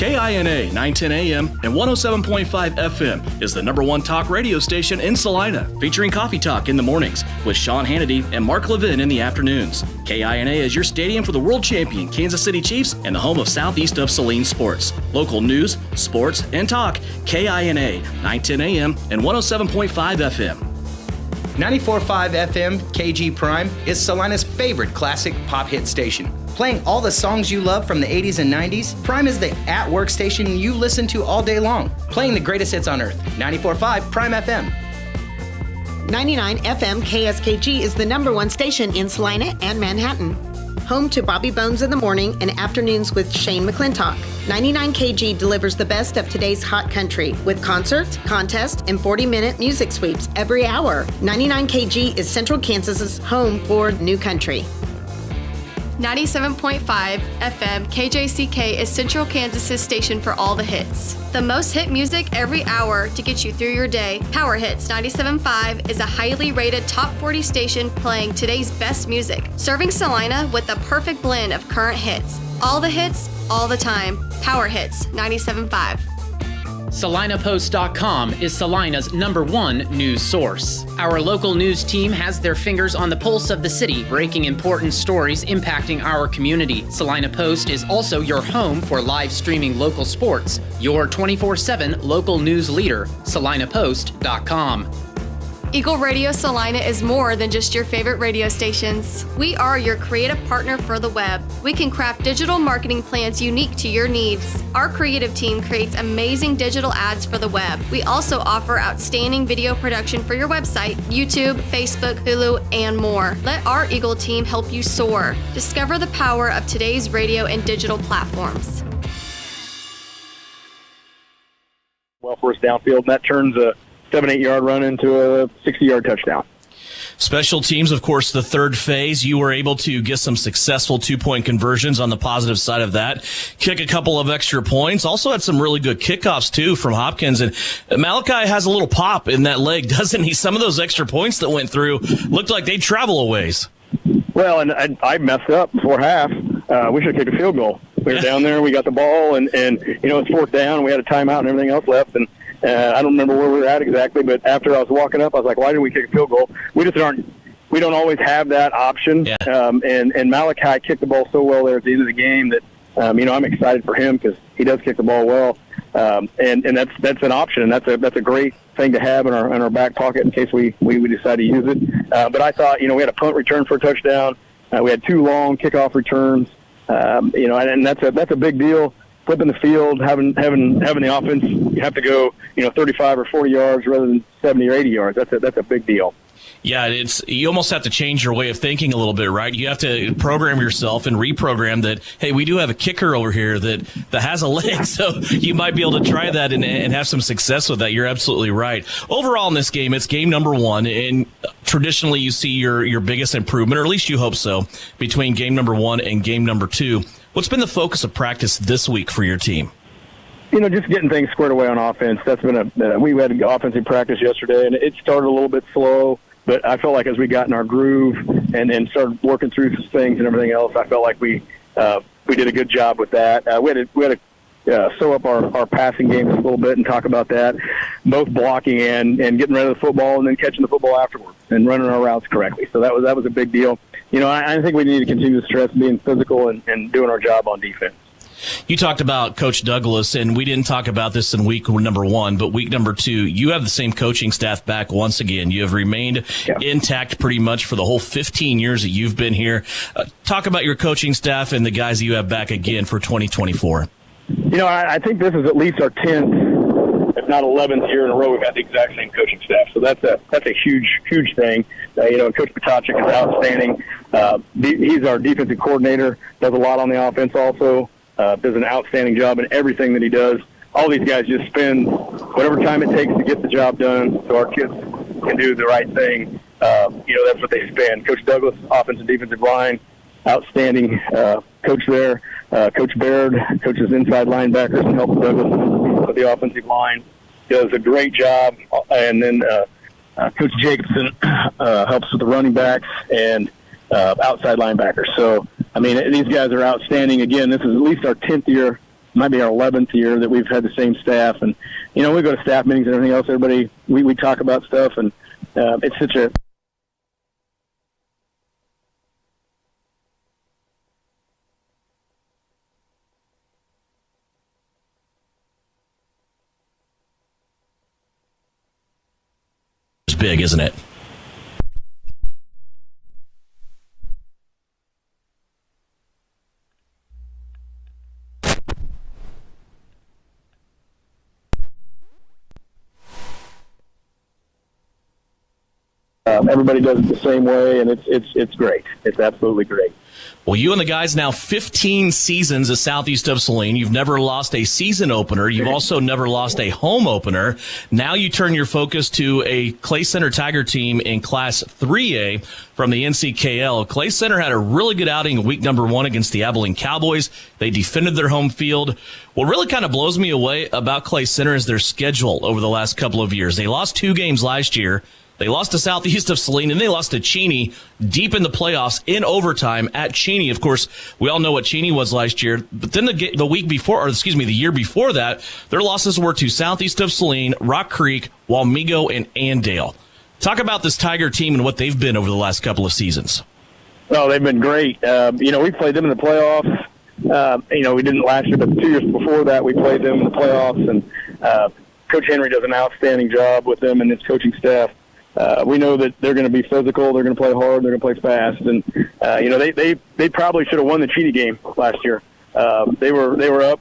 KINA 910 AM and 107.5 FM is the #1 talk radio station in Salina, featuring Coffee Talk in the mornings with Sean Hannity and Mark Levin in the afternoons. KINA is your stadium for the world champion Kansas City Chiefs and the home of Southeast of Saline sports. Local news, sports, and talk. KINA 910 AM and 107.5 FM. 94.5 FM KG Prime is Salina's favorite classic pop hit station. Playing all the songs you love from the 80s and 90s, Prime is the at-work station you listen to all day long. Playing the greatest hits on earth. 94.5 Prime FM. 99 FM KSKG is the #1 station in Salina and Manhattan. Home to Bobby Bones in the morning and afternoons with Shane McClintock. 99 KG delivers the best of today's hot country with concerts, contests, and 40-minute music sweeps every hour. 99 KG is Central Kansas's home for new country. 97.5 FM KJCK is Central Kansas's station for all the hits. The most hit music every hour to get you through your day. Power Hits 97.5 is a highly rated top 40 station playing today's best music, serving Salina with the perfect blend of current hits. All the hits, all the time. Power Hits 97.5. SalinaPost.com is Salina's #1 news source. Our local news team has their fingers on the pulse of the city, breaking important stories impacting our community. Salina Post is also your home for live streaming local sports. Your 24/7 local news leader, SalinaPost.com. Eagle Radio Salina is more than just your favorite radio stations. We are your creative partner for the web. We can craft digital marketing plans unique to your needs. Our creative team creates amazing digital ads for the web. We also offer outstanding video production for your website, YouTube, Facebook, Hulu, and more. Let our Eagle team help you soar. Discover the power of today's radio and digital platforms. Well, first downfield, and that turns a 7-8 yard run into a 60-yard touchdown. Special teams, of course, the third phase. You were able to get some successful 2-point conversions on the positive side of that. Kick a couple of extra points. Also had some really good kickoffs, too, from Hopkins. And Malachi has a little pop in that leg, doesn't he? Some of those extra points that went through looked like they'd travel a ways. Well, and I messed up before half. We should have kicked a field goal. We were down there, we got the ball, and you know, it's fourth down. We had a timeout and everything else left, and I don't remember where we were at exactly, but after I was walking up, I was like, why didn't we kick a field goal? We don't always have that option. Yeah. And Malachi kicked the ball so well there at the end of the game that, you know, I'm excited for him because he does kick the ball well. And that's an option. That's a great thing to have in our back pocket in case we decide to use it. But I thought, you know, we had a punt return for a touchdown. We had 2 long kickoff returns. You know, and that's a big deal. Flipping the field, having the offense, you have to go, you know, 35 or 40 yards rather than 70 or 80 yards. That's a big deal. Yeah, you almost have to change your way of thinking a little bit, right? You have to program yourself and reprogram that, hey, we do have a kicker over here that has a leg, so you might be able to try that and have some success with that. You're absolutely right. Overall in this game, it's game #1, and traditionally you see your biggest improvement, or at least you hope so, between game #1 and game #2. What's been the focus of practice this week for your team? You know, just getting things squared away on offense. That's been we had offensive practice yesterday, and it started a little bit slow. But I felt like as we got in our groove and started working through some things and everything else, I felt like we did a good job with that. We had to sew up our passing game just a little bit and talk about that, both blocking and getting rid of the football and then catching the football afterwards and running our routes correctly. So that was a big deal. You know, I think we need to continue to stress being physical and doing our job on defense. You talked about Coach Douglas, and we didn't talk about this in week #1, but week #2, you have the same coaching staff back once again. You have remained intact pretty much for the whole 15 years that you've been here. Talk about your coaching staff and the guys you have back again for 2024. You know, I think this is at least our 10th, if not 11th year in a row we've had the exact same coaching staff. So that's a huge thing. You know, Coach Potacek is outstanding. He's our defensive coordinator, does a lot on the offense also. Does an outstanding job in everything that he does. All these guys just spend whatever time it takes to get the job done so our kids can do the right thing. You know, that's what they spend. Coach Douglas, offensive defensive line, outstanding coach there. Coach Baird coaches inside linebackers and helps Douglas with the offensive line. Does a great job. And then Coach Jacobson helps with the running backs and outside linebackers. So, I mean, these guys are outstanding. Again, this is at least our 10th year might be our 11th year that we've had the same staff. And, we go to staff meetings and everything else. Everybody, we talk about stuff, and it's such a big, isn't it? Everybody does it the same way, and it's great. It's absolutely great. Well, you and the guys now 15 seasons at Southeast of Saline. You've never lost a season opener. You've also never lost a home opener. Now you turn your focus to a Clay Center Tiger team in Class 3A from the NCKL. Clay Center had a really good outing in week number 1 against the Abilene Cowboys. They defended their home field. What really kind of blows me away about Clay Center is their schedule over the last couple of years. They lost 2 games last year. They lost to Southeast of Saline, and they lost to Cheney deep in the playoffs in overtime at Cheney. Of course, we all know what Cheney was last year. But then the year before that, their losses were to Southeast of Saline, Rock Creek, Walmego, and Andale. Talk about this Tiger team and what they've been over the last couple of seasons. Oh, they've been great. We played them in the playoffs. We didn't last year, but 2 years before that, we played them in the playoffs. And Coach Henry does an outstanding job with them and his coaching staff. We know that they're going to be physical, they're going to play hard, they're going to play fast, and they probably should have won the Cheney game last year. They were up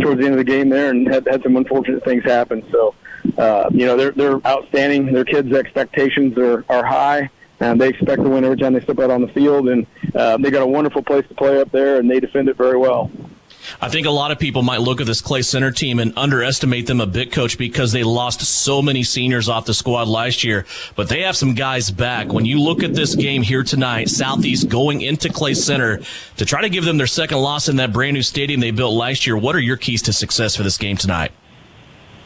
towards the end of the game there and had some unfortunate things happen. So they're outstanding. Their kids' expectations are high, and they expect to win every time they step out on the field. And they got a wonderful place to play up there, and they defend it very well. I think a lot of people might look at this Clay Center team and underestimate them a bit, Coach, because they lost so many seniors off the squad last year. But they have some guys back. When you look at this game here tonight, Southeast going into Clay Center to try to give them their second loss in that brand new stadium they built last year, what are your keys to success for this game tonight?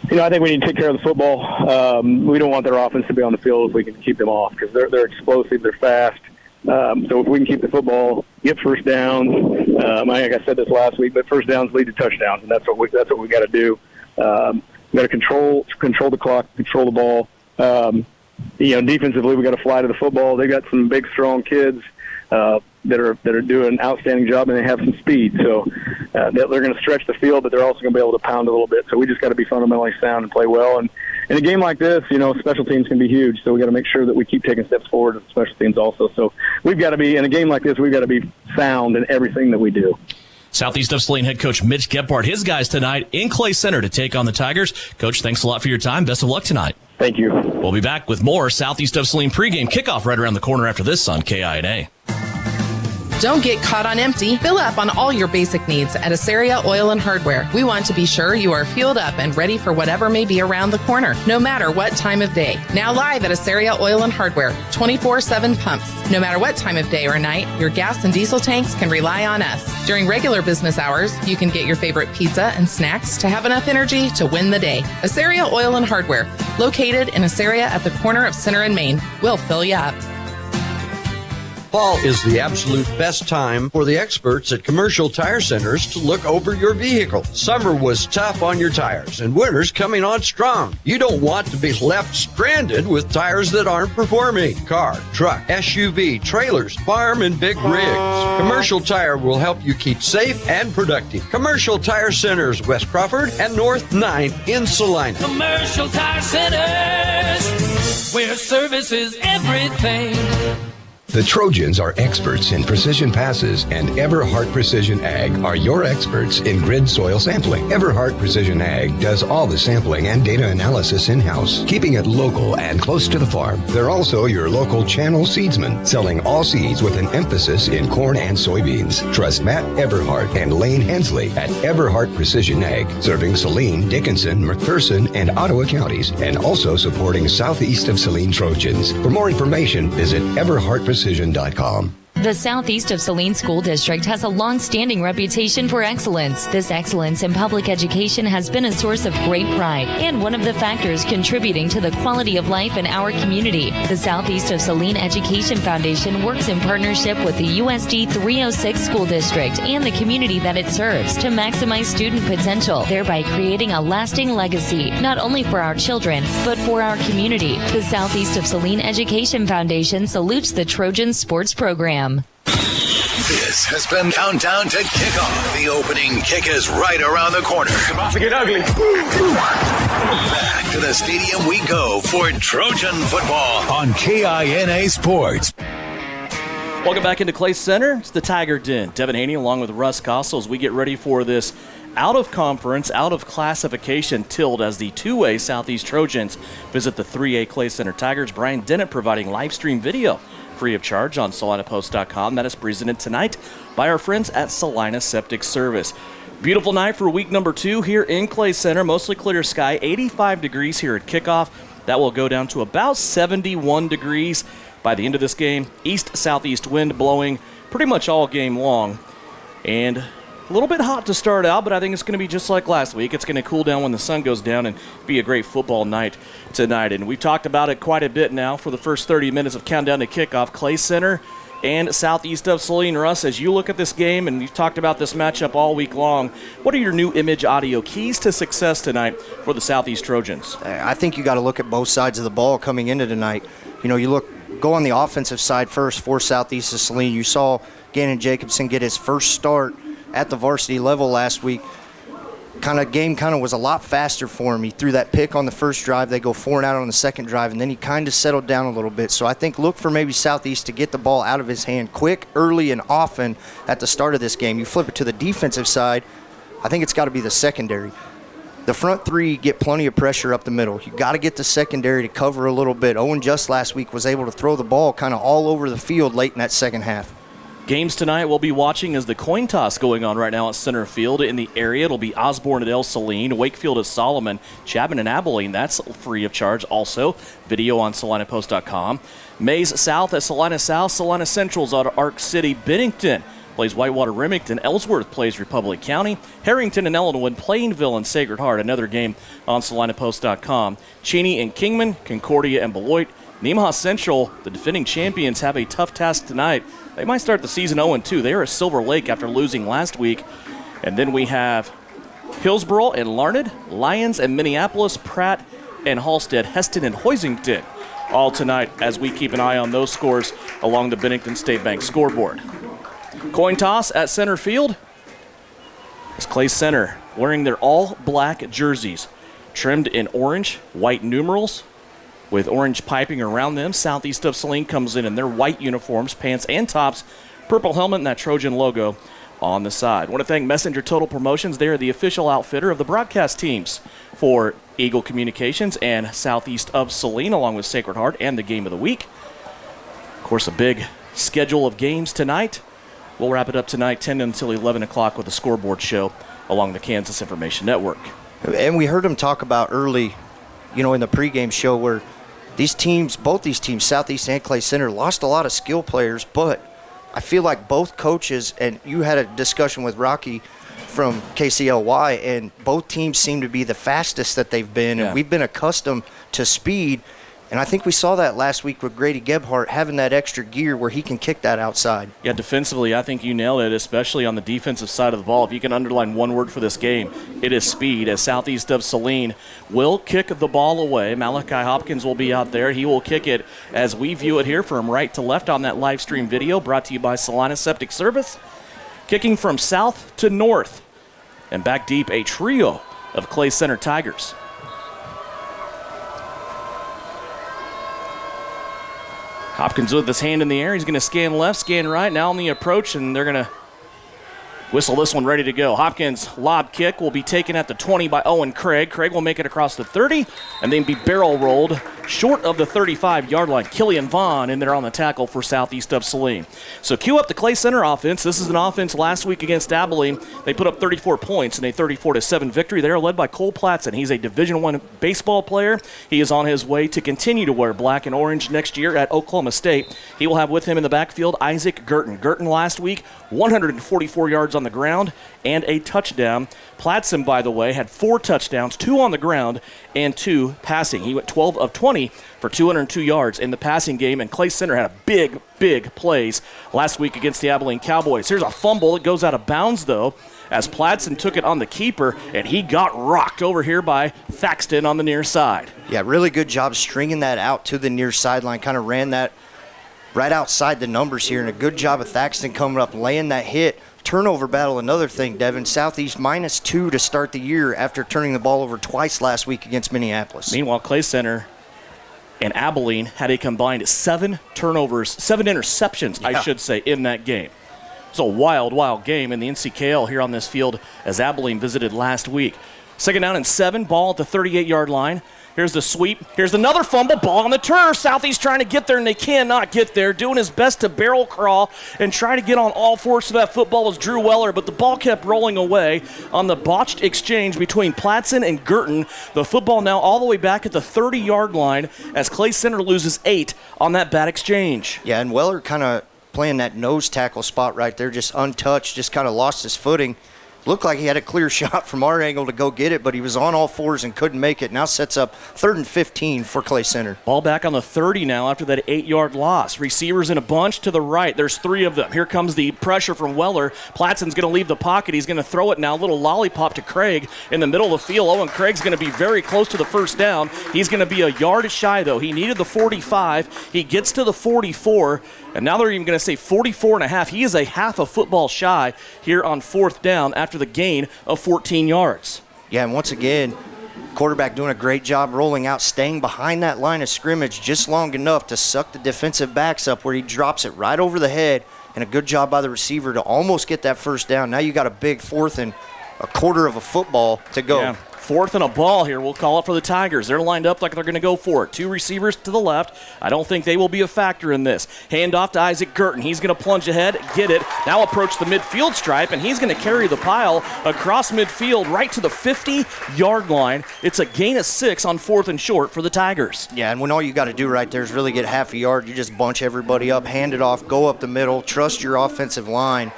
I think we need to take care of the football. We don't want their offense to be on the field if we can keep them off, because they're explosive, they're fast. So if we can keep the football, get first downs, I think I said this last week, but first downs lead to touchdowns, and that's what we got to do. We got to control the clock, control the ball. Defensively, we got to fly to the football. They got some big, strong kids that are doing an outstanding job, and they have some speed. So they're going to stretch the field, but they're also going to be able to pound a little bit. So we just got to be fundamentally sound and play well. And in a game like this, special teams can be huge. So we got to make sure that we keep taking steps forward with special teams also. So we've got to be, in a game like this, we've got to be sound in everything that we do. Southeast of Saline head coach Mitch Gephardt, his guys tonight in Clay Center to take on the Tigers. Coach, thanks a lot for your time. Best of luck tonight. Thank you. We'll be back with more Southeast of Saline pregame kickoff right around the corner after this on KINA. Don't get caught on empty. Fill up on all your basic needs at Asaria Oil and Hardware. We want to be sure you are fueled up and ready for whatever may be around the corner, no matter what time of day. Now live at Asaria Oil and Hardware, 24/7 pumps. No matter what time of day or night, your gas and diesel tanks can rely on us. During regular business hours, you can get your favorite pizza and snacks to have enough energy to win the day. Asaria Oil and Hardware, located in Asaria at the corner of Center and Main. We'll fill you up. Fall is the absolute best time for the experts at Commercial Tire Centers to look over your vehicle. Summer was tough on your tires, and winter's coming on strong. You don't want to be left stranded with tires that aren't performing. Car, truck, SUV, trailers, farm, and big rigs. Commercial Tire will help you keep safe and productive. Commercial Tire Centers, West Crawford and North 9th in Salina. Commercial Tire Centers, where service is everything. The Trojans are experts in precision passes, and Everhart Precision Ag are your experts in grid soil sampling. Everhart Precision Ag does all the sampling and data analysis in-house, keeping it local and close to the farm. They're also your local channel seedsman, selling all seeds with an emphasis in corn and soybeans. Trust Matt Everhart and Lane Hensley at Everhart Precision Ag, serving Saline, Dickinson, McPherson, and Ottawa counties, and also supporting Southeast of Saline Trojans. For more information, visit everhartprecision.com. The Southeast of Saline School District has a long-standing reputation for excellence. This excellence in public education has been a source of great pride and one of the factors contributing to the quality of life in our community. The Southeast of Saline Education Foundation works in partnership with the USD 306 School District and the community that it serves to maximize student potential, thereby creating a lasting legacy, not only for our children, but for our community. The Southeast of Saline Education Foundation salutes the Trojans sports program. This has been Countdown to Kickoff. The opening kick is right around the corner. It's about to get ugly. Back to the stadium we go for Trojan football on KINA Sports. Welcome back into Clay Center. It's the Tiger Den. Devin Haney along with Russ Kossel as we get ready for this out-of-conference, out-of-classification tilt as the 2A Southeast Trojans visit the 3A Clay Center Tigers. Brian Dennett providing live stream video free of charge on SalinaPost.com. That is presented tonight by our friends at Salina Septic Service. Beautiful night for week number 2 here in Clay Center. Mostly clear sky, 85 degrees here at kickoff. That will go down to about 71 degrees by the end of this game. East-southeast wind blowing pretty much all game long. And a little bit hot to start out, but I think it's going to be just like last week. It's going to cool down when the sun goes down and be a great football night tonight. And we've talked about it quite a bit now for the first 30 minutes of Countdown to Kickoff. Clay Center and Southeast of Saline. Russ, as you look at this game, and you've talked about this matchup all week long, what are your new image audio keys to success tonight for the Southeast Trojans? I think you got to look at both sides of the ball coming into tonight. You know, go on the offensive side first for Southeast of Saline. You saw Gannon Jacobson get his first start at the varsity level last week. Game was a lot faster for him. He threw that pick on the first drive. They go 4 and out on the second drive, and then he kind of settled down a little bit. So I think look for maybe Southeast to get the ball out of his hand quick, early, and often at the start of this game. You flip it to the defensive side, I think it's got to be the secondary. The front three get plenty of pressure up the middle. You got to get the secondary to cover a little bit. Owen Just last week was able to throw the ball kind of all over the field late in that second half. Games tonight we'll be watching is the coin toss going on right now at center field. In the area, it'll be Osborne at El Saline, Wakefield at Solomon, Chapman and Abilene. That's free of charge also. Video on SalinaPost.com. Mays South at Salina South. Salina Central's out of Ark City. Bennington plays Whitewater Remington. Ellsworth plays Republic County. Harrington and Ellenwood, Plainville and Sacred Heart. Another game on SalinaPost.com. Cheney and Kingman, Concordia and Beloit. Nemaha Central, the defending champions, have a tough task tonight. They might start the season 0-2. They are at Silver Lake after losing last week. And then we have Hillsboro and Larned, Lyons and Minneapolis, Pratt and Halstead, Heston and Hoisington. All tonight as we keep an eye on those scores along the Bennington State Bank scoreboard. Coin toss at center field. It's Clay Center wearing their all-black jerseys, trimmed in orange, white numerals, with orange piping around them. Southeast of Saline comes in their white uniforms, pants and tops, purple helmet, and that Trojan logo on the side. I want to thank Messenger Total Promotions. They are the official outfitter of the broadcast teams for Eagle Communications and Southeast of Saline, along with Sacred Heart and the Game of the Week. Of course, a big schedule of games tonight. We'll wrap it up tonight, 10 until 11 o'clock with a scoreboard show along the Kansas Information Network. And we heard him talk about early, in the pregame show where both these teams, Southeast and Clay Center, lost a lot of skill players, but I feel like both coaches, and you had a discussion with Rocky from KCLY, and both teams seem to be the fastest that they've been, and we've been accustomed to speed. And I think we saw that last week with Grady Gebhardt having that extra gear where he can kick that outside. Yeah, defensively, I think you nailed it, especially on the defensive side of the ball. If you can underline one word for this game, it is speed, as Southeast of Saline will kick the ball away. Malachi Hopkins will be out there. He will kick it as we view it here from right to left on that live stream video brought to you by Salina Septic Service. Kicking from south to north and back deep, a trio of Clay Center Tigers. Hopkins with his hand in the air. He's going to scan left, scan right. Now on the approach, and they're going to whistle this one ready to go. Hopkins' lob kick will be taken at the 20 by Owen Craig. Craig will make it across the 30 and then be barrel rolled short of the 35-yard line. Killian Vaughn in there on the tackle for Southeast of Saline. So cue up the Clay Center offense. This is an offense last week against Abilene. They put up 34 points in a 34-7 victory. They are led by Cole Platson. He's a Division I baseball player. He is on his way to continue to wear black and orange next year at Oklahoma State. He will have with him in the backfield Isaac Girton. Girton last week, 144 yards on the ground and a touchdown. Platson, by the way, had 4 touchdowns, 2 on the ground and 2 passing. He went 12 of 20 for 202 yards in the passing game, and Clay Center had a big plays last week against the Abilene Cowboys. Here's a fumble. It goes out of bounds, though, as Platson took it on the keeper, and he got rocked over here by Thaxton on the near side. Yeah, really good job stringing that out to the near sideline, kind of ran that right outside the numbers here, and a good job of Thaxton coming up, laying that hit. Turnover battle, another thing, Devin. Southeast -2 to start the year after turning the ball over twice last week against Minneapolis. Meanwhile, Clay Center and Abilene had a combined 7 interceptions, I should say, in that game. It's a wild game in the NCKL here on this field as Abilene visited last week. 2nd down and 7, ball at the 38-yard line. Here's the sweep. Here's another fumble. Ball on the turf. Southeast trying to get there, and they cannot get there. Doing his best to barrel crawl and try to get on all fours to that football was Drew Weller, but the ball kept rolling away on the botched exchange between Platson and Girton. The football now all the way back at the 30-yard line as Clay Center loses 8 on that bad exchange. Yeah, and Weller kind of playing that nose tackle spot right there, just untouched, just kind of lost his footing. Looked like he had a clear shot from our angle to go get it, but he was on all fours and couldn't make it. Now sets up 3rd and 15 for Clay Center. Ball back on the 30 now after that 8-yard loss. Receivers in a bunch to the right. There's 3 of them. Here comes the pressure from Weller. Platson's going to leave the pocket. He's going to throw it now. A little lollipop to Craig in the middle of the field. Owen Craig's going to be very close to the first down. He's going to be a yard shy, though. He needed the 45. He gets to the 44. And now they're even going to say 44.5. He is a half a football shy here on 4th down after the gain of 14 yards. Yeah, and once again, quarterback doing a great job rolling out, staying behind that line of scrimmage just long enough to suck the defensive backs up where he drops it right over the head, and a good job by the receiver to almost get that first down. Now you got a big 4th and a quarter of a football to go. Yeah. 4th and a ball here. We'll call it for the Tigers. They're lined up like they're going to go for it. 2 receivers to the left. I don't think they will be a factor in this. Hand off to Isaac Girton. He's going to plunge ahead, get it, now approach the midfield stripe, and he's going to carry the pile across midfield right to the 50-yard line. It's a gain of 6 on 4th and short for the Tigers. Yeah, and when all you got to do right there is really get half a yard, you just bunch everybody up, hand it off, go up the middle, trust your offensive line.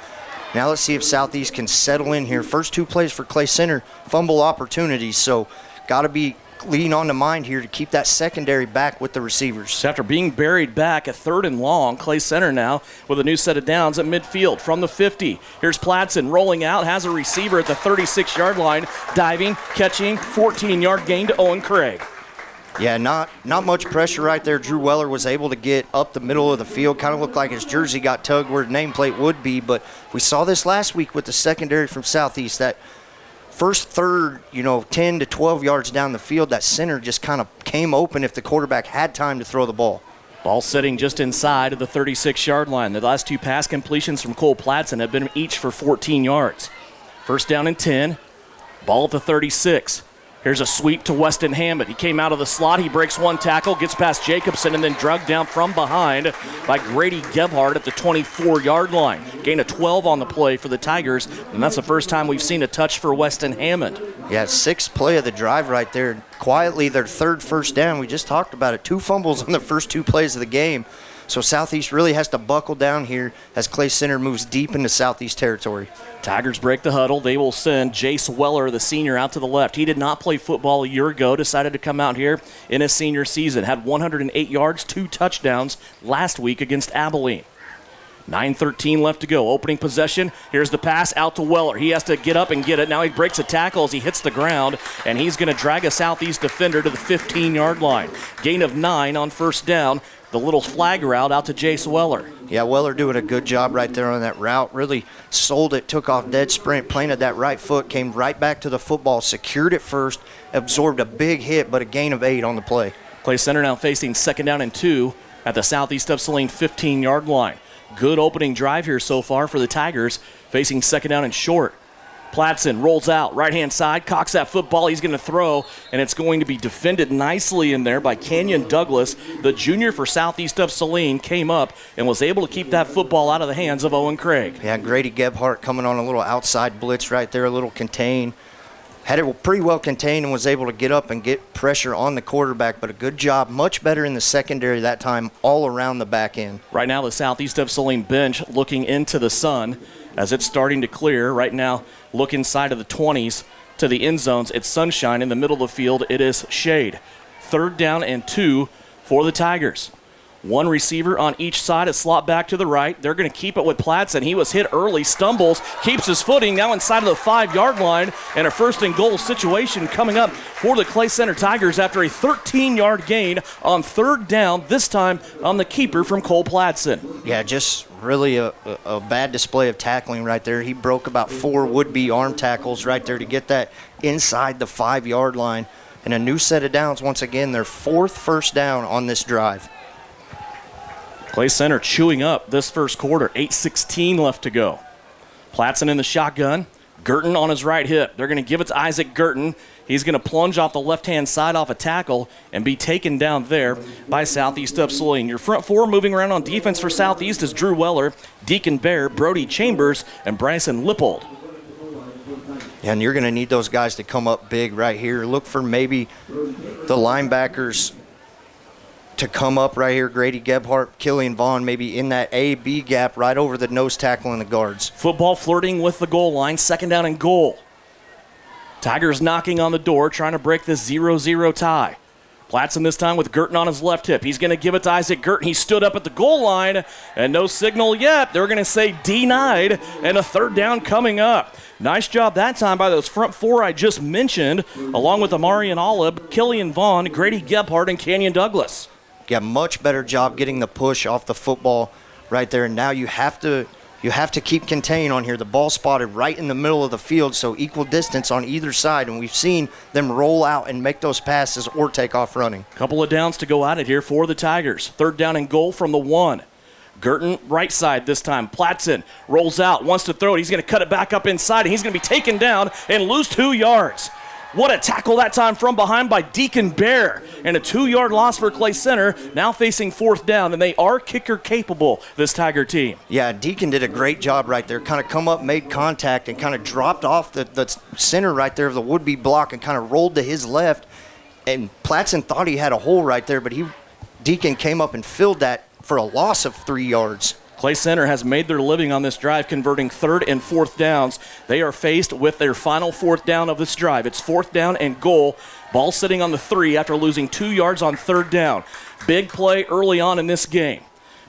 Now let's see if Southeast can settle in here. First 2 plays for Clay Center, fumble opportunities, so got to be lean on the mind here to keep that secondary back with the receivers. So after being buried back at 3rd and long, Clay Center now with a new set of downs at midfield from the 50. Here's Platson rolling out, has a receiver at the 36-yard line, diving, catching, 14-yard gain to Owen Craig. Yeah, not much pressure right there. Drew Weller was able to get up the middle of the field. Kind of looked like his jersey got tugged where the nameplate would be, but we saw this last week with the secondary from Southeast. That first third, 10 to 12 yards down the field, that center just kind of came open if the quarterback had time to throw the ball. Ball sitting just inside of the 36-yard line. The last 2 pass completions from Cole Platson have been each for 14 yards. 1st down and 10. Ball at the 36. Here's a sweep to Weston Hammond. He came out of the slot. He breaks 1 tackle, gets past Jacobson, and then drugged down from behind by Grady Gebhardt at the 24-yard line. Gain of 12 on the play for the Tigers, and that's the first time we've seen a touch for Weston Hammond. Yeah, 6th play of the drive right there. Quietly, their 3rd first down. We just talked about it. 2 fumbles on the first 2 plays of the game. So Southeast really has to buckle down here as Clay Center moves deep into Southeast territory. Tigers break the huddle. They will send Jace Weller, the senior, out to the left. He did not play football a year ago, decided to come out here in his senior season. Had 108 yards, 2 touchdowns last week against Abilene. 9:13 left to go. Opening possession. Here's the pass out to Weller. He has to get up and get it. Now he breaks a tackle as he hits the ground, and he's going to drag a Southeast defender to the 15-yard line. Gain of 9 on 1st down. The little flag route out to Jace Weller. Yeah, Weller doing a good job right there on that route. Really sold it, took off dead sprint, planted that right foot, came right back to the football, secured it first, absorbed a big hit, but a gain of 8 on the play. Clay Center now facing 2nd down and 2 at the Southeast of Saline 15-yard line. Good opening drive here so far for the Tigers, facing 2nd down and short. Platson rolls out, right-hand side, cocks that football. He's going to throw, and it's going to be defended nicely in there by Kenyon Douglas. The junior for Southeast of Saline came up and was able to keep that football out of the hands of Owen Craig. Yeah, Grady Gebhardt coming on a little outside blitz right there, a little contain. Had it pretty well contained and was able to get up and get pressure on the quarterback, but a good job, much better in the secondary that time, all around the back end. Right now, the Southeast of Saline bench looking into the sun as it's starting to clear. Right now, look inside of the 20s to the end zones. It's sunshine. In the middle of the field, it is shade. 3rd down and 2 for the Tigers. One receiver on each side, a slot back to the right. They're going to keep it with Platson. He was hit early, stumbles, keeps his footing, now inside of the 5-yard line, and a 1st and goal situation coming up for the Clay Center Tigers after a 13-yard gain on 3rd down, this time on the keeper from Cole Platson. Yeah, just really a bad display of tackling right there. He broke about 4 would-be arm tackles right there to get that inside the 5-yard line. And a new set of downs, once again, their 4th first down on this drive. Clay Center chewing up this first quarter. 8:16 left to go. Platson in the shotgun. Girton on his right hip. They're going to give it to Isaac Girton. He's going to plunge off the left-hand side off a tackle and be taken down there by Southeast of Saline. Your front 4 moving around on defense for Southeast is Drew Weller, Deacon Bear, Brody Chambers, and Bryson Lippold. And you're going to need those guys to come up big right here. Look for maybe the linebackers to come up right here. Grady Gebhardt, Killian Vaughn, maybe in that A-B gap right over the nose tackle and the guards. Football flirting with the goal line. 2nd down and goal. Tigers knocking on the door, trying to break this 0-0 tie. Platson this time with Girton on his left hip. He's going to give it to Isaac Girton. He stood up at the goal line, and no signal yet. They're going to say denied, and a 3rd down coming up. Nice job that time by those front 4 I just mentioned, along with Amarian Olive, Killian Vaughn, Grady Gebhardt, and Kenyon Douglas. Yeah, much better job getting the push off the football right there. And now you have to keep contained on here. The ball spotted right in the middle of the field, so equal distance on either side. And we've seen them roll out and make those passes or take off running. Couple of downs to go at it here for the Tigers. 3rd down and goal from the 1. Girton right side this time. Platson rolls out, wants to throw it. He's going to cut it back up inside, and he's going to be taken down and lose 2 yards. What a tackle that time from behind by Deacon Bear. And a 2-yard loss for Clay Center, now facing 4th down. And they are kicker capable, this Tiger team. Yeah, Deacon did a great job right there. Kind of come up, made contact, and kind of dropped off the center right there of the would-be block and kind of rolled to his left. And Platson thought he had a hole right there, but Deacon came up and filled that for a loss of 3 yards. Clay Center has made their living on this drive, converting 3rd and 4th downs. They are faced with their final 4th down of this drive. It's 4th down and goal. Ball sitting on the 3 after losing 2 yards on 3rd down. Big play early on in this game.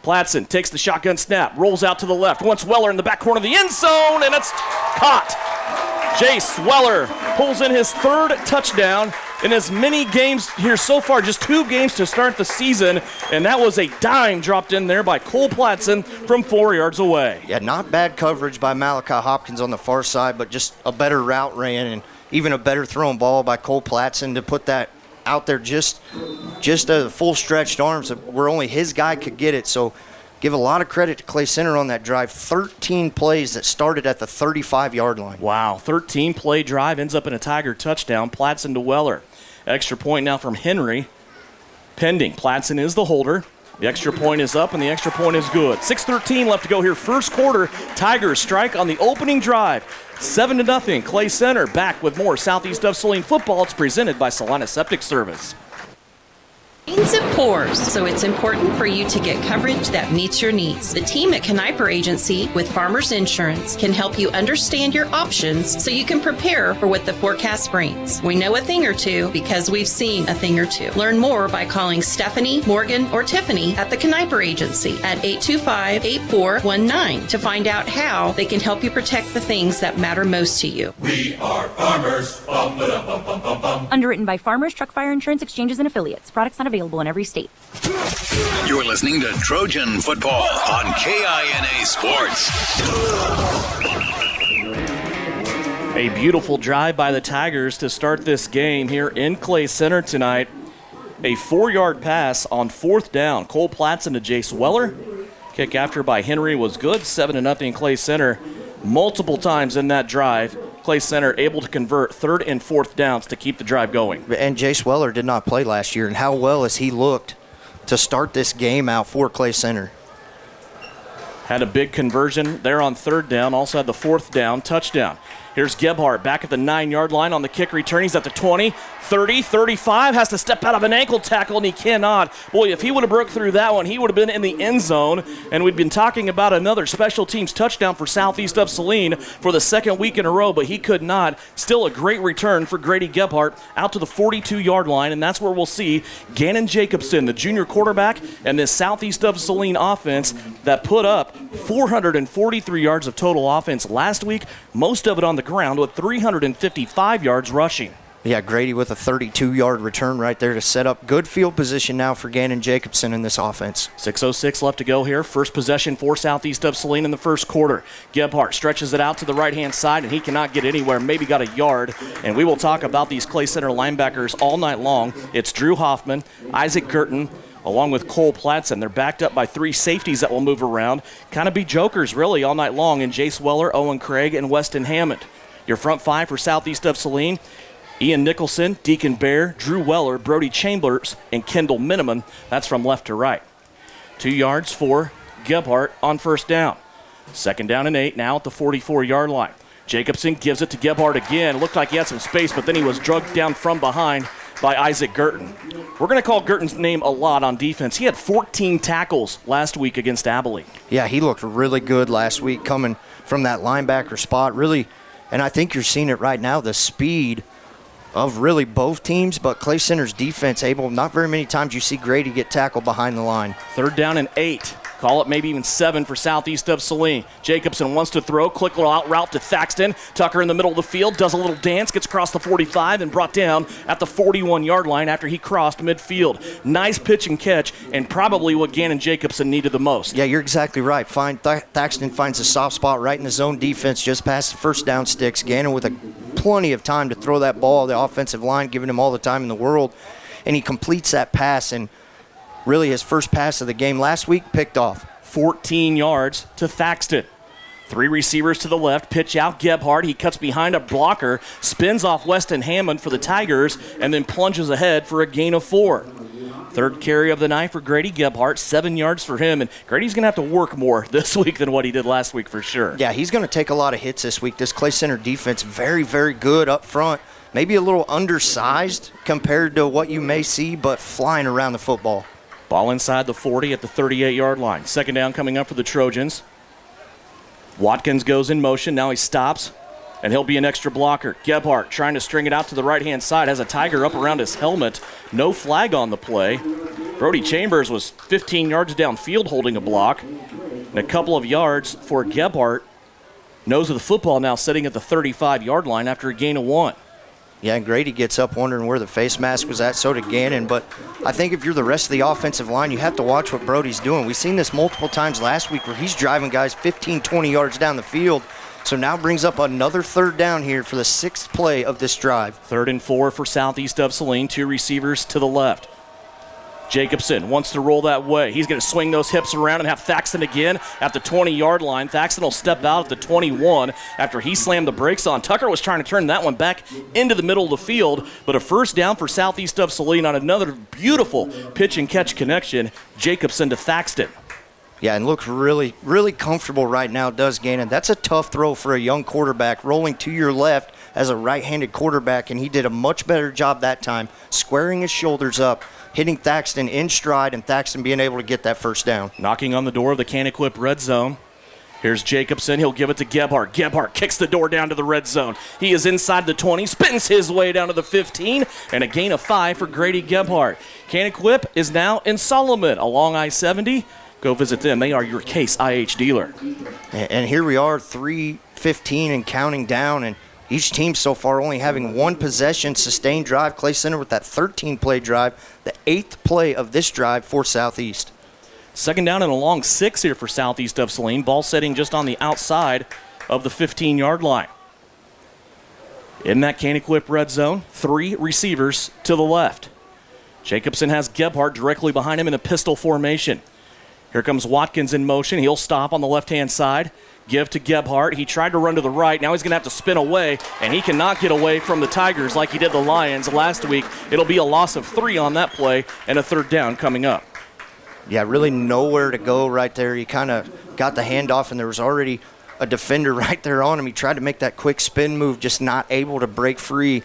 Platson takes the shotgun snap, rolls out to the left, wants Weller in the back corner of the end zone, and it's caught. Jace Weller pulls in his 3rd touchdown in as many games here so far, just 2 games to start the season, and that was a dime dropped in there by Cole Platson from 4 yards away. Yeah, not bad coverage by Malachi Hopkins on the far side, but just a better route ran and even a better thrown ball by Cole Platson to put that out there just a full stretched arms where only his guy could get it. So give a lot of credit to Clay Center on that drive. 13 plays that started at the 35-yard line. Wow, 13-play drive ends up in a Tiger touchdown. Platson to Weller. Extra point now from Henry. Pending. Platson is the holder. The extra point is up, and the extra point is good. 6:13 left to go here. First quarter, Tigers strike on the opening drive. 7-0. Clay Center back with more Southeast of Saline football. It's presented by Salina Septic Service. It pours, so it's important for you to get coverage that meets your needs. The team at Kniper Agency with Farmers Insurance can help you understand your options so you can prepare for what the forecast brings. We know a thing or two because we've seen a thing or two. Learn more by calling Stephanie, Morgan, or Tiffany at the Kniper Agency at 825-8419 to find out how they can help you protect the things that matter most to you. We are farmers. Bum, ba, bum, bum, bum, bum. Underwritten by Farmers Truck Fire Insurance Exchanges and Affiliates. Products not available in every state. You're listening to Trojan Football on KINA Sports. A beautiful drive by the Tigers to start this game here in Clay Center tonight. A 4-yard pass on 4th down. Cole Platson to Jace Weller. Kick after by Henry was good. 7-0 Clay Center. Multiple times in that drive, Clay Center able to convert 3rd and 4th downs to keep the drive going. And Jace Weller did not play last year, and how well has he looked to start this game out for Clay Center? Had a big conversion there on 3rd down, also had the 4th down touchdown. Here's Gebhardt back at the 9-yard line on the kick return. He's at the 20, 30, 35, has to step out of an ankle tackle, and he cannot. Boy, if he would have broke through that one, he would have been in the end zone, and we'd been talking about another special teams touchdown for Southeast of Saline for the 2nd week in a row, but he could not. Still a great return for Grady Gebhardt out to the 42-yard line, and that's where we'll see Gannon Jacobson, the junior quarterback, and this Southeast of Saline offense that put up 443 yards of total offense last week, most of it on the ground with 355 yards rushing. Yeah, Grady with a 32-yard return right there to set up good field position now for Gannon Jacobson in this offense. 6:06 left to go here. First possession for Southeast of Saline in the first quarter. Gebhardt stretches it out to the right-hand side, and he cannot get anywhere, maybe got a yard. And we will talk about these Clay Center linebackers all night long. It's Drew Hoffman, Isaac Girton, along with Cole Platson. They're backed up by 3 safeties that will move around. Kind of be jokers, really, all night long in Jace Weller, Owen Craig, and Weston Hammond. Your front 5 for Southeast of Saline: Ian Nicholson, Deacon Bear, Drew Weller, Brody Chambers, and Kendall Miniman. That's from left to right. 2 yards for Gebhardt on first down. 2nd down and 8 now at the 44-yard line. Jacobson gives it to Gebhardt again. It looked like he had some space, but then he was drugged down from behind by Isaac Girton. We're going to call Girton's name a lot on defense. He had 14 tackles last week against Abilene. Yeah, he looked really good last week coming from that linebacker spot. Really, and I think you're seeing it right now, the speed of really both teams, but Clay Center's defense able, not very many times you see Grady get tackled behind the line. 3rd down and 8. Call it maybe even 7 for Southeast of Saline. Jacobson wants to throw. Quick little out route to Thaxton. Tucker in the middle of the field, does a little dance, gets across the 45 and brought down at the 41-yard line after he crossed midfield. Nice pitch and catch, and probably what Gannon Jacobson needed the most. Yeah, you're exactly right. Thaxton finds a soft spot right in the zone defense, just past the first down sticks. Gannon with plenty of time to throw that ball. The offensive line giving him all the time in the world, and he completes that pass, and really his first pass of the game last week picked off. 14 yards to Thaxton. 3 receivers to the left, pitch out Gebhardt. He cuts behind a blocker, spins off Weston Hammond for the Tigers, and then plunges ahead for a gain of 4. 3rd carry of the night for Grady Gebhardt, 7 yards for him, and Grady's going to have to work more this week than what he did last week for sure. Yeah, he's going to take a lot of hits this week. This Clay Center defense, very, very good up front. Maybe a little undersized compared to what you may see, but flying around the football. Ball inside the 40 at the 38-yard line. 2nd down coming up for the Trojans. Watkins goes in motion. Now he stops, and he'll be an extra blocker. Gebhardt trying to string it out to the right-hand side. Has a Tiger up around his helmet. No flag on the play. Brody Chambers was 15 yards downfield holding a block. And a couple of yards for Gebhardt. Nose of the football now sitting at the 35-yard line after a gain of 1. Yeah, and Grady gets up wondering where the face mask was at, so did Gannon. But I think if you're the rest of the offensive line, you have to watch what Brody's doing. We've seen this multiple times last week where he's driving guys 15, 20 yards down the field. So now brings up another 3rd down here for the 6th play of this drive. 3rd and 4 for Southeast of Saline. 2 receivers to the left. Jacobson wants to roll that way. He's going to swing those hips around and have Thaxton again at the 20-yard line. Thaxton will step out at the 21 after he slammed the brakes on. Tucker was trying to turn that one back into the middle of the field, but a 1st down for Southeast of Saline on another beautiful pitch and catch connection. Jacobson to Thaxton. Yeah, and looks really, really comfortable right now, does Gannon. That's a tough throw for a young quarterback, rolling to your left as a right-handed quarterback, and he did a much better job that time, squaring his shoulders up, hitting Thaxton in stride, and Thaxton being able to get that 1st down. Knocking on the door of the Can-Equip red zone. Here's Jacobson. He'll give it to Gebhardt. Gebhardt kicks the door down to the red zone. He is inside the 20, spins his way down to the 15, and a gain of 5 for Grady Gebhardt. Can-Equip is now in Solomon along I-70. Go visit them. They are your Case IH dealer. And here we are, 3:15 and counting down, and each team so far only having 1 possession, sustained drive. Clay Center with that 13-play drive, the 8th play of this drive for Southeast. 2nd down and a long 6 here for Southeast of Saline. Ball setting just on the outside of the 15-yard line. In that Can-Equip red zone, 3 receivers to the left. Jacobson has Gebhardt directly behind him in a pistol formation. Here comes Watkins in motion. He'll stop on the left-hand side. Give to Gebhardt. He tried to run to the right. Now he's going to have to spin away, and he cannot get away from the Tigers like he did the Lions last week. It'll be a loss of 3 on that play and a third down coming up. Yeah, really nowhere to go right there. He kind of got the handoff, and there was already a defender right there on him. He tried to make that quick spin move, just not able to break free.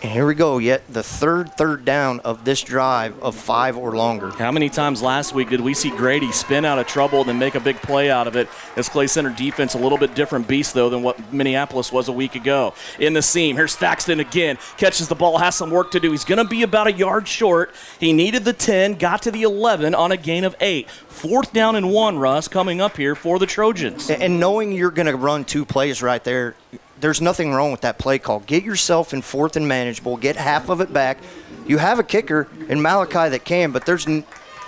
And here we go, yet the third down of this drive of 5 or longer. How many times last week did we see Grady spin out of trouble and then make a big play out of it? This Clay Center defense, a little bit different beast, though, than what Minneapolis was a week ago. In the seam, here's Thaxton again. Catches the ball, has some work to do. He's going to be about a yard short. He needed the 10, got to the 11 on a gain of 8. 4th down and 1, Russ, coming up here for the Trojans. And knowing you're going to run 2 plays right there, there's nothing wrong with that play call. Get yourself in 4th and manageable. Get half of it back. You have a kicker in Malachi that can, but there's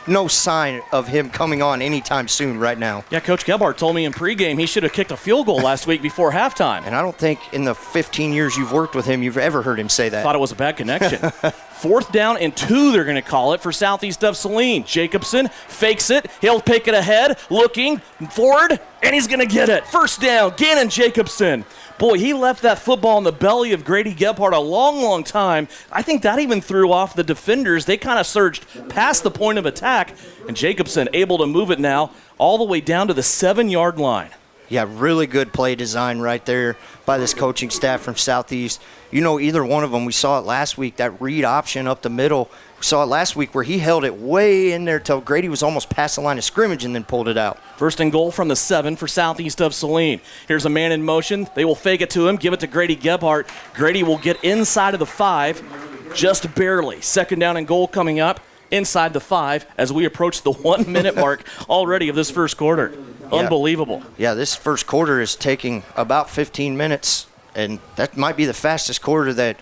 no sign of him coming on anytime soon right now. Yeah, Coach Gebhardt told me in pregame he should have kicked a field goal last week before halftime. And I don't think in the 15 years you've worked with him you've ever heard him say that. Thought it was a bad connection. 4th down and 2, they're going to call it for southeast of Saline. Jacobson fakes it. He'll pick it ahead, looking forward, and he's going to get it. 1st down, Gannon Jacobson. Boy, he left that football in the belly of Grady Gebhardt a long, long time. I think that even threw off the defenders. They kind of surged past the point of attack, and Jacobson able to move it now all the way down to the 7-yard line. Yeah, really good play design right there by this coaching staff from Southeast. You know, either one of them, we saw it last week, that read option up the middle. We saw it last week where he held it way in there till Grady was almost past the line of scrimmage and then pulled it out. 1st and goal from the 7 for southeast of Saline. Here's a man in motion. They will fake it to him, give it to Grady Gebhardt. Grady will get inside of the 5, just barely. 2nd down and goal coming up inside the 5 as we approach the 1-minute mark already of this first quarter. Unbelievable. Yeah, this first quarter is taking about 15 minutes, and that might be the fastest quarter that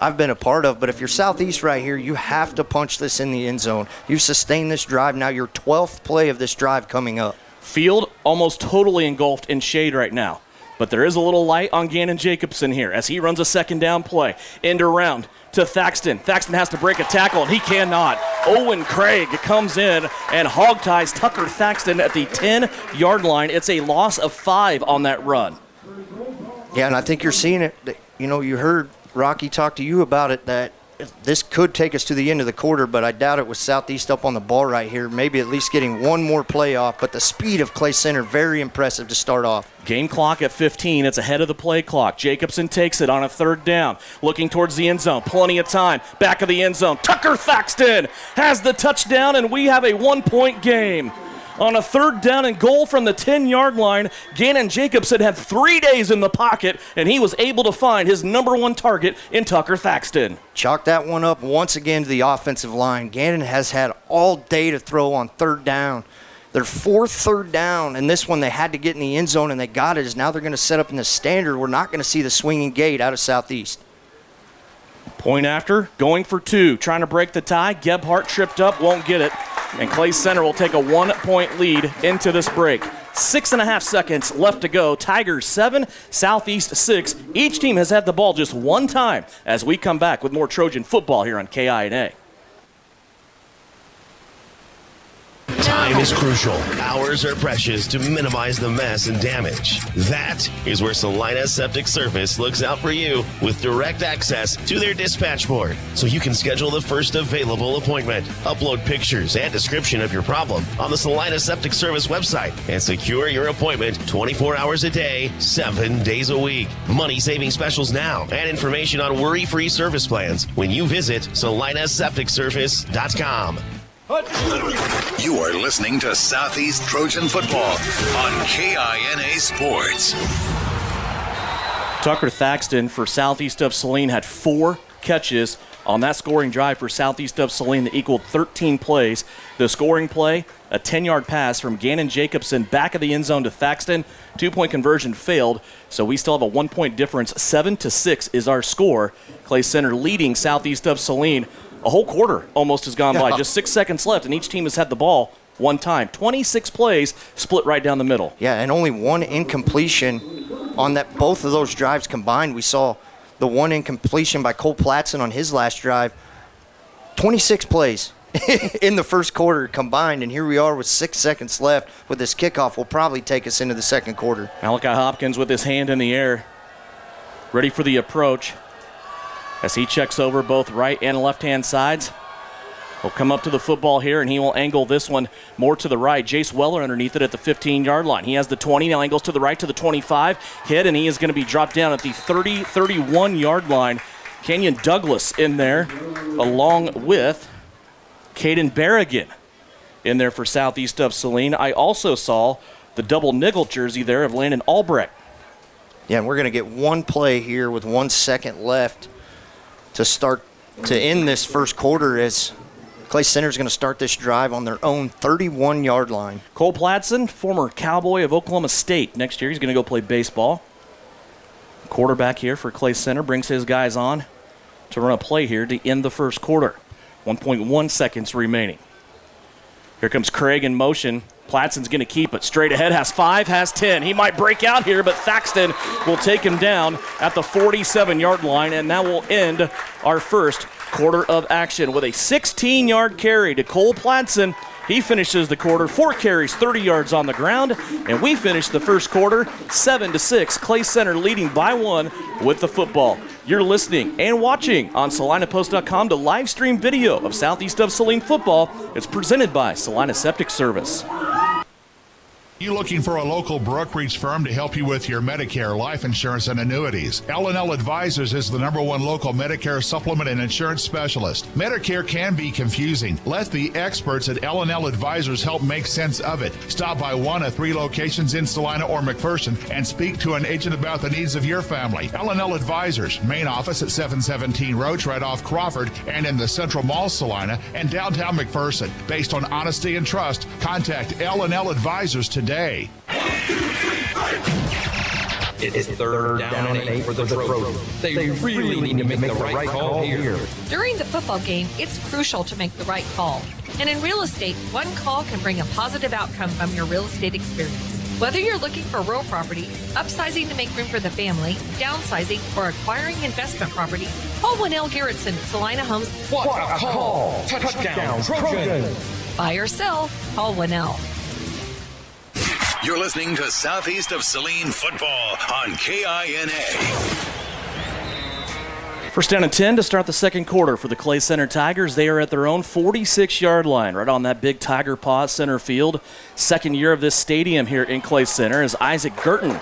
I've been a part of. But if you're Southeast right here, you have to punch this in the end zone. You've sustained this drive. Now your 12th play of this drive coming up. Field almost totally engulfed in shade right now. But there is a little light on Gannon Jacobson here as he runs a 2nd down play. End around to Thaxton. Thaxton has to break a tackle, and he cannot. Owen Craig comes in and hog ties Tucker Thaxton at the 10-yard line. It's a loss of 5 on that run. Yeah, and I think you're seeing it. You know, you heard Rocky talk to you about it, that this could take us to the end of the quarter, but I doubt it with Southeast up on the ball right here. Maybe at least getting one more play off, but the speed of Clay Center, very impressive to start off. Game clock at 15. It's ahead of the play clock. Jacobson takes it on a 3rd down, looking towards the end zone. Plenty of time. Back of the end zone. Tucker Thaxton has the touchdown, and we have a 1-point game. On a 3rd down and goal from the 10-yard line, Gannon Jacobson had 3 days in the pocket, and he was able to find his number 1 target in Tucker Thaxton. Chalk that one up once again to the offensive line. Gannon has had all day to throw on 3rd down. Their 4th 3rd down, and this one they had to get in the end zone, and they got it. Is now they're going to set up in the standard. We're not going to see the swinging gate out of Southeast. Point after, going for 2, trying to break the tie. Gebhardt tripped up, won't get it. And Clay Center will take a 1-point lead into this break. 6.5 seconds left to go. Tigers 7, Southeast 6. Each team has had the ball just one time as we come back with more Trojan football here on KINA. Time is crucial. Hours are precious to minimize the mess and damage. That is where Salina Septic Service looks out for you with direct access to their dispatch board, so you can schedule the first available appointment. Upload pictures and description of your problem on the Salina Septic Service website and secure your appointment 24 hours a day, 7 days a week. Money-saving specials now and information on worry-free service plans when you visit salinasepticservice.com. You are listening to Southeast Trojan Football on KINA Sports. Tucker Thaxton for Southeast of Saline had 4 catches on that scoring drive for Southeast of Saline that equaled 13 plays. The scoring play, a 10-yard pass from Gannon Jacobson back of the end zone to Thaxton. 2-point conversion failed, so we still have a 1-point difference. 7-6 is our score. Clay Center leading Southeast of Saline. A whole quarter almost has gone by. Just 6 seconds left, and each team has had the ball one time. 26 plays split right down the middle. Yeah, and only 1 incompletion on that. Both of those drives combined. We saw the 1 incompletion by Cole Platson on his last drive. 26 plays. in the first quarter combined, and here we are with 6 seconds left with this kickoff will probably take us into the second quarter. Malachi Hopkins with his hand in the air, ready for the approach as he checks over both right and left-hand sides. He'll come up to the football here, and he will angle this one more to the right. Jace Weller underneath it at the 15-yard line. He has the 20, now angles to the right to the 25. Hit, and he is going to be dropped down at the 31-yard line. Kenyon Douglas in there, along with Caden Berrigan in there for Southeast of Saline. I also saw the double nickel jersey there of Landon Albrecht. Yeah, and we're going to get one play here with 1 second left to end this first quarter as Clay Center is going to start this drive on their own 31-yard line. Cole Platson, former Cowboy of Oklahoma State. Next year he's going to go play baseball. Quarterback here for Clay Center brings his guys on to run a play here to end the first quarter. 1.1 seconds remaining. Here comes Craig in motion. Platson's going to keep it straight ahead. Has 5, has 10. He might break out here, but Thaxton will take him down at the 47-yard line, and that will end our first quarter of action with a 16-yard carry to Cole Platson. He finishes the quarter, 4 carries, 30 yards on the ground, and we finish the first quarter 7-6. Clay Center leading by 1 with the football. You're listening and watching on SalinaPost.com to live stream video of Southeast of Saline football. It's presented by Salina Septic Service. You looking for a local brokerage firm to help you with your Medicare, life insurance, and annuities? L&L Advisors is the #1 local Medicare supplement and insurance specialist. Medicare can be confusing. Let the experts at L&L Advisors help make sense of it. Stop by one of 3 locations in Salina or McPherson and speak to an agent about the needs of your family. L&L Advisors, main office at 717 Roach, right off Crawford, and in the Central Mall, Salina, and downtown McPherson. Based on honesty and trust, contact L&L Advisors today. It's third down and 8 for the Trojans. They really need to make the right call here. During the football game, it's crucial to make the right call. And in real estate, one call can bring a positive outcome from your real estate experience. Whether you're looking for rural property, upsizing to make room for the family, downsizing, or acquiring investment property, call Winnell Garrettson at Salina Homes. What a call! Touchdown, Trojans! Buy or sell, call Winnell. You're listening to Southeast of Saline football on KINA. First down and 10 to start the second quarter for the Clay Center Tigers. They are at their own 46-yard line, right on that big Tiger Paw center field. Second year of this stadium here in Clay Center as Isaac Gurton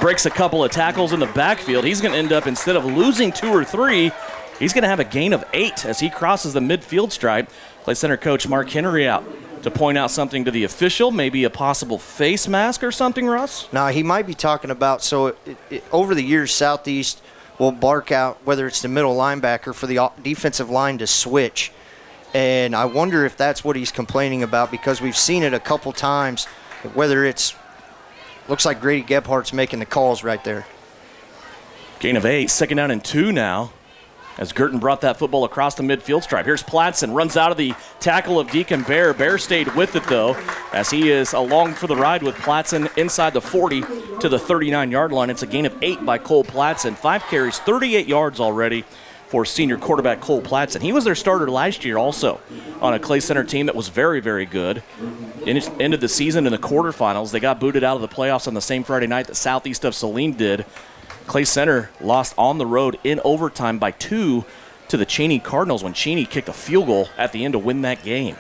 breaks a couple of tackles in the backfield. He's going to end up, instead of losing 2 or 3, he's going to have a gain of 8 as he crosses the midfield stripe. Clay Center coach Mark Henry out to point out something to the official, maybe a possible face mask or something, Russ? No, he might be talking about, over the years, Southeast will bark out, whether it's the middle linebacker, for the defensive line to switch. And I wonder if that's what he's complaining about, because we've seen it a couple times, whether it's, looks like Grady Gebhardt's making the calls right there. Gain of 8, second down and 2 now, as Gurton brought that football across the midfield stripe. Here's Platson, runs out of the tackle of Deacon Bear. Bear stayed with it, though, as he is along for the ride with Platson inside the 40 to the 39-yard line. It's a gain of 8 by Cole Platson. 5 carries, 38 yards already for senior quarterback Cole Platson. He was their starter last year also on a Clay Center team that was very, very good. Ended the season in the quarterfinals. They got booted out of the playoffs on the same Friday night that Southeast of Saline did. Clay Center lost on the road in overtime by 2 to the Cheney Cardinals when Cheney kicked a field goal at the end to win that game.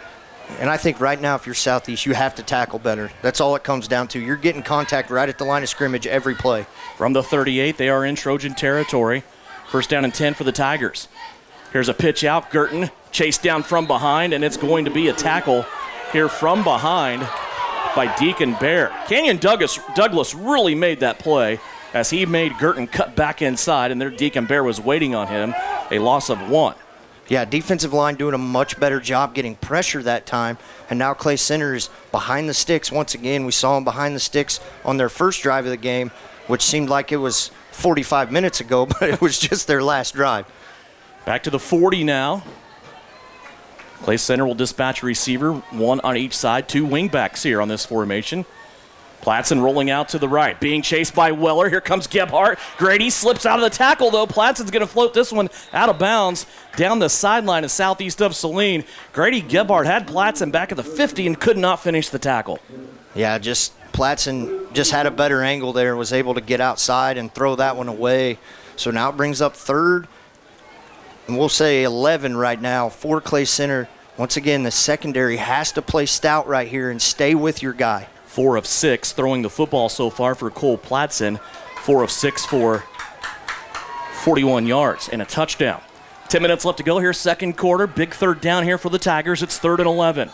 And I think right now, if you're Southeast, you have to tackle better. That's all it comes down to. You're getting contact right at the line of scrimmage every play. From the 38, they are in Trojan territory. First down and 10 for the Tigers. Here's a pitch out. Gurton chased down from behind, and it's going to be a tackle here from behind by Deacon Bear. Kenyon Douglas really made that play, as he made Gurton cut back inside, and their Deacon Bear was waiting on him. A loss of 1. Yeah, defensive line doing a much better job getting pressure that time, and now Clay Center is behind the sticks. Once again, we saw them behind the sticks on their first drive of the game, which seemed like it was 45 minutes ago, but it was just their last drive. Back to the 40 now. Clay Center will dispatch a receiver, 1 on each side, 2 wingbacks here on this formation. Platson rolling out to the right, being chased by Weller. Here comes Gebhardt. Grady slips out of the tackle, though. Platson's going to float this one out of bounds down the sideline of southeast of Saline. Grady Gebhardt had Platson back at the 50 and could not finish the tackle. Yeah, Platson just had a better angle there, was able to get outside and throw that one away. So now it brings up third, and we'll say 11 right now for Clay Center. Once again, the secondary has to play stout right here and stay with your guy. 4 of 6 throwing the football so far for Cole Platson. 4 of 6 for 41 yards and a touchdown. 10 minutes left to go here, second quarter. Big third down here for the Tigers. It's 3rd and 11.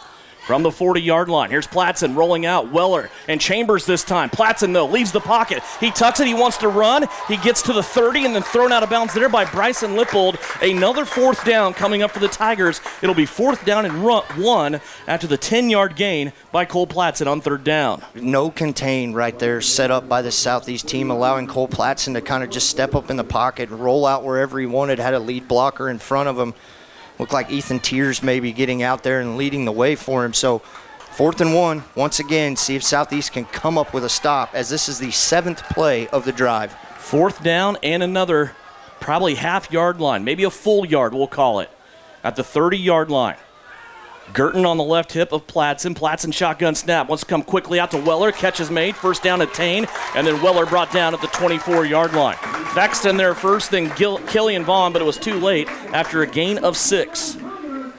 From the 40-yard line, here's Platson rolling out. Weller and Chambers this time. Platson, though, leaves the pocket. He tucks it. He wants to run. He gets to the 30 and then thrown out of bounds there by Bryson Lippold. Another 4th down coming up for the Tigers. It'll be 4th down and 1 after the 10-yard gain by Cole Platson on 3rd down. No contain right there set up by the Southeast team, allowing Cole Platson to kind of just step up in the pocket and roll out wherever he wanted. Had a lead blocker in front of him. Looked like Ethan Tiers maybe getting out there and leading the way for him. So 4th and 1, once again, see if Southeast can come up with a stop, as this is the 7th play of the drive. 4th down and another probably half-yard line, maybe a full yard we'll call it, at the 30-yard line. Girton on the left hip of Platson. Platson shotgun snap. Wants to come quickly out to Weller. Catch is made. First down attained. And then Weller brought down at the 24-yard line. Vexton there first, then Killian Vaughn, but it was too late after a gain of 6.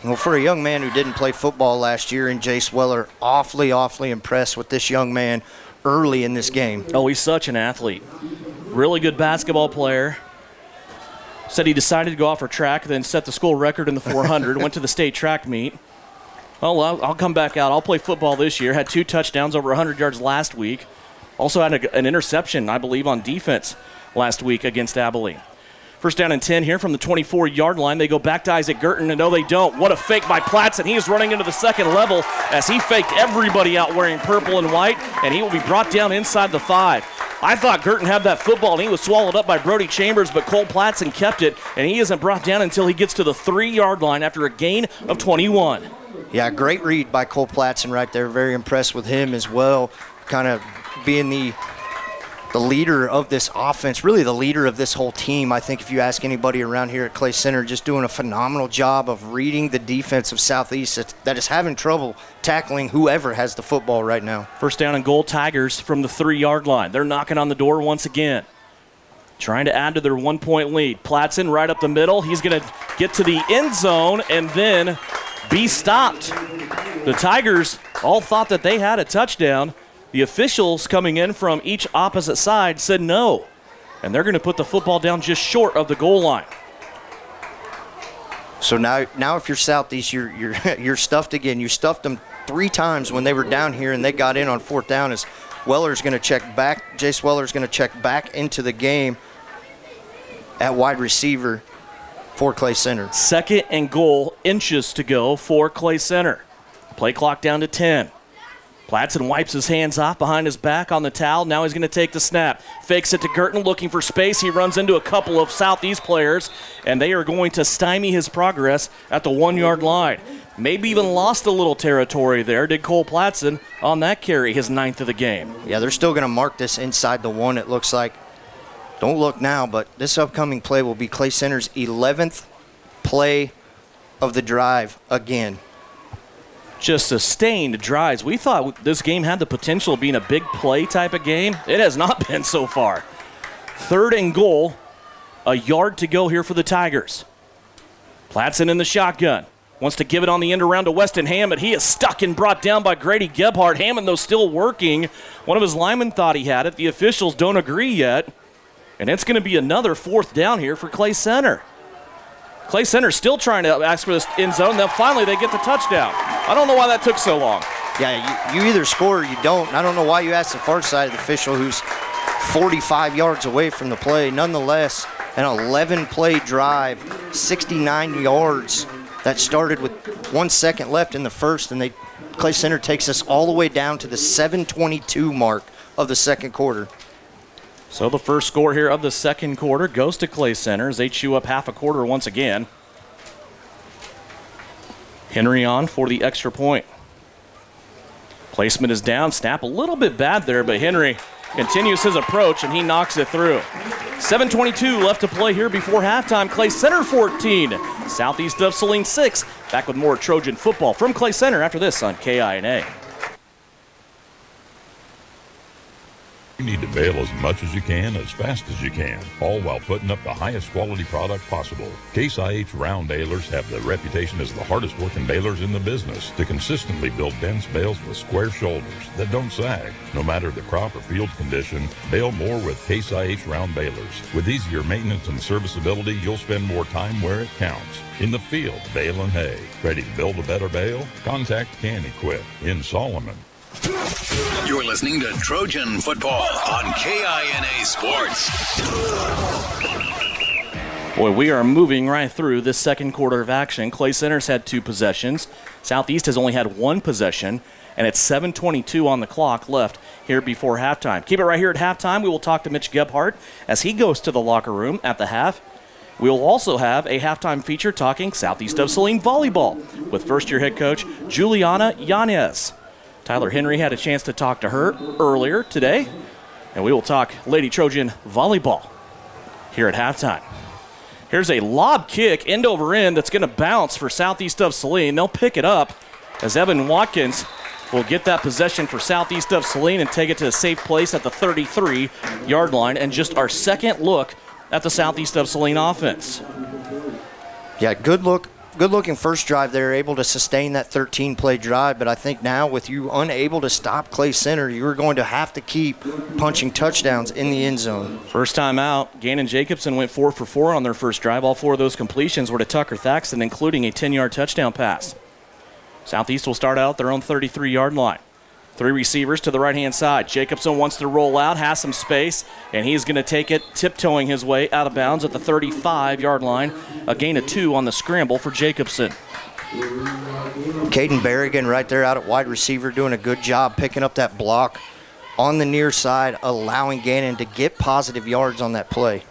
Well, for a young man who didn't play football last year in Jace Weller, awfully impressed with this young man early in this game. Oh, he's such an athlete. Really good basketball player. Said he decided to go off for track, then set the school record in the 400, went to the state track meet. Oh, well, I'll come back out. I'll play football this year. Had 2 touchdowns, over 100 yards last week. Also had an interception, I believe, on defense last week against Abilene. First down and 10 here from the 24-yard line. They go back to Isaac Girton, and no, they don't. What a fake by Platson. He is running into the second level as he faked everybody out wearing purple and white, and he will be brought down inside the 5. I thought Girton had that football, and he was swallowed up by Brody Chambers, but Cole Platson kept it, and he isn't brought down until he gets to the 3-yard line after a gain of 21. Yeah, great read by Cole Platson right there. Very impressed with him as well. Kind of being the leader of this offense, really the leader of this whole team. I think if you ask anybody around here at Clay Center, just doing a phenomenal job of reading the defense of Southeast that is having trouble tackling whoever has the football right now. First down and goal, Tigers from the 3-yard line. They're knocking on the door once again, trying to add to their 1-point lead. Platson right up the middle. He's going to get to the end zone and then be stopped. The Tigers all thought that they had a touchdown. The officials coming in from each opposite side said no, and they're going to put the football down just short of the goal line. So now if you're Southeast, you're stuffed again. You stuffed them 3 times when they were down here, and they got in on 4th down as Weller's going to check back. Jace Weller's going to check back into the game at wide receiver for Clay Center. 2nd and goal, inches to go for Clay Center. Play clock down to 10. Platson wipes his hands off behind his back on the towel. Now he's going to take the snap. Fakes it to Girton, looking for space. He runs into a couple of Southeast players, and they are going to stymie his progress at the 1-yard line. Maybe even lost a little territory there, did Cole Platson on that carry, his 9th of the game. Yeah, they're still going to mark this inside the 1, it looks like. Don't look now, but this upcoming play will be Clay Center's 11th play of the drive again. Just sustained drives. We thought this game had the potential of being a big play type of game. It has not been so far. 3rd and goal, a yard to go here for the Tigers. Platson in the shotgun. Wants to give it on the end around to Weston Hammond. He is stuck and brought down by Grady Gebhardt. Hammond, though, still working. One of his linemen thought he had it. The officials don't agree yet. And it's going to be another 4th down here for Clay Center. Clay Center still trying to ask for this end zone. Then finally they get the touchdown. I don't know why that took so long. Yeah, you either score or you don't. I don't know why you asked the far side official who's 45 yards away from the play. Nonetheless, an 11-play drive, 69 yards that started with 1 second left in the first, and Clay Center takes us all the way down to the 7:22 mark of the second quarter. So the first score here of the second quarter goes to Clay Center as they chew up half a quarter once again. Henry on for the extra point. Placement is down. Snap a little bit bad there, but Henry continues his approach, and he knocks it through. 7:22 left to play here before halftime. Clay Center 14, Southeast of Saline 6. Back with more Trojan football from Clay Center after this on KINA. You need to bale as much as you can, as fast as you can, all while putting up the highest quality product possible. Case IH round balers have the reputation as the hardest working balers in the business to consistently build dense bales with square shoulders that don't sag. No matter the crop or field condition, bale more with Case IH round balers. With easier maintenance and serviceability, you'll spend more time where it counts. In the field, baling hay. Ready to build a better bale? Contact Can Equip in Solomon. You're listening to Trojan Football on KINA Sports. Boy, we are moving right through this second quarter of action. Clay Center's had 2 possessions. Southeast has only had 1 possession, and it's 7:22 on the clock left here before halftime. Keep it right here at halftime. We will talk to Mitch Gebhardt as he goes to the locker room at the half. We will also have a halftime feature talking Southeast of Saline volleyball with first-year head coach Juliana Yanez. Tyler Henry had a chance to talk to her earlier today, and we will talk Lady Trojan volleyball here at halftime. Here's a lob kick end over end that's going to bounce for Southeast of Saline. They'll pick it up as Evan Watkins will get that possession for Southeast of Saline and take it to a safe place at the 33-yard line. And just our second look at the Southeast of Saline offense. Yeah, good-looking first drive there, able to sustain that 13-play drive. But I think now with you unable to stop Clay Center, you're going to have to keep punching touchdowns in the end zone. First time out, Gannon Jacobson went 4 for 4 on their first drive. All 4 of those completions were to Tucker Thaxton, including a 10-yard touchdown pass. Southeast will start out at their own 33-yard line. 3 receivers to the right-hand side. Jacobson wants to roll out, has some space, and he's going to take it tiptoeing his way out of bounds at the 35-yard line. A gain of 2 on the scramble for Jacobson. Caden Berrigan right there out at wide receiver doing a good job picking up that block on the near side, allowing Gannon to get positive yards on that play.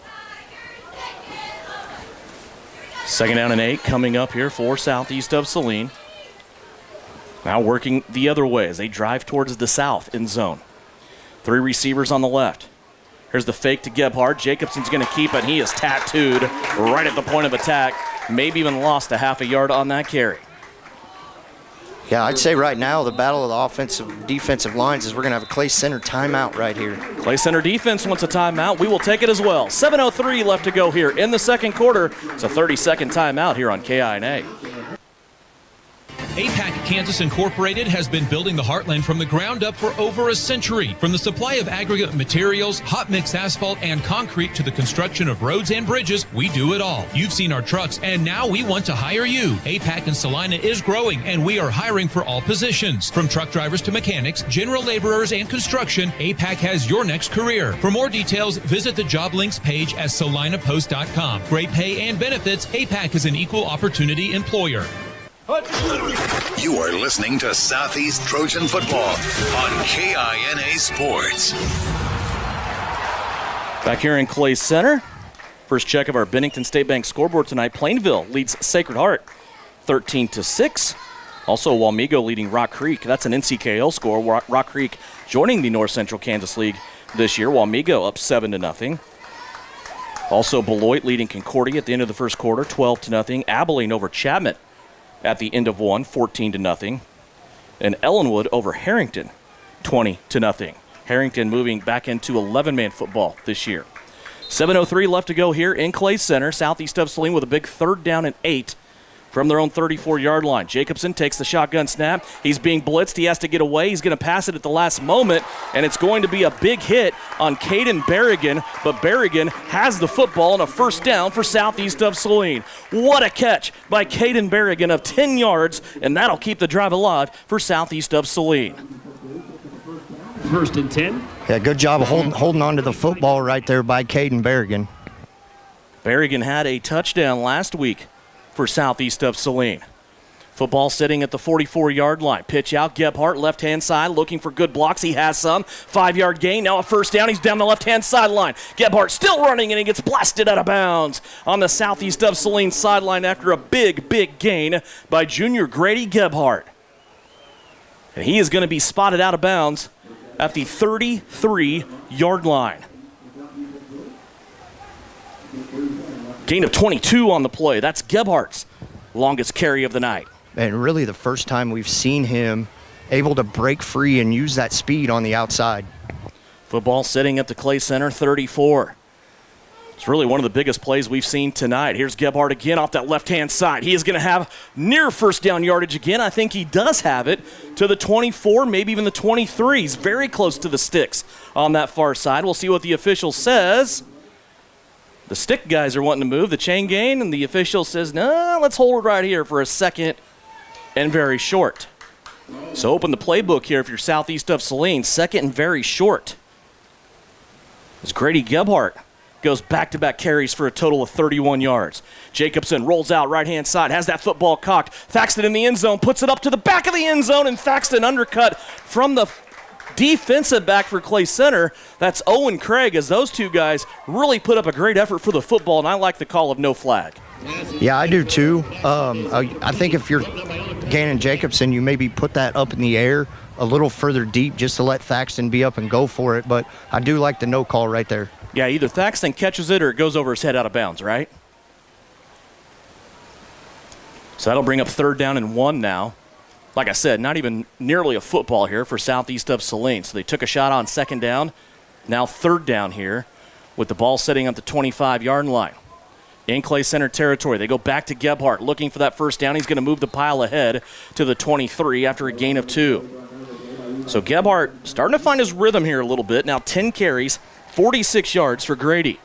2nd down and 8 coming up here for Southeast of Saline. Now working the other way as they drive towards the south end zone. 3 receivers on the left. Here's the fake to Gebhardt. Jacobson's going to keep it. He is tattooed right at the point of attack. Maybe even lost a half a yard on that carry. Yeah, I'd say right now the battle of the offensive defensive lines is we're going to have a Clay Center timeout right here. Clay Center defense wants a timeout. We will take it as well. 7:03 left to go here in the second quarter. It's a 30-second timeout here on KINA. APAC Kansas Incorporated has been building the Heartland from the ground up for over a century. From the supply of aggregate materials, hot mix asphalt, and concrete to the construction of roads and bridges, we do it all. You've seen our trucks, and now we want to hire you. APAC in Salina is growing, and we are hiring for all positions. From truck drivers to mechanics, general laborers, and construction, APAC has your next career. For more details, visit the job links page at salinapost.com. Great pay and benefits. APAC is an equal opportunity employer. You are listening to Southeast Trojan Football on KINA Sports. Back here in Clay Center, first check of our Bennington State Bank scoreboard tonight. Plainville leads Sacred Heart 13-6. Also, Wamego leading Rock Creek. That's an NCKL score. Rock Creek joining the North Central Kansas League this year. Wamego up 7-0. Also, Beloit leading Concordia at the end of the first quarter, 12-0. Abilene over Chapman at the end of one, 14-0. And Ellenwood over Harrington, 20-0. Harrington moving back into 11-man football this year. 7:03 left to go here in Clay Center. Southeast of Saline with a big 3rd down and 8 from their own 34-yard line. Jacobson takes the shotgun snap. He's being blitzed. He has to get away. He's going to pass it at the last moment, and it's going to be a big hit on Caden Berrigan, but Berrigan has the football and a first down for Southeast of Saline. What a catch by Caden Berrigan of 10 yards, and that'll keep the drive alive for Southeast of Saline. 1st and 10. Yeah, good job of holding on to the football right there by Caden Berrigan. Berrigan had a touchdown last week for Southeast of Saline. Football sitting at the 44-yard line. Pitch out, Gebhardt, left-hand side, looking for good blocks. He has some. 5-yard gain, now a first down. He's down the left-hand sideline. Gebhardt still running, and he gets blasted out of bounds on the Southeast of Saline sideline after a big, big gain by junior Grady Gebhardt. And he is going to be spotted out of bounds at the 33-yard line. Gain of 22 on the play. That's Gebhardt's longest carry of the night. And really the first time we've seen him able to break free and use that speed on the outside. Football sitting at the Clay Center, 34. It's really one of the biggest plays we've seen tonight. Here's Gebhardt again off that left-hand side. He is going to have near first down yardage again. I think he does have it to the 24, maybe even the 23. He's very close to the sticks on that far side. We'll see what the official says. The stick guys are wanting to move the chain gain, and the official says, no, let's hold it right here for a second and very short. So open the playbook here if you're southeast of Saline. Second and very short. As Grady Gebhardt goes back-to-back carries for a total of 31 yards. Jacobson rolls out right-hand side, has that football cocked. Thaxton in the end zone, puts it up to the back of the end zone, and Thaxton undercut from the defensive back for Clay Center. That's Owen Craig, as those two guys really put up a great effort for the football, and I like the call of no flag. Yeah, I do too. I think if you're Gannon Jacobson, you maybe put that up in the air a little further deep just to let Thaxton be up and go for it, but I do like the no call right there. Yeah, either Thaxton catches it or it goes over his head out of bounds, right? So that'll bring up 3rd down and 1 now. Like I said, not even nearly a football here for southeast of Saline. So they took a shot on 2nd down. Now 3rd down here with the ball sitting at the 25-yard line. In Clay Center territory, they go back to Gebhardt looking for that 1st down. He's going to move the pile ahead to the 23 after a gain of 2. So Gebhardt starting to find his rhythm here a little bit. Now 10 carries, 46 yards for Grady.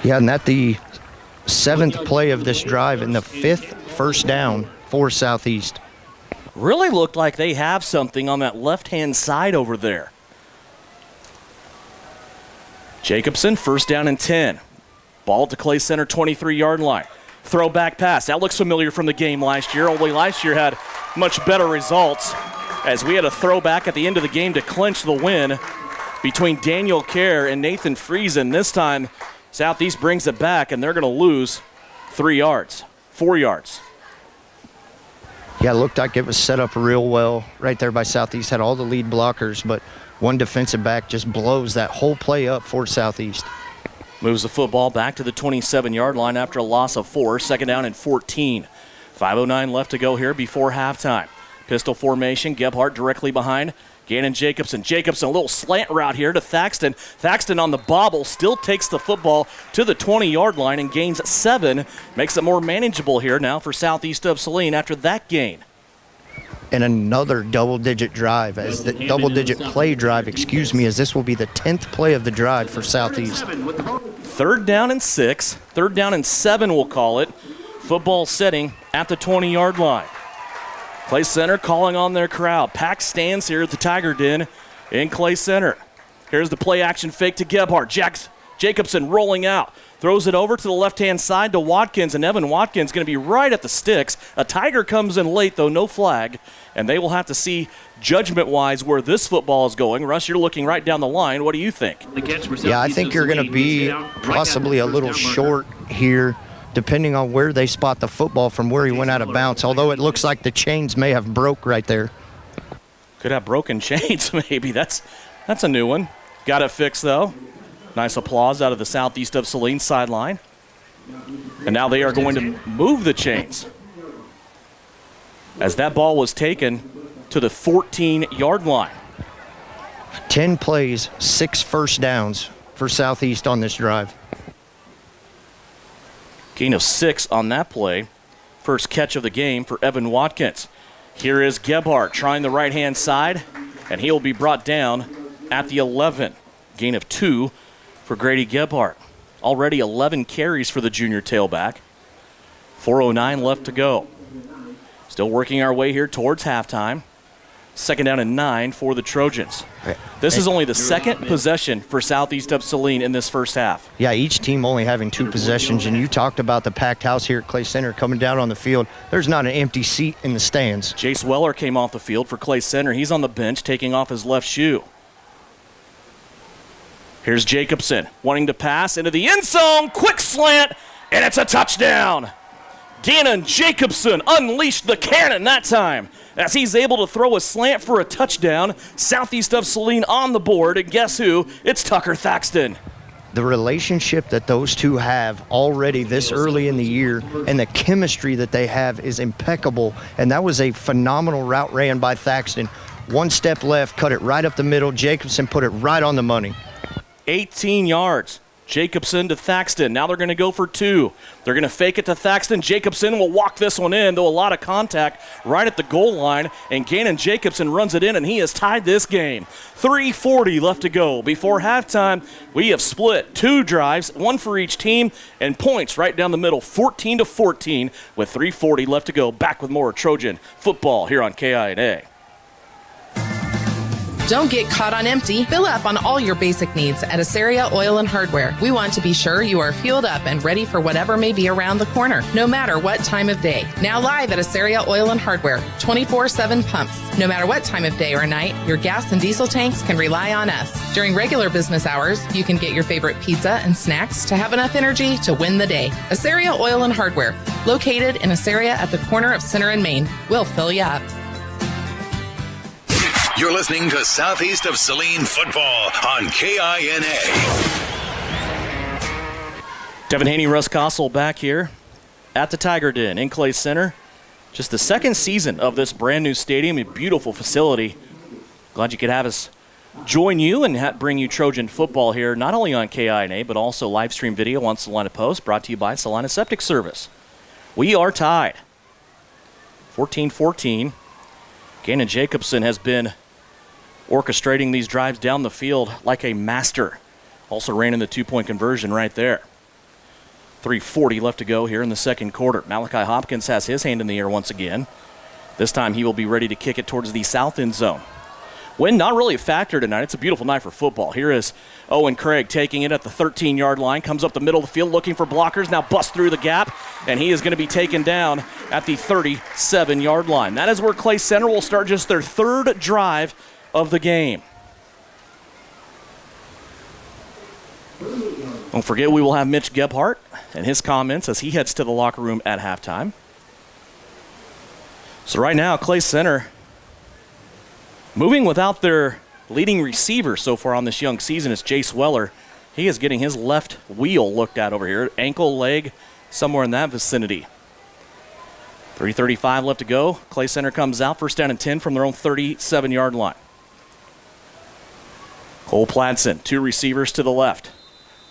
Yeah, and that the 7th play of this drive and the 5th first down for Southeast. Really looked like they have something on that left-hand side over there. Jacobson, 1st down and 10. Ball to Clay Center, 23-yard line. Throwback pass. That looks familiar from the game last year. Only last year had much better results, as we had a throwback at the end of the game to clinch the win between Daniel Kerr and Nathan Friesen. This time, Southeast brings it back, and they're going to lose 4 yards. Yeah, it looked like it was set up real well right there by Southeast. Had all the lead blockers, but one defensive back just blows that whole play up for Southeast. Moves the football back to the 27-yard line after a loss of 4. 2nd down and 14. 5:09 left to go here before halftime. Pistol formation, Gebhardt directly behind Gannon Jacobson. Jacobson, a little slant route here to Thaxton. Thaxton on the bobble, still takes the football to the 20-yard line and gains 7. Makes it more manageable here now for southeast of Saline after that gain. And another double-digit drive, as the double-digit play drive, as this will be the 10th play of the drive for Southeast. 3rd down and 6. 3rd down and 7, we'll call it. Football setting at the 20-yard line. Clay Center calling on their crowd. Packed stands here at the Tiger Den in Clay Center. Here's the play action fake to Gebhardt. Jacobson rolling out. Throws it over to the left-hand side to Watkins, and Evan Watkins going to be right at the sticks. A Tiger comes in late, though, no flag, and they will have to see judgment-wise where this football is going. Russ, you're looking right down the line. What do you think? Yeah, I think you're going to be possibly a little short here, depending on where they spot the football from where he went out of bounds, although it looks like the chains may have broke right there. Could have broken chains, maybe. That's a new one. Got it fixed, though. Nice applause out of the southeast of Saline sideline. And now they are going to move the chains, as that ball was taken to the 14-yard line. 10 plays, 6 first downs for Southeast on this drive. Gain of 6 on that play. First catch of the game for Evan Watkins. Here is Gebhardt trying the right-hand side, and he'll be brought down at the 11. Gain of 2 for Grady Gebhardt. Already 11 carries for the junior tailback. 4:09 left to go. Still working our way here towards halftime. 2nd down and 9 for the Trojans. This is only the 2nd possession for southeast of Saline in this first half. Yeah, each team only having 2 possessions, and you talked about the packed house here at Clay Center coming down on the field. There's not an empty seat in the stands. Jace Weller came off the field for Clay Center. He's on the bench taking off his left shoe. Here's Jacobson wanting to pass into the end zone. Quick slant, and it's a touchdown. Gannon Jacobson unleashed the cannon that time as he's able to throw a slant for a touchdown. Southeast of Saline on the board, and guess who? It's Tucker Thaxton. The relationship that those two have already this early in the year and the chemistry that they have is impeccable, and that was a phenomenal route ran by Thaxton. One step left, cut it right up the middle. Jacobson put it right on the money. 18 yards. Jacobson to Thaxton. Now they're going to go for 2. They're going to fake it to Thaxton. Jacobson will walk this one in, though a lot of contact right at the goal line. And Gannon Jacobson runs it in, and he has tied this game. 3:40 left to go. Before halftime, we have split 2 drives, 1 for each team, and points right down the middle, 14-14 with 3:40 left to go. Back with more Trojan football here on KINA. Don't get caught on empty. Fill up on all your basic needs at Asaria Oil and Hardware. We want to be sure you are fueled up and ready for whatever may be around the corner, no matter what time of day. Now live at Asaria Oil and Hardware, 24/7 pumps. No matter what time of day or night, your gas and diesel tanks can rely on us. During regular business hours, you can get your favorite pizza and snacks to have enough energy to win the day. Asaria Oil and Hardware, located in Asaria at the corner of Center and Main. We'll fill you up. You're listening to Southeast of Saline football on KINA. Devin Haney, Russ Kossel back here at the Tiger Den in Clay Center. Just the second season of this brand new stadium, a beautiful facility. Glad you could have us join you and bring you Trojan football here, not only on KINA, but also live stream video on Salina Post, brought to you by Salina Septic Service. We are tied. 14-14. Gannon Jacobson has been orchestrating these drives down the field like a master. Also ran in the 2-point conversion right there. 3:40 left to go here in the second quarter. Malachi Hopkins has his hand in the air once again. This time he will be ready to kick it towards the south end zone. Wind not really a factor tonight. It's a beautiful night for football. Here is Owen Craig taking it at the 13-yard line. Comes up the middle of the field looking for blockers. Now busts through the gap, and he is going to be taken down at the 37-yard line. That is where Clay Center will start just their 3rd drive of the game. Don't forget, we will have Mitch Gebhardt and his comments as he heads to the locker room at halftime. So right now, Clay Center moving without their leading receiver so far on this young season is Jace Weller. He is getting his left wheel looked at over here. Ankle, leg, somewhere in that vicinity. 3:35 left to go. Clay Center comes out, 1st down and 10 from their own 37-yard line. Cole Pladson, 2 receivers to the left.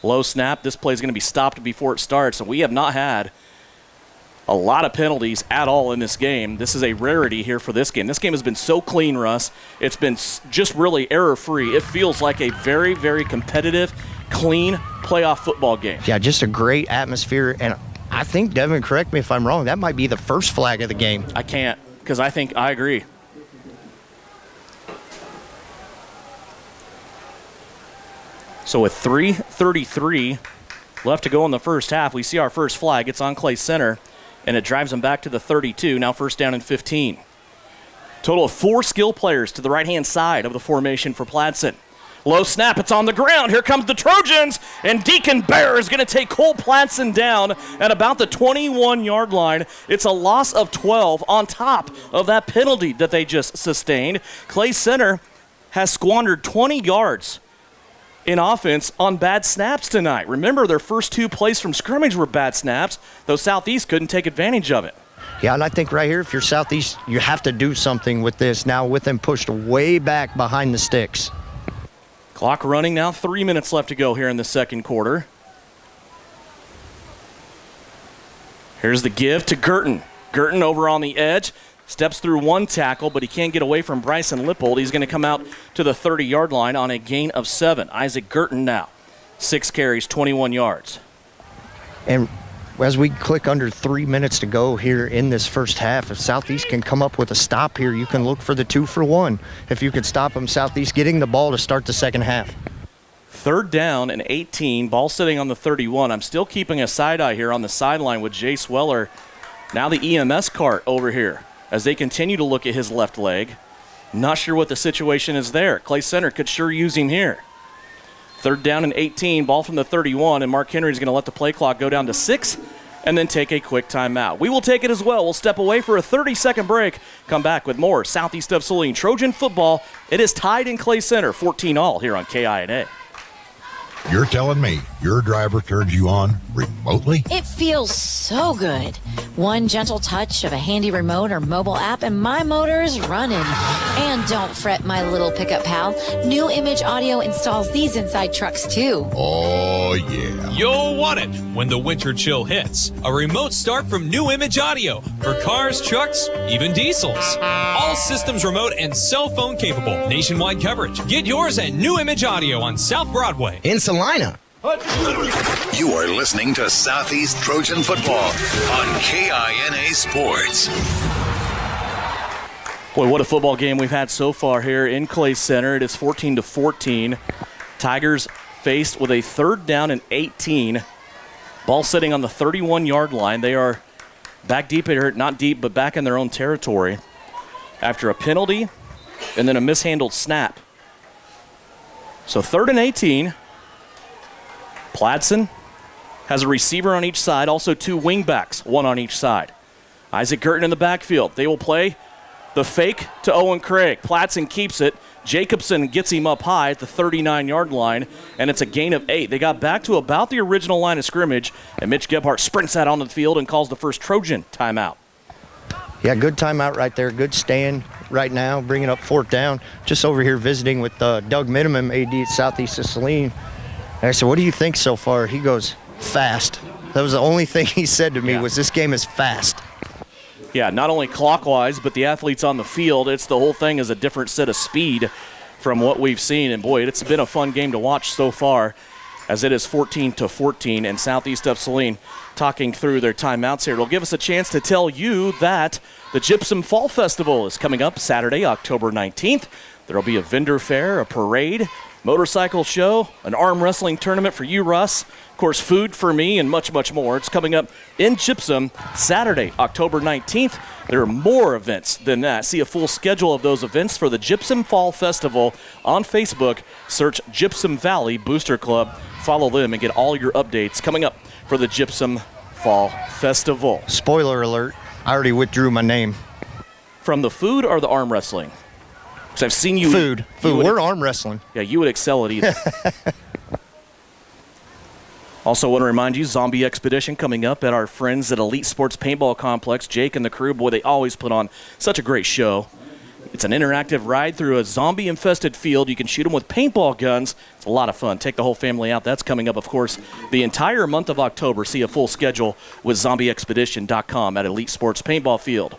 Low snap. This play is going to be stopped before it starts. So we have not had a lot of penalties at all in this game. This is a rarity here for this game. This game has been so clean, Russ. It's been just really error-free. It feels like a very, very competitive, clean playoff football game. Yeah, just a great atmosphere. And I think, Devin, correct me if I'm wrong, that might be the first flag of the game. I can't, because I agree. So with 3:33 left to go in the first half, we see our first flag. It's on Clay Center, and it drives them back to the 32. Now 1st down and 15. Total of 4 skill players to the right-hand side of the formation for Pladson. Low snap, it's on the ground. Here comes the Trojans, and Deacon Bear is going to take Cole Pladson down at about the 21-yard line. It's a loss of 12 on top of that penalty that they just sustained. Clay Center has squandered 20 yards in offense on bad snaps tonight. Remember, their first 2 plays from scrimmage were bad snaps, though Southeast couldn't take advantage of it. Yeah, and I think right here, if you're Southeast, you have to do something with this now with them pushed way back behind the sticks. Clock running now, 3 minutes left to go here in the second quarter. Here's the give to Girton. Girton over on the edge. Steps through 1 tackle, but he can't get away from Bryson Lippold. He's going to come out to the 30-yard line on a gain of 7. Isaac Girton now, 6 carries, 21 yards. And as we click under 3 minutes to go here in this first half, if Southeast can come up with a stop here, you can look for the 2-for-1. If you could stop them, Southeast getting the ball to start the second half. 3rd down and 18, ball sitting on the 31. I'm still keeping a side eye here on the sideline with Jace Weller. Now the EMS cart over here as they continue to look at his left leg. Not sure what the situation is there. Clay Center could sure use him here. 3rd down and 18, ball from the 31, and Mark Henry is going to let the play clock go down to 6 and then take a quick timeout. We will take it as well. We'll step away for a 30-second break. Come back with more Southeast of Saline Trojan football. It is tied in Clay Center, 14-all here on KINA. You're telling me your driver turns you on remotely? It feels so good. One gentle touch of a handy remote or mobile app and my motor is running. And don't fret, my little pickup pal. New Image Audio installs these inside trucks too. Oh, yeah. You'll want it when the winter chill hits. A remote start from New Image Audio for cars, trucks, even diesels. All systems remote and cell phone capable. Nationwide coverage. Get yours at New Image Audio on South Broadway. In Salina. You are listening to Southeast Trojan Football on KINA Sports. Boy, what a football game we've had so far here in Clay Center. It is 14-14. Tigers faced with a 3rd down and 18. Ball sitting on the 31-yard line. They are back deep here, not deep, but back in their own territory after a penalty and then a mishandled snap. So 3rd and 18. Pladson has a receiver on each side, also 2 wingbacks, 1 on each side. Isaac Girton in the backfield. They will play the fake to Owen Craig. Pladson keeps it. Jacobson gets him up high at the 39-yard line, and it's a gain of 8. They got back to about the original line of scrimmage, and Mitch Gebhardt sprints that onto the field and calls the first Trojan timeout. Yeah, good timeout right there. Good stand right now, bringing up 4th down. Just over here visiting with Doug Minimum, AD at Southeast of Saline. And I said, what do you think so far? He goes, fast. That was the only thing he said to me was this game is fast. Yeah, not only clockwise, but the athletes on the field. It's the whole thing is a different set of speed from what we've seen. And, boy, it's been a fun game to watch so far as it is 14-14. And Southeast of Saline talking through their timeouts here. It'll give us a chance to tell you that the Gypsum Fall Festival is coming up Saturday, October 19th. There will be a vendor fair, a parade, motorcycle show, an arm wrestling tournament for you, Russ. Of course, food for me, and much, much more. It's coming up in Gypsum Saturday, October 19th. There are more events than that. See a full schedule of those events for the Gypsum Fall Festival on Facebook. Search Gypsum Valley Booster Club. Follow them and get all your updates coming up for the Gypsum Fall Festival. Spoiler alert, I already withdrew my name. From the food or the arm wrestling? Because I've seen you. Food. We're arm wrestling. Yeah, you would excel at either. Also want to remind you, Zombie Expedition coming up at our friends at Elite Sports Paintball Complex. Jake and the crew, boy, they always put on such a great show. It's an interactive ride through a zombie-infested field. You can shoot them with paintball guns. It's a lot of fun. Take the whole family out. That's coming up, of course, the entire month of October. See a full schedule with zombieexpedition.com at Elite Sports Paintball Field.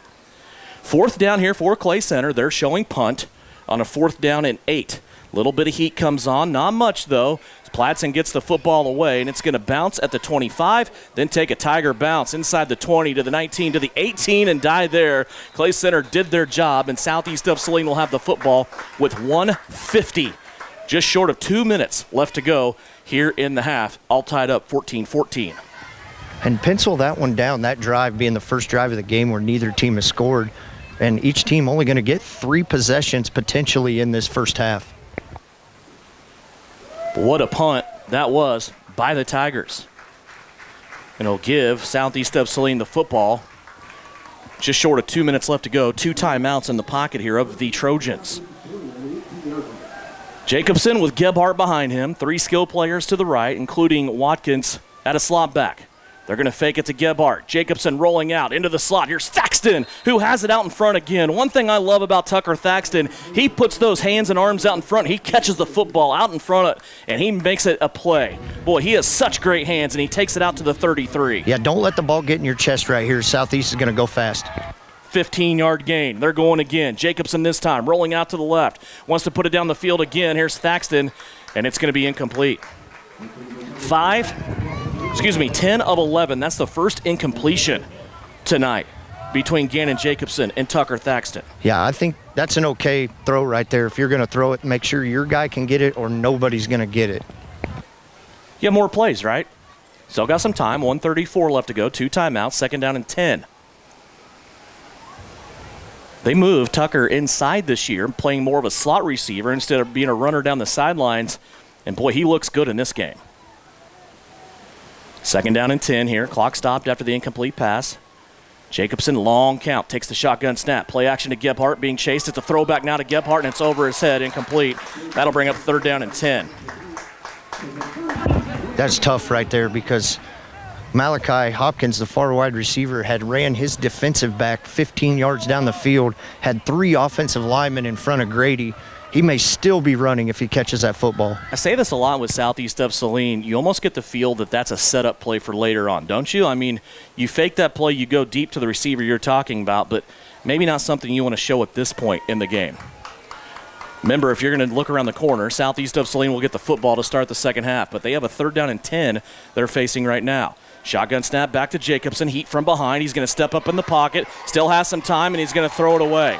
4th down here for Clay Center. They're showing punt on a 4th down and 8. Little bit of heat comes on. Not much, though. Pladson gets the football away, and it's going to bounce at the 25, then take a Tiger bounce inside the 20 to the 19 to the 18 and die there. Clay Center did their job, and Southeast of Saline will have the football with 1:50. Just short of 2 minutes left to go here in the half. All tied up 14-14. And pencil that one down, that drive being the first drive of the game where neither team has scored, and each team only going to get 3 possessions potentially in this first half. What a punt that was by the Tigers. And it'll give Southeast of Saline the football. Just short of 2 minutes left to go. 2 timeouts in the pocket here of the Trojans. Jacobson with Gebhardt behind him. 3 skill players to the right, including Watkins at a slot back. They're going to fake it to Gebhardt. Jacobson rolling out into the slot. Here's Thaxton, who has it out in front again. One thing I love about Tucker Thaxton, he puts those hands and arms out in front. He catches the football out in front, and he makes it a play. Boy, he has such great hands, and he takes it out to the 33. Yeah, don't let the ball get in your chest right here. Southeast is going to go fast. 15-yard gain. They're going again. Jacobson this time, rolling out to the left. Wants to put it down the field again. Here's Thaxton, and it's going to be incomplete. 10 of 11. That's the first incompletion tonight between Gannon Jacobson and Tucker Thaxton. Yeah, I think that's an okay throw right there. If you're going to throw it, make sure your guy can get it or nobody's going to get it. You have more plays, right? Still got some time. 1:34 left to go. 2 timeouts. 2nd down and 10. They moved Tucker inside this year, playing more of a slot receiver instead of being a runner down the sidelines. And, boy, he looks good in this game. Second down and 10 here. Clock stopped after the incomplete pass. Jacobson, long count, takes the shotgun snap. Play action to Gebhardt, being chased. It's a throwback now to Gebhardt, and it's over his head, incomplete. That'll bring up third down and 10. That's tough right there because Malachi Hopkins, the far wide receiver, had ran his defensive back 15 yards down the field, had 3 offensive linemen in front of Grady. He may still be running if he catches that football. I say this a lot with Southeast of Saline. You almost get the feel that that's a setup play for later on, don't you? I mean, you fake that play, you go deep to the receiver you're talking about, but maybe not something you want to show at this point in the game. Remember, if you're going to look around the corner, Southeast of Saline will get the football to start the second half, but they have a third down and 10 they're facing right now. Shotgun snap back to Jacobson. Heat from behind. He's going to step up in the pocket. Still has some time, and he's going to throw it away.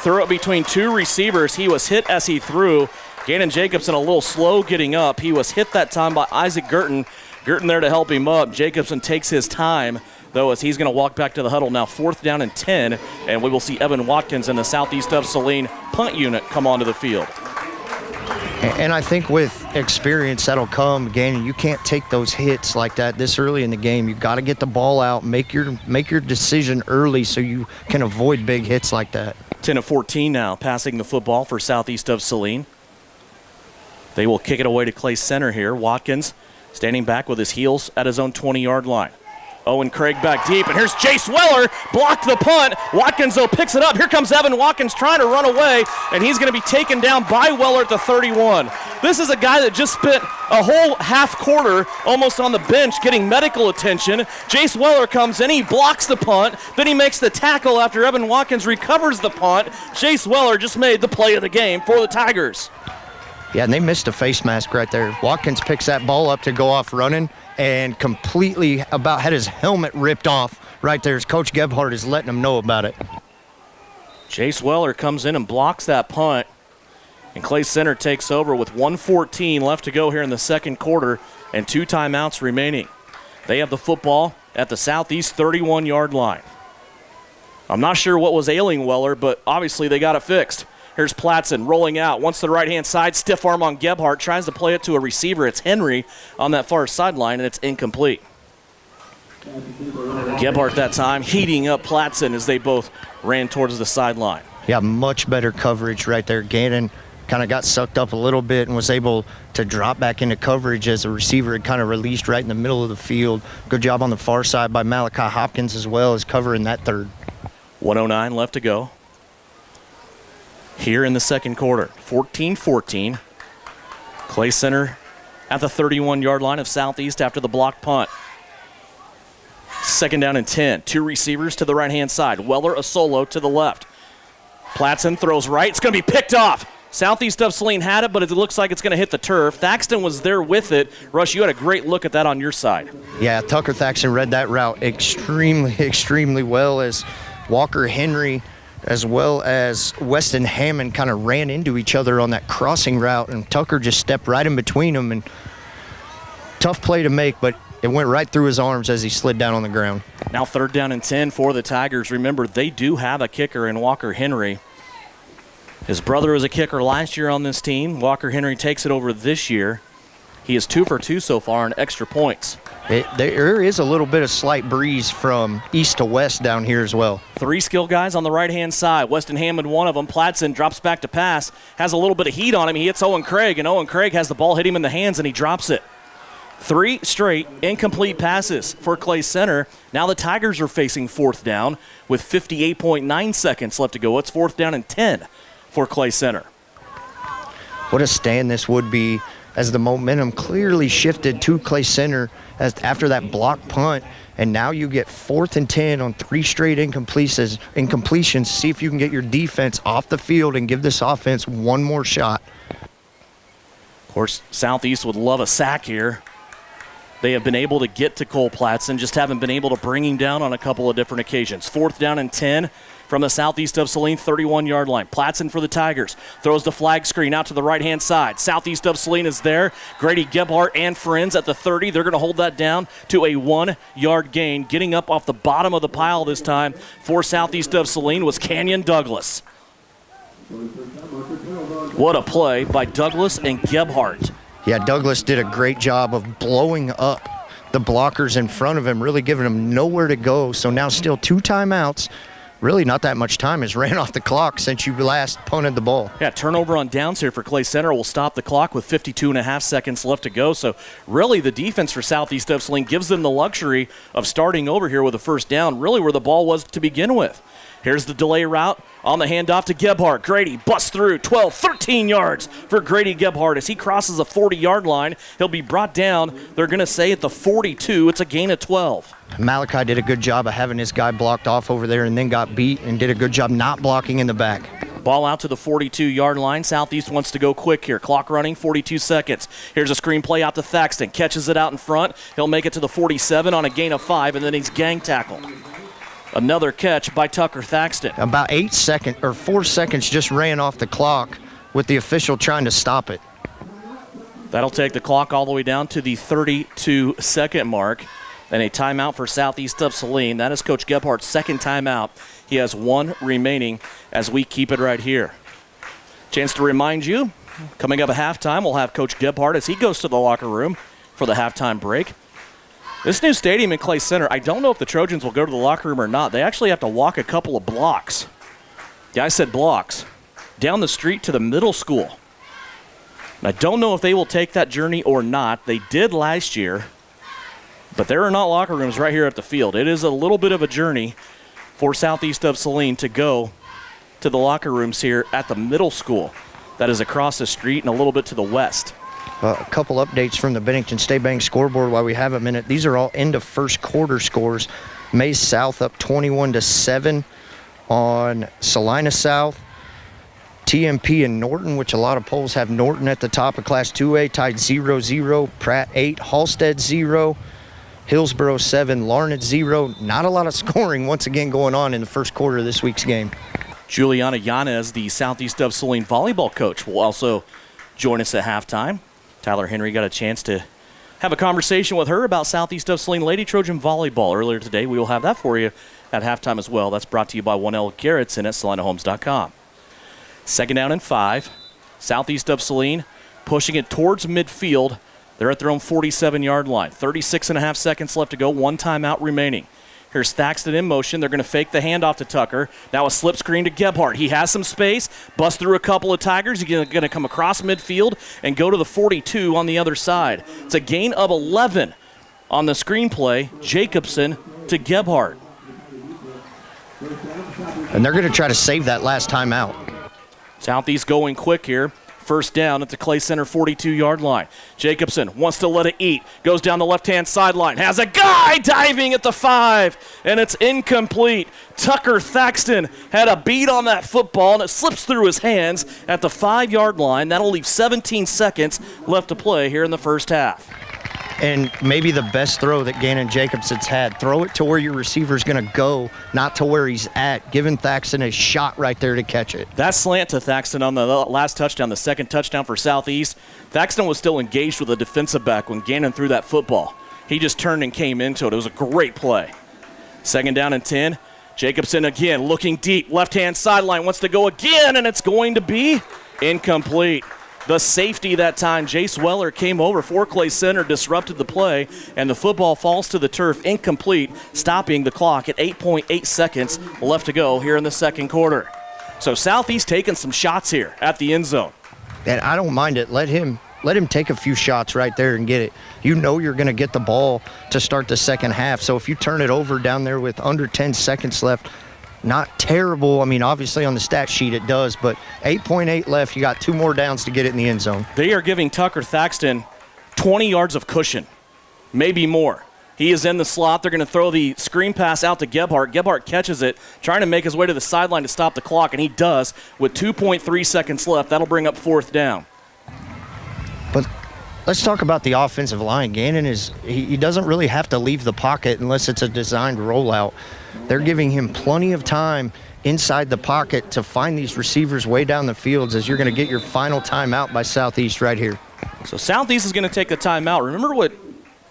Threw it between 2 receivers. He was hit as he threw. Gannon Jacobson a little slow getting up. He was hit that time by Isaac Girton. Girton there to help him up. Jacobson takes his time, though, as he's going to walk back to the huddle. Now 4th down and 10, and we will see Evan Watkins and the Southeast of Saline punt unit come onto the field. And I think with experience that'll come. Gannon, you can't take those hits like that this early in the game. You've got to get the ball out, make your decision early so you can avoid big hits like that. 10 of 14 now, passing the football for Southeast of Saline. They will kick it away to Clay Center here. Watkins standing back with his heels at his own 20-yard line. Owen Craig back deep, and here's Jace Weller, blocked the punt. Watkins, though, picks it up. Here comes Evan Watkins trying to run away, and he's going to be taken down by Weller at the 31. This is a guy that just spent a whole half quarter almost on the bench getting medical attention. Jace Weller comes in, he blocks the punt, then he makes the tackle after Evan Watkins recovers the punt. Jace Weller just made the play of the game for the Tigers. Yeah, and they missed a face mask right there. Watkins picks that ball up to go off running and completely about had his helmet ripped off right there as Coach Gebhardt is letting him know about it. Jace Weller comes in and blocks that punt, and Clay Center takes over with 1:14 left to go here in the second quarter and 2 timeouts remaining. They have the football at the Southeast 31-yard line. I'm not sure what was ailing Weller, but obviously they got it fixed. Here's Platson rolling out. Once to the right-hand side, stiff arm on Gebhardt. Tries to play it to a receiver. It's Henry on that far sideline, and it's incomplete. Gebhardt that time heating up Platson as they both ran towards the sideline. Yeah, much better coverage right there. Gannon kind of got sucked up a little bit and was able to drop back into coverage as the receiver had kind of released right in the middle of the field. Good job on the far side by Malachi Hopkins as well as covering that third. 1:09 left to go here in the second quarter. 14-14. Clay Center at the 31-yard line of Southeast after the blocked punt. Second down and 10. 2 receivers to the right-hand side. Weller a solo to the left. Platson throws right. It's going to be picked off. Southeast of Saline had it, but it looks like it's going to hit the turf. Thaxton was there with it. Rush, you had a great look at that on your side. Yeah, Tucker Thaxton read that route extremely well as Walker Henry as well as Weston Hammond kind of ran into each other on that crossing route, and Tucker just stepped right in between them. And tough play to make, but it went right through his arms as he slid down on the ground. Now third down and 10 for the Tigers. Remember, they do have a kicker in Walker Henry. His brother was a kicker last year on this team. Walker Henry takes it over this year. He is 2 for 2 so far on extra points. There is a little bit of slight breeze from east to west down here as well. 3 skill guys on the right-hand side. Weston Hammond, one of them. Platson drops back to pass. Has a little bit of heat on him. He hits Owen Craig, and Owen Craig has the ball hit him in the hands, and he drops it. 3 straight incomplete passes for Clay Center. Now the Tigers are facing fourth down with 58.9 seconds left to go. It's 4th down and 10 for Clay Center. What a stand this would be as the momentum clearly shifted to Clay Center after that block punt, and now you get 4th and 10 on 3 straight incompletions. See if you can get your defense off the field and give this offense one more shot. Of course, Southeast would love a sack here. They have been able to get to Cole Platson, just haven't been able to bring him down on a couple of different occasions. 4th down and 10 from the Southeast of Saline 31-yard line. Platson for the Tigers. Throws the flag screen out to the right-hand side. Southeast of Saline is there. Grady Gebhardt and friends at the 30. They're going to hold that down to a 1-yard gain. Getting up off the bottom of the pile this time for Southeast of Saline was Canyon Douglas. What a play by Douglas and Gebhardt. Yeah, Douglas did a great job of blowing up the blockers in front of him, really giving him nowhere to go. So now still 2 timeouts. Really not that much time has ran off the clock since you last punted the ball. Yeah, turnover on downs here for Clay Center will stop the clock with 52.5 seconds left to go. So really the defense for Southeast of Saline gives them the luxury of starting over here with a first down, really where the ball was to begin with. Here's the delay route on the handoff to Gebhardt. Grady busts through 12, 13 yards for Grady Gebhardt. As he crosses the 40-yard line, he'll be brought down, they're going to say, at the 42. It's a gain of 12. Malachi did a good job of having his guy blocked off over there and then got beat and did a good job not blocking in the back. Ball out to the 42-yard line. Southeast wants to go quick here. Clock running, 42 seconds. Here's a screen play out to Thaxton. Catches it out in front. He'll make it to the 47 on a gain of 5, and then he's gang tackled. Another catch by Tucker Thaxton. About 4 seconds just ran off the clock with the official trying to stop it. That'll take the clock all the way down to the 32-second mark. And a timeout for Southeast of Saline. That is Coach Gebhardt's second timeout. He has 1 remaining as we keep it right here. Chance to remind you, coming up at halftime, we'll have Coach Gebhardt as he goes to the locker room for the halftime break. This new stadium in Clay Center, I don't know if the Trojans will go to the locker room or not. They actually have to walk a couple of blocks. Yeah, I said blocks. Down the street to the middle school. And I don't know if they will take that journey or not. They did last year. But there are not locker rooms right here at the field. It is a little bit of a journey for Southeast of Saline to go to the locker rooms here at the middle school. That is across the street and a little bit to the west. A couple updates from the Bennington State Bank scoreboard while we have a minute. These are all end of first quarter scores. Mays South up 21-7 on Salina South. TMP and Norton, which a lot of polls have Norton at the top of Class 2A, tied 0-0. Pratt 8, Halstead 0. Hillsboro 7, Larned 0. Not a lot of scoring once again going on in the first quarter of this week's game. Juliana Yanez, the Southeast of Saline volleyball coach, will also join us at halftime. Tyler Henry got a chance to have a conversation with her about Southeast of Saline Lady Trojan volleyball earlier today. We will have that for you at halftime as well. That's brought to you by 1L Garrettson at SalinaHomes.com. Second down and 5. Southeast of Saline pushing it towards midfield. They're at their own 47-yard line. 36.5 seconds left to go. 1 timeout remaining. Here's Thaxton in motion. They're going to fake the handoff to Tucker. Now a slip screen to Gebhardt. He has some space. Bust through a couple of Tigers. He's going to come across midfield and go to the 42 on the other side. It's a gain of 11 on the screenplay. Jacobson to Gebhardt. And they're going to try to save that last timeout. Southeast going quick here. First down at the Clay Center 42-yard line. Jacobson wants to let it eat. Goes down the left-hand sideline. Has a guy diving at the 5, and it's incomplete. Tucker Thaxton had a beat on that football, and it slips through his hands at the 5-yard line. That'll leave 17 seconds left to play here in the first half. And maybe the best throw that Gannon Jacobson's had. Throw it to where your receiver's going to go, not to where he's at. Giving Thaxton a shot right there to catch it. That slant to Thaxton on the last touchdown, the second touchdown for Southeast. Thaxton was still engaged with a defensive back when Gannon threw that football. He just turned and came into it. It was a great play. Second down and 10. Jacobson again looking deep. Left-hand sideline wants to go again, and it's going to be incomplete. The safety that time, Jace Weller, came over for Clay Center, disrupted the play, and the football falls to the turf incomplete, stopping the clock at 8.8 seconds left to go here in the second quarter. So Southeast taking some shots here at the end zone. And I don't mind it. Let him take a few shots right there and get it. You know you're going to get the ball to start the second half. So if you turn it over down there with under 10 seconds left, not terrible. I mean, obviously on the stat sheet it does, but 8.8 left. You got 2 more downs to get it in the end zone. They are giving Tucker Thaxton 20 yards of cushion, maybe more. He is in the slot. They're going to throw the screen pass out to Gebhardt. Gebhardt catches it, trying to make his way to the sideline to stop the clock, and he does with 2.3 seconds left. That'll bring up fourth down. But let's talk about the offensive line. Gannon he doesn't really have to leave the pocket unless it's a designed rollout. They're giving him plenty of time inside the pocket to find these receivers way down the fields as you're going to get your final timeout by Southeast right here. So Southeast is going to take the timeout. Remember what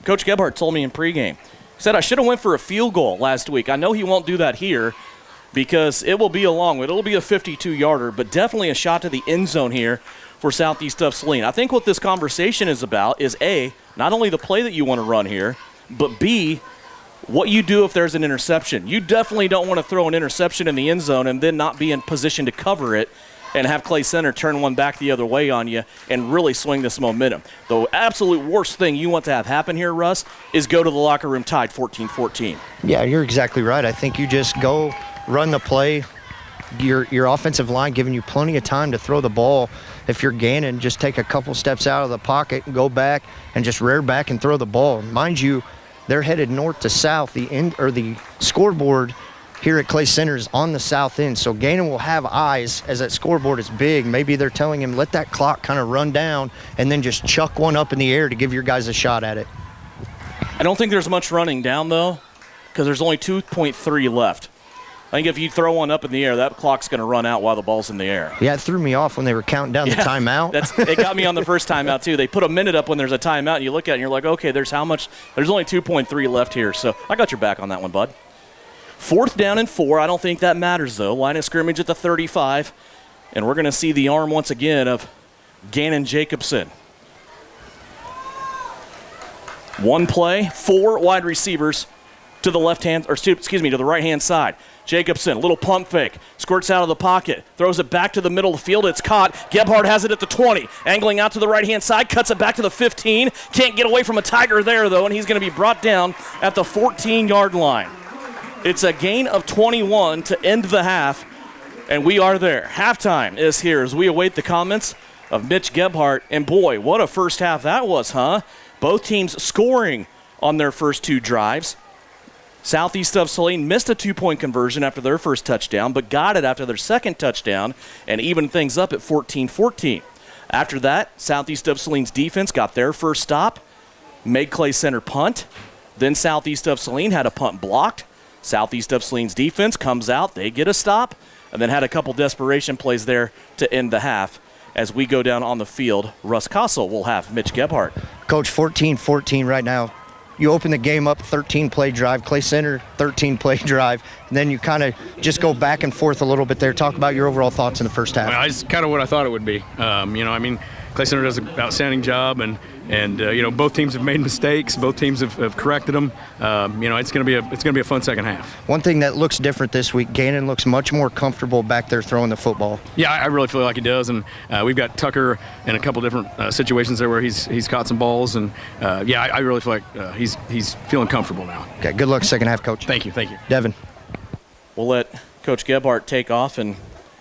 Coach Gebhardt told me in pregame. He said, I should have went for a field goal last week. I know he won't do that here because it will be a long one. It'll be a 52-yarder, but definitely a shot to the end zone here for Southeast of Saline. I think what this conversation is about is, A, not only the play that you want to run here, but B, what you do if there's an interception. You definitely don't want to throw an interception in the end zone and then not be in position to cover it and have Clay Center turn one back the other way on you and really swing this momentum. The absolute worst thing you want to have happen here, Russ, is go to the locker room tied 14-14. Yeah, you're exactly right. I think you just go run the play. Your offensive line giving you plenty of time to throw the ball. If you're Gannon, just take a couple steps out of the pocket and go back and just rear back and throw the ball. Mind you, they're headed north to south. The scoreboard here at Clay Center is on the south end, so Gannon will have eyes as that scoreboard is big. Maybe they're telling him, let that clock kind of run down and then just chuck one up in the air to give your guys a shot at it. I don't think there's much running down, though, because there's only 2.3 left. I think if you throw one up in the air, that clock's going to run out while the ball's in the air. Yeah, it threw me off when they were counting down the timeout. It got me on the first timeout, too. They put a minute up when there's a timeout, and you look at it, and you're like, okay, there's how much? There's only 2.3 left here, so I got your back on that one, bud. 4th down and 4. I don't think that matters, though. Line of scrimmage at the 35, and we're going to see the arm once again of Gannon Jacobson. One play, 4 wide receivers to the to the right-hand side. Jacobson, little pump fake, squirts out of the pocket, throws it back to the middle of the field. It's caught. Gebhardt has it at the 20, angling out to the right-hand side, cuts it back to the 15. Can't get away from a Tiger there, though, and he's going to be brought down at the 14-yard line. It's a gain of 21 to end the half, and we are there. Halftime is here as we await the comments of Mitch Gebhardt. And, boy, what a first half that was, huh? Both teams scoring on their first 2 drives. Southeast of Saline missed a 2-point conversion after their first touchdown, but got it after their second touchdown and evened things up at 14-14. After that, Southeast of Saline's defense got their first stop, made Clay Center punt. Then Southeast of Saline had a punt blocked. Southeast of Saline's defense comes out, they get a stop, and then had a couple desperation plays there to end the half. As we go down on the field, Russ Kossel will have Mitch Gebhardt. Coach, 14-14 right now. You open the game up, 13-play drive. Clay Center, 13-play drive. And then you kind of just go back and forth a little bit there. Talk about your overall thoughts in the first half. Well, it's kind of what I thought it would be. Clay Center does an outstanding job, and both teams have made mistakes. Both teams have corrected them. It's going to be a fun second half. One thing that looks different this week, Gannon looks much more comfortable back there throwing the football. Yeah, I really feel like he does, and we've got Tucker in a couple different situations there where he's caught some balls, and I really feel like he's feeling comfortable now. Okay, good luck second half, Coach. Thank you. Devin. We'll let Coach Gebhardt take off and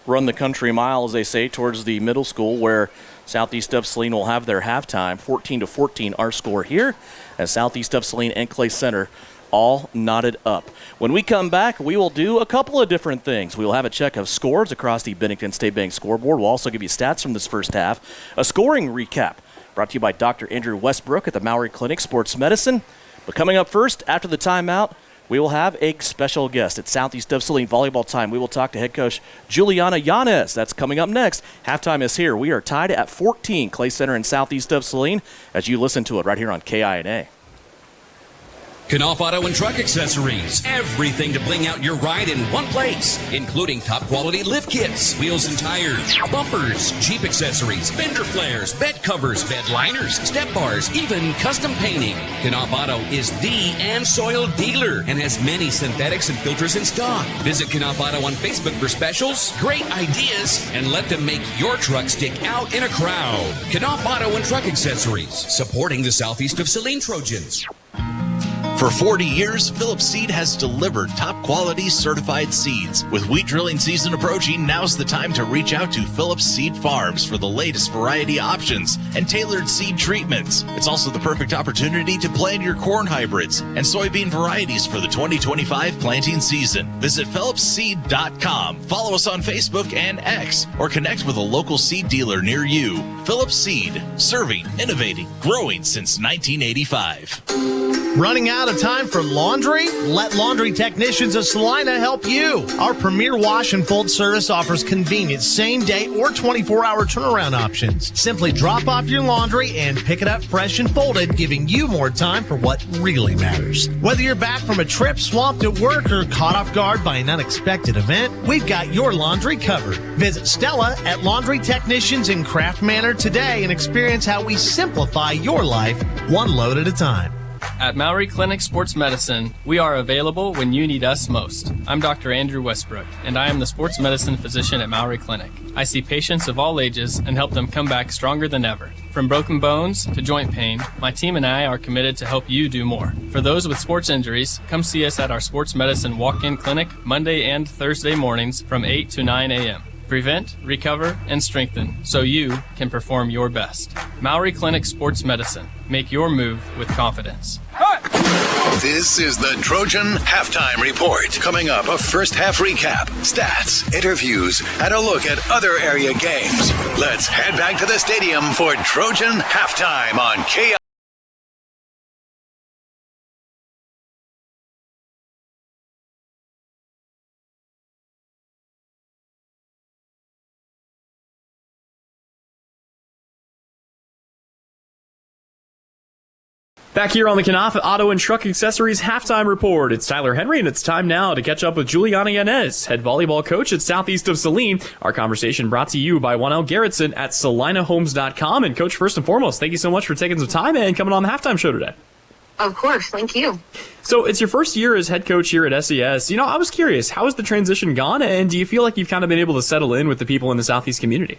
run the country mile, as they say, towards the middle school where Southeast of Saline will have their halftime. 14-14 our score here as Southeast of Saline and Clay Center all knotted up. When we come back, we will do a couple of different things. We will have a check of scores across the Bennington State Bank scoreboard. We'll also give you stats from this first half. A scoring recap brought to you by Dr. Andrew Westbrook at the Maury Clinic Sports Medicine. But coming up first, after the timeout, we will have a special guest at Southeast of Saline volleyball time. We will talk to head coach Juliana Yanez. That's coming up next. Halftime is here. We are tied at 14, Clay Center and Southeast of Saline, as you listen to it right here on KINA. Kickoff Auto and Truck Accessories. Everything to bling out your ride in one place, including top quality lift kits, wheels and tires, bumpers, Jeep accessories, fender flares, bed covers, bed liners, step bars, even custom painting. Kickoff Auto is the and soil dealer and has many synthetics and filters in stock. Visit Kickoff Auto on Facebook for specials, great ideas, and let them make your truck stick out in a crowd. Kickoff Auto and Truck Accessories, supporting the Southeast of Saline Trojans. For 40 years, Phillips Seed has delivered top-quality certified seeds. With wheat drilling season approaching, now's the time to reach out to Phillips Seed Farms for the latest variety options and tailored seed treatments. It's also the perfect opportunity to plan your corn hybrids and soybean varieties for the 2025 planting season. Visit PhillipsSeed.com, follow us on Facebook and X, or connect with a local seed dealer near you. Phillips Seed, serving, innovating, growing since 1985. Running out of time for laundry? Let Laundry Technicians of Salina help you. Our premier wash and fold service offers convenient same-day or 24-hour turnaround options. Simply drop off your laundry and pick it up fresh and folded, giving you more time for what really matters. Whether you're back from a trip, swamped at work, or caught off guard by an unexpected event, we've got your laundry covered. Visit Stella at Laundry Technicians in Craft Manor today and experience how we simplify your life one load at a time. At Maury Clinic Sports Medicine, we are available when you need us most. I'm Dr. Andrew Westbrook, and I am the sports medicine physician at Maury Clinic. I see patients of all ages and help them come back stronger than ever. From broken bones to joint pain, my team and I are committed to help you do more. For those with sports injuries, come see us at our sports medicine walk-in clinic Monday and Thursday mornings from 8 to 9 a.m. Prevent, recover, and strengthen so you can perform your best. Maury Clinic Sports Medicine. Make your move with confidence. This is the Trojan Halftime Report. Coming up, a first half recap, stats, interviews, and a look at other area games. Let's head back to the stadium for Trojan Halftime on KI. Back here on the Kickoff Auto and Truck Accessories Halftime Report, it's Tyler Henry, and it's time now to catch up with Juliana Yanez, head volleyball coach at Southeast of Saline. Our conversation brought to you by Juanel Garrettson at salinahomes.com. And Coach, first and foremost, thank you so much for taking some time and coming on the halftime show today. Of course, thank you. So it's your first year as head coach here at SES. I was curious, how has the transition gone, and do you feel like you've kind of been able to settle in with the people in the Southeast community?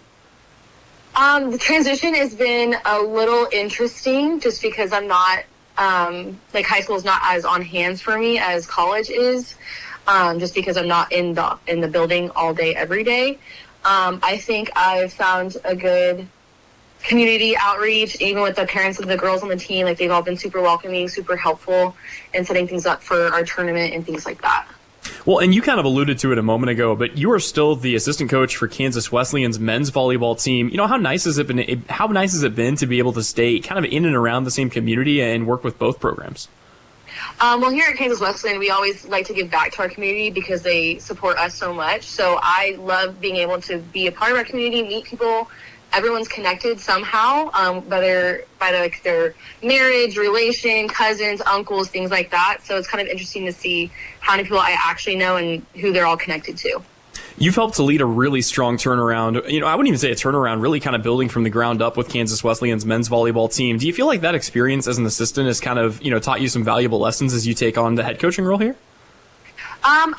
The transition has been a little interesting just because I'm not, high school is not as on hands for me as college is, just because I'm not in the building all day, every day. I think I've found a good community outreach, even with the parents of the girls on the team. Like, they've all been super welcoming, super helpful in setting things up for our tournament and things like that. Well, and you kind of alluded to it a moment ago, but you are still the assistant coach for Kansas Wesleyan's men's volleyball team. How nice has it been to be able to stay kind of in and around the same community and work with both programs? Well, here at Kansas Wesleyan, we always like to give back to our community because they support us so much. So I love being able to be a part of our community, meet people. Everyone's connected somehow, whether by their marriage, relation, cousins, uncles, things like that. So it's kind of interesting to see how many people I actually know and who they're all connected to. You've helped to lead a really strong turnaround. I wouldn't even say a turnaround, really kind of building from the ground up with Kansas Wesleyan's men's volleyball team. Do you feel like that experience as an assistant has kind of, taught you some valuable lessons as you take on the head coaching role here?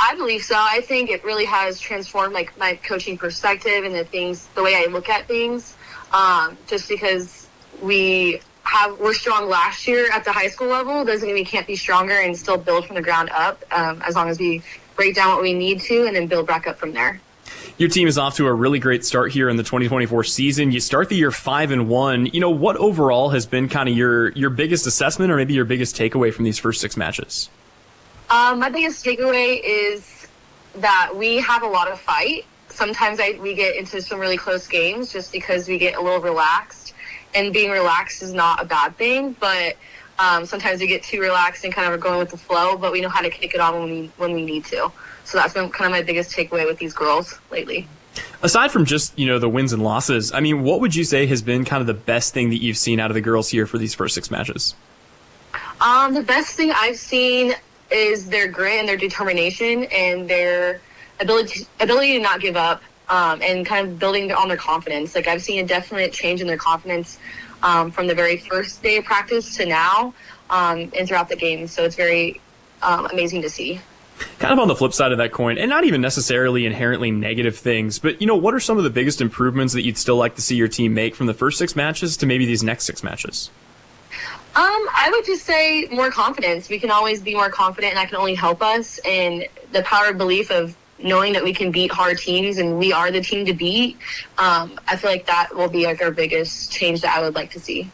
I believe so. I think it really has transformed my coaching perspective and the way I look at things. Just because we're strong last year at the high school level doesn't mean we can't be stronger and still build from the ground up, as long as we break down what we need to and then build back up from there. Your team is off to a really great start here in the 2024 season. You start the year 5-1. What overall has been kind of your biggest assessment or maybe your biggest takeaway from these first 6 matches? My biggest takeaway is that we have a lot of fight. Sometimes we get into some really close games just because we get a little relaxed, and being relaxed is not a bad thing, but sometimes we get too relaxed and kind of are going with the flow, but we know how to kick it on when we need to. So that's been kind of my biggest takeaway with these girls lately. Aside from just, the wins and losses, what would you say has been kind of the best thing that you've seen out of the girls here for these first 6 matches? The best thing I've seen is their grit and their determination and their ability to not give up, and kind of building on their confidence. Like, I've seen a definite change in their confidence from the very first day of practice to now, and throughout the game. So it's very amazing to see. Kind of on the flip side of that coin, and not even necessarily inherently negative things, but what are some of the biggest improvements that you'd still like to see your team make from the first 6 matches to maybe these next 6 matches? I would just say more confidence. We can always be more confident, and that can only help us. And the power of belief of knowing that we can beat hard teams and we are the team to beat, I feel like that will be our biggest change that I would like to see.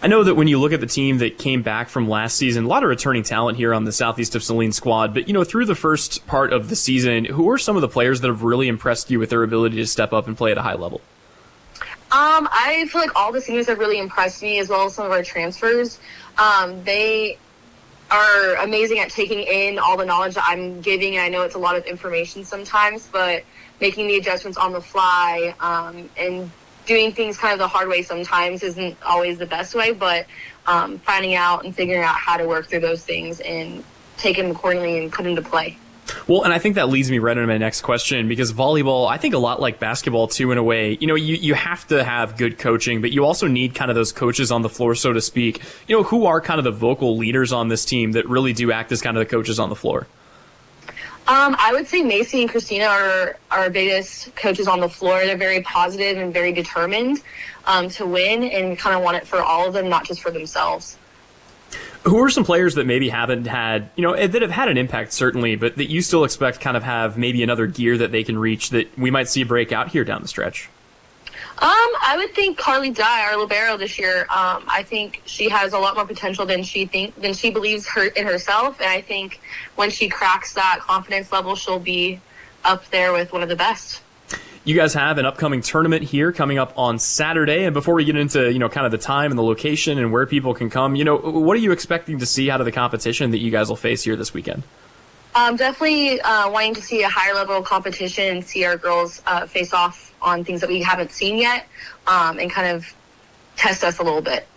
I know that when you look at the team that came back from last season, a lot of returning talent here on the Southeast of Saline squad, but through the first part of the season, who are some of the players that have really impressed you with their ability to step up and play at a high level? I feel like all the seniors have really impressed me, as well as some of our transfers. They are amazing at taking in all the knowledge that I'm giving, and I know it's a lot of information sometimes, but making the adjustments on the fly, and doing things kind of the hard way sometimes isn't always the best way, but finding out and figuring out how to work through those things and take them accordingly and put them to play. Well, and I think that leads me right into my next question, because volleyball, I think a lot like basketball too, in a way, you have to have good coaching, but you also need kind of those coaches on the floor, so to speak. Who are kind of the vocal leaders on this team that really do act as kind of the coaches on the floor? I would say Macy and Christina are our biggest coaches on the floor. They're very positive and very determined to win, and kind of want it for all of them, not just for themselves. Who are some players that maybe haven't had, that have had an impact, certainly, but that you still expect kind of have maybe another gear that they can reach that we might see break out here down the stretch? I would think Carly Dye, our libero this year. I think she has a lot more potential than she believes in herself, and I think when she cracks that confidence level, she'll be up there with one of the best. You guys have an upcoming tournament here coming up on Saturday, and before we get into kind of the time and the location and where people can come, what are you expecting to see out of the competition that you guys will face here this weekend? Definitely wanting to see a higher level of competition and see our girls face off on things that we haven't seen yet, and kind of test us a little bit.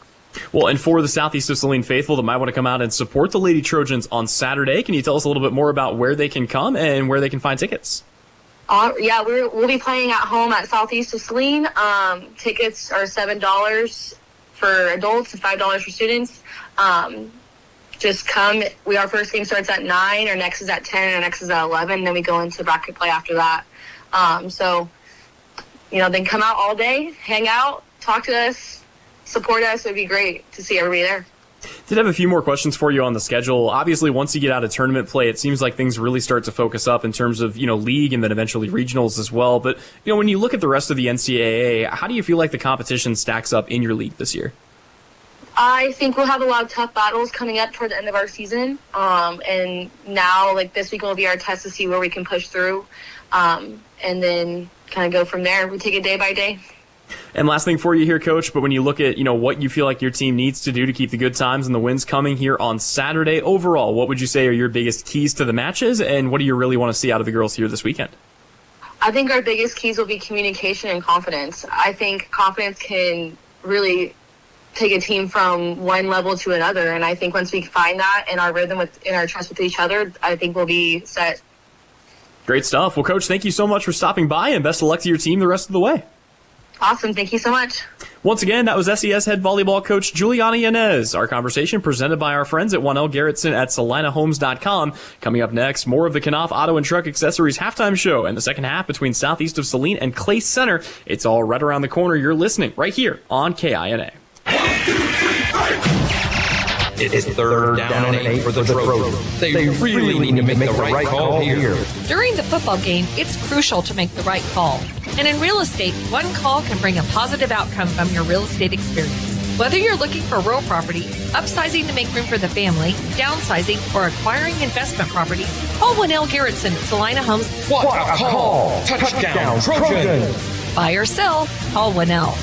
Well, and for the Southeast of Saline faithful that might want to come out and support the Lady Trojans on Saturday, can you tell us a little bit more about where they can come and where they can find tickets? Yeah, we'll be playing at home at Southeast of Saline. Tickets are $7 for adults and $5 for students. Just come. Our first game starts at 9, our next is at 10, and our next is at 11, then we go into bracket play after that. Then come out all day, hang out, talk to us, support us. It would be great to see everybody there. Did have a few more questions for you on the schedule. Obviously, once you get out of tournament play, it seems like things really start to focus up in terms of, league and then eventually regionals as well. But, when you look at the rest of the NCAA, how do you feel like the competition stacks up in your league this year? I think we'll have a lot of tough battles coming up toward the end of our season. And now, this week will be our test to see where we can push through, and then kind of go from there. We take it day by day. And last thing for you here, Coach, but when you look at, what you feel like your team needs to do to keep the good times and the wins coming here on Saturday, overall, what would you say are your biggest keys to the matches, and what do you really want to see out of the girls here this weekend? I think our biggest keys will be communication and confidence. I think confidence can really take a team from one level to another, and I think once we find that in our rhythm in our trust with each other, I think we'll be set. Great stuff. Well, Coach, thank you so much for stopping by, and best of luck to your team the rest of the way. Awesome. Thank you so much. Once again, that was SES head volleyball coach Juliana Yanez. Our conversation presented by our friends at 1L Garrettson at SalinaHomes.com. Coming up next, more of the Kickoff Auto and Truck Accessories halftime show and the second half between Southeast of Saline and Clay Center. It's all right around the corner. You're listening right here on KINA. It is third down and 8 for the Trojans. They really need to make the right call here. During the football game, it's crucial to make the right call. And in real estate, one call can bring a positive outcome from your real estate experience. Whether you're looking for real property, upsizing to make room for the family, downsizing, or acquiring investment property, call 1L Garrettson at Salina Homes. What a call! Touchdown, Trojans! Buy or sell, call 1L.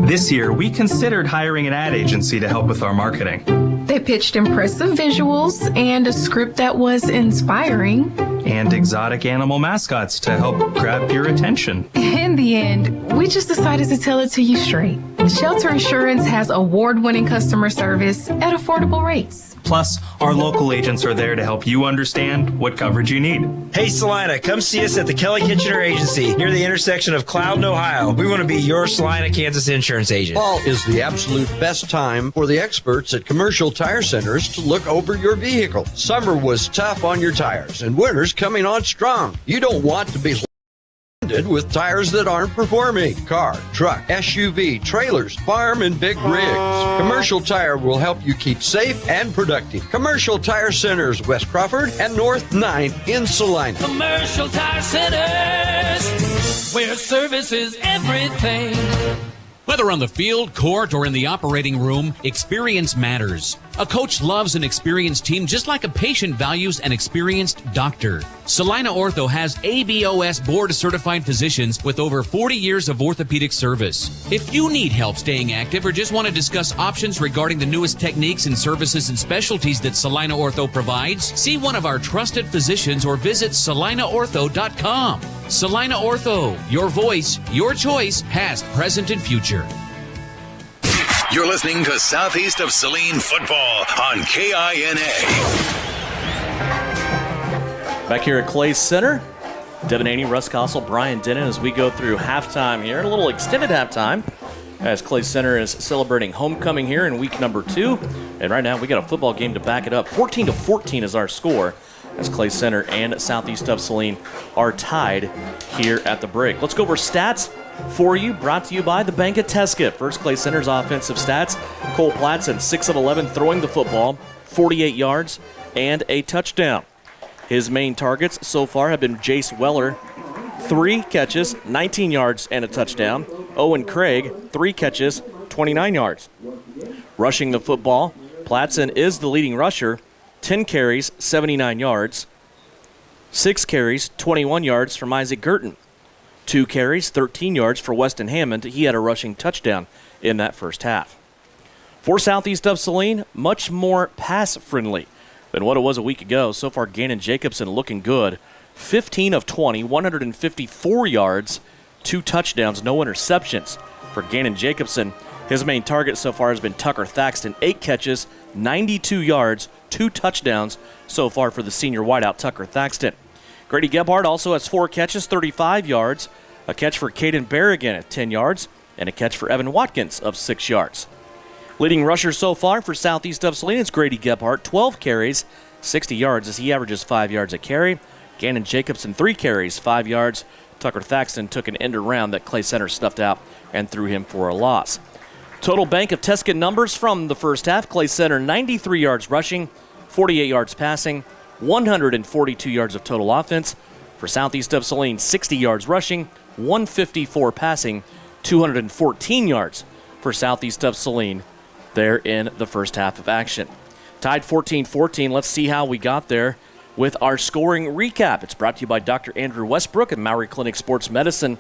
This year, we considered hiring an ad agency to help with our marketing. They pitched impressive visuals and a script that was inspiring. And exotic animal mascots to help grab your attention. In the end, we just decided to tell it to you straight. Shelter Insurance has award-winning customer service at affordable rates. Plus, our local agents are there to help you understand what coverage you need. Hey, Salina, come see us at the Kelly Kitchener Agency near the intersection of Cloud and Ohio. We want to be your Salina, Kansas insurance agent. Fall is the absolute best time for the experts at Commercial Tire Centers to look over your vehicle. Summer was tough on your tires, and winter's coming on strong. You don't want to be with tires that aren't performing. Car, truck, SUV, trailers, farm, and big rigs. Commercial Tire will help you keep safe and productive. Commercial Tire Centers, West Crawford and North 9th in Salina. Commercial Tire Centers, where service is everything. Whether on the field, court, or in the operating room, experience matters. A coach loves an experienced team just like a patient values an experienced doctor. Salina Ortho has ABOS board-certified physicians with over 40 years of orthopedic service. If you need help staying active or just want to discuss options regarding the newest techniques and services and specialties that Salina Ortho provides, see one of our trusted physicians or visit salinaortho.com. Salina Ortho, your voice, your choice, past, present, and future. You're listening to Southeast of Saline Football on KINA. Back here at Clay Center, Devin Haney, Russ Kossel, Brian Denon as we go through halftime here. A little extended halftime as Clay Center is celebrating homecoming here in week number 2. And right now we got a football game to back it up. 14-14 is our score as Clay Center and Southeast of Saline are tied here at the break. Let's go over stats for you, brought to you by the Bank of Tesca. First, Clay Center's offensive stats. Cole Platson, 6 of 11 throwing the football, 48 yards and a touchdown. His main targets so far have been Jace Weller, 3 catches, 19 yards and a touchdown. Owen Craig, 3 catches, 29 yards. Rushing the football, Platson is the leading rusher, 10 carries, 79 yards. 6 carries, 21 yards from Isaac Girton. 2 carries, 13 yards for Weston Hammond. He had a rushing touchdown in that first half. For Southeast of Saline, much more pass-friendly than what it was a week ago. So far, Gannon Jacobson looking good. 15 of 20, 154 yards, 2 touchdowns, no interceptions for Gannon Jacobson. His main target so far has been Tucker Thaxton, 8 catches, 92 yards, 2 touchdowns so far for the senior wideout Tucker Thaxton. Grady Gebhardt also has 4 catches, 35 yards, a catch for Caden Berrigan at 10 yards, and a catch for Evan Watkins of 6 yards. Leading rusher so far for Southeast of Saline is Grady Gebhardt, 12 carries, 60 yards as he averages 5 yards a carry. Gannon Jacobson, 3 carries, 5 yards. Tucker Thaxton took an end around that Clay Center stuffed out and threw him for a loss. Total Bank of Tesca numbers from the first half. Clay Center, 93 yards rushing, 48 yards passing, 142 yards of total offense. For Southeast of Saline, 60 yards rushing, 154 passing, 214 yards for Southeast of Saline there in the first half of action. Tied 14-14. Let's see how we got there with our scoring recap. It's brought to you by Dr. Andrew Westbrook and Maury Clinic Sports Medicine.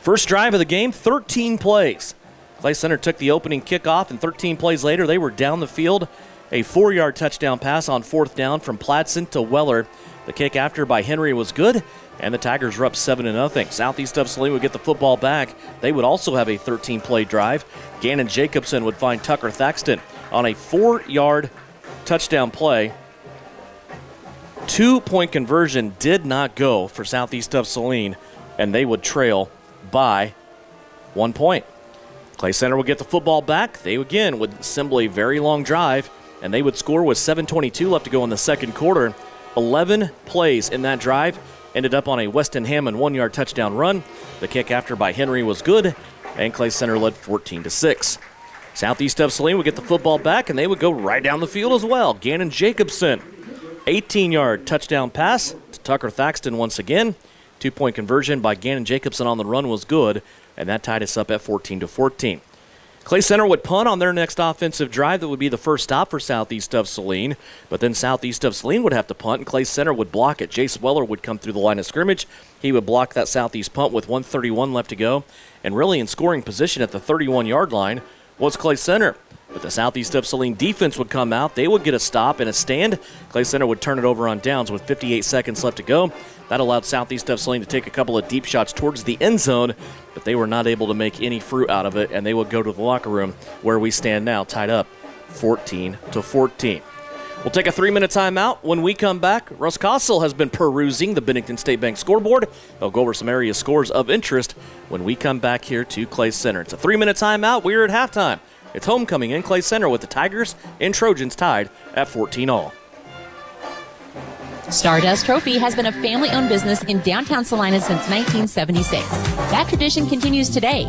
First drive of the game, 13 plays. Clay Center took the opening kickoff, and 13 plays later, they were down the field. A 4-yard touchdown pass on 4th down from Platson to Weller. The kick after by Henry was good, and the Tigers were up 7-0. Southeast of Saline would get the football back. They would also have a 13-play drive. Gannon Jacobson would find Tucker Thaxton on a 4-yard touchdown play. 2-point conversion did not go for Southeast of Saline, and they would trail by 1 point. Clay Center would get the football back. They again would assemble a very long drive, and they would score with 7:22 left to go in the second quarter. 11 plays in that drive ended up on a Weston Hammond 1-yard touchdown run. The kick after by Henry was good, and Clay Center led 14-6. Southeast of Saline would get the football back, and they would go right down the field as well. Gannon Jacobson, 18-yard touchdown pass to Tucker Thaxton once again. 2-point conversion by Gannon Jacobson on the run was good, and that tied us up at 14-14. Clay Center would punt on their next offensive drive. That would be the first stop for Southeast of Saline. But then Southeast of Saline would have to punt, and Clay Center would block it. Jace Weller would come through the line of scrimmage. He would block that Southeast punt with 1:31 left to go. And really in scoring position at the 31-yard line was Clay Center. But the Southeast of Saline defense would come out. They would get a stop and a stand. Clay Center would turn it over on downs with 58 seconds left to go. That allowed Southeast of Saline to take a couple of deep shots towards the end zone, but they were not able to make any fruit out of it, and they would go to the locker room where we stand now, tied up 14-14. We'll take a 3-minute timeout. When we come back, Russ Kossel has been perusing the Bennington State Bank scoreboard. They'll go over some area scores of interest when we come back here to Clay Center. It's a 3-minute timeout. We're at halftime. It's homecoming in Clay Center with the Tigers and Trojans tied at 14-all. Stardust Trophy has been a family-owned business in downtown Salina since 1976. That tradition continues today.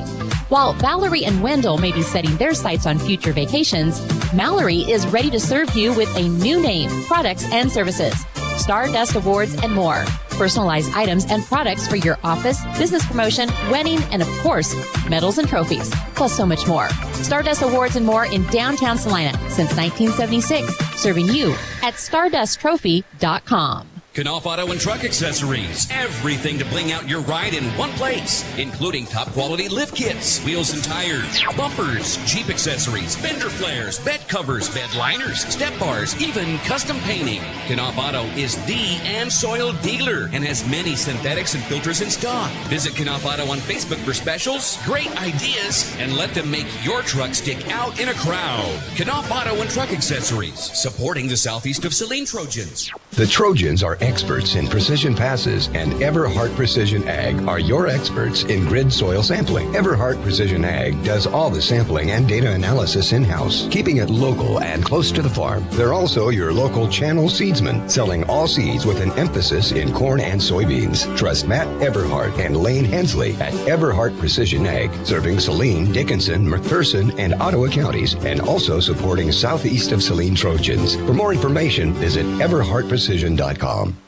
While Valerie and Wendell may be setting their sights on future vacations, Mallory is ready to serve you with a new name, products, and services. Stardust Awards and more. Personalized items and products for your office, business promotion, wedding, and of course, medals and trophies, plus so much more. Stardust Awards and more in downtown Salina since 1976, serving you at StardustTrophy.com. Kickoff Auto and Truck Accessories. Everything to bling out your ride in one place, including top quality lift kits, wheels and tires, bumpers, Jeep accessories, fender flares, bed covers, bed liners, step bars, even custom painting. Kickoff Auto is the and soil dealer and has many synthetics and filters in stock. Visit Kickoff Auto on Facebook for specials, great ideas, and let them make your truck stick out in a crowd. Kickoff Auto and Truck Accessories, supporting the Southeast of Saline Trojans. The Trojans are experts in precision passes, and Everhart Precision Ag are your experts in grid soil sampling. Everhart Precision Ag does all the sampling and data analysis in-house, keeping it local and close to the farm. They're also your local channel seedsman, selling all seeds with an emphasis in corn and soybeans. Trust Matt Everhart and Lane Hensley at Everhart Precision Ag, serving Saline, Dickinson, McPherson, and Ottawa counties, and also supporting southeast of Saline Trojans. For more information, visit everhartprecision.com.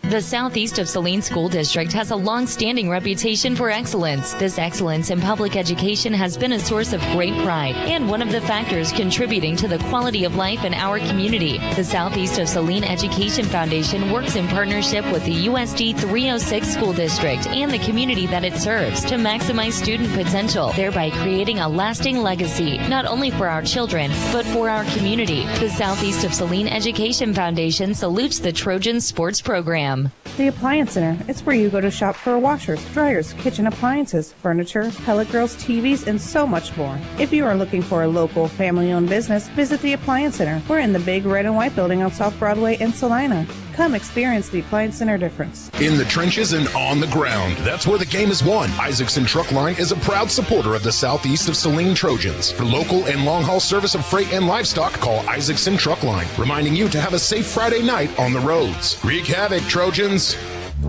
The Southeast of Saline School District has a long-standing reputation for excellence. This excellence in public education has been a source of great pride and one of the factors contributing to the quality of life in our community. The Southeast of Saline Education Foundation works in partnership with the USD 306 School District and the community that it serves to maximize student potential, thereby creating a lasting legacy, not only for our children, but for our community. The Southeast of Saline Education Foundation salutes the Trojan Sports Program. The Appliance Center. It's where you go to shop for washers, dryers, kitchen appliances, furniture, pellet grills, TVs, and so much more. If you are looking for a local, family-owned business, visit the Appliance Center. We're in the big red and white building on South Broadway in Salina. Come experience the Appliance Center difference. In the trenches and on the ground, that's where the game is won. Isaacson Truck Line is a proud supporter of the Southeast of Saline Trojans. For local and long-haul service of freight and livestock, call Isaacson Truck Line, reminding you to have a safe Friday night on the roads. Wreak havoc, Trojans.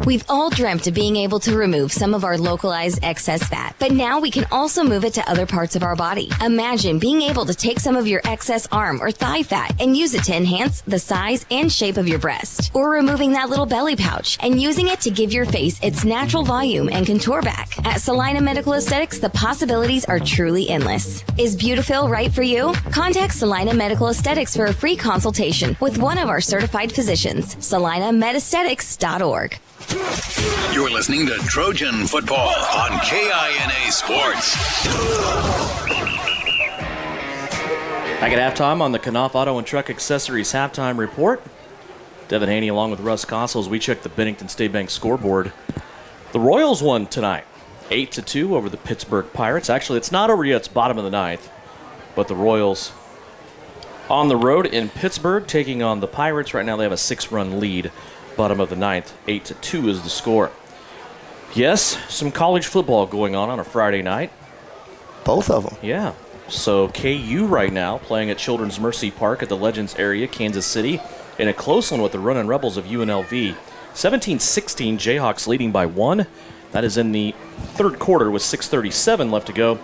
We've all dreamt of being able to remove some of our localized excess fat, but now we can also move it to other parts of our body. Imagine being able to take some of your excess arm or thigh fat and use it to enhance the size and shape of your breast, or removing that little belly pouch and using it to give your face its natural volume and contour back. At Salina Medical Aesthetics, the possibilities are truly endless. Is Beautiful right for you? Contact Salina Medical Aesthetics for a free consultation with one of our certified physicians. SalinaMedAesthetics.org. You're listening to Trojan Football on KINA Sports. Back at halftime on the Knauf Auto and Truck Accessories halftime report. Devin Haney along with Russ Kossel as we check the Bennington State Bank scoreboard. The Royals won tonight, 8-2 over the Pittsburgh Pirates. Actually, it's not over yet. It's bottom of the ninth. But the Royals on the road in Pittsburgh taking on the Pirates. Right now they have a 6-run lead. Bottom of the ninth, 8-2 is the score. Yes, some college football going on a Friday night. Both of them. Yeah. So KU right now playing at Children's Mercy Park at the Legends area, Kansas City, in a close one with the Runnin' Rebels of UNLV. 17-16, Jayhawks leading by 1. That is in the third quarter with 6:37 left to go.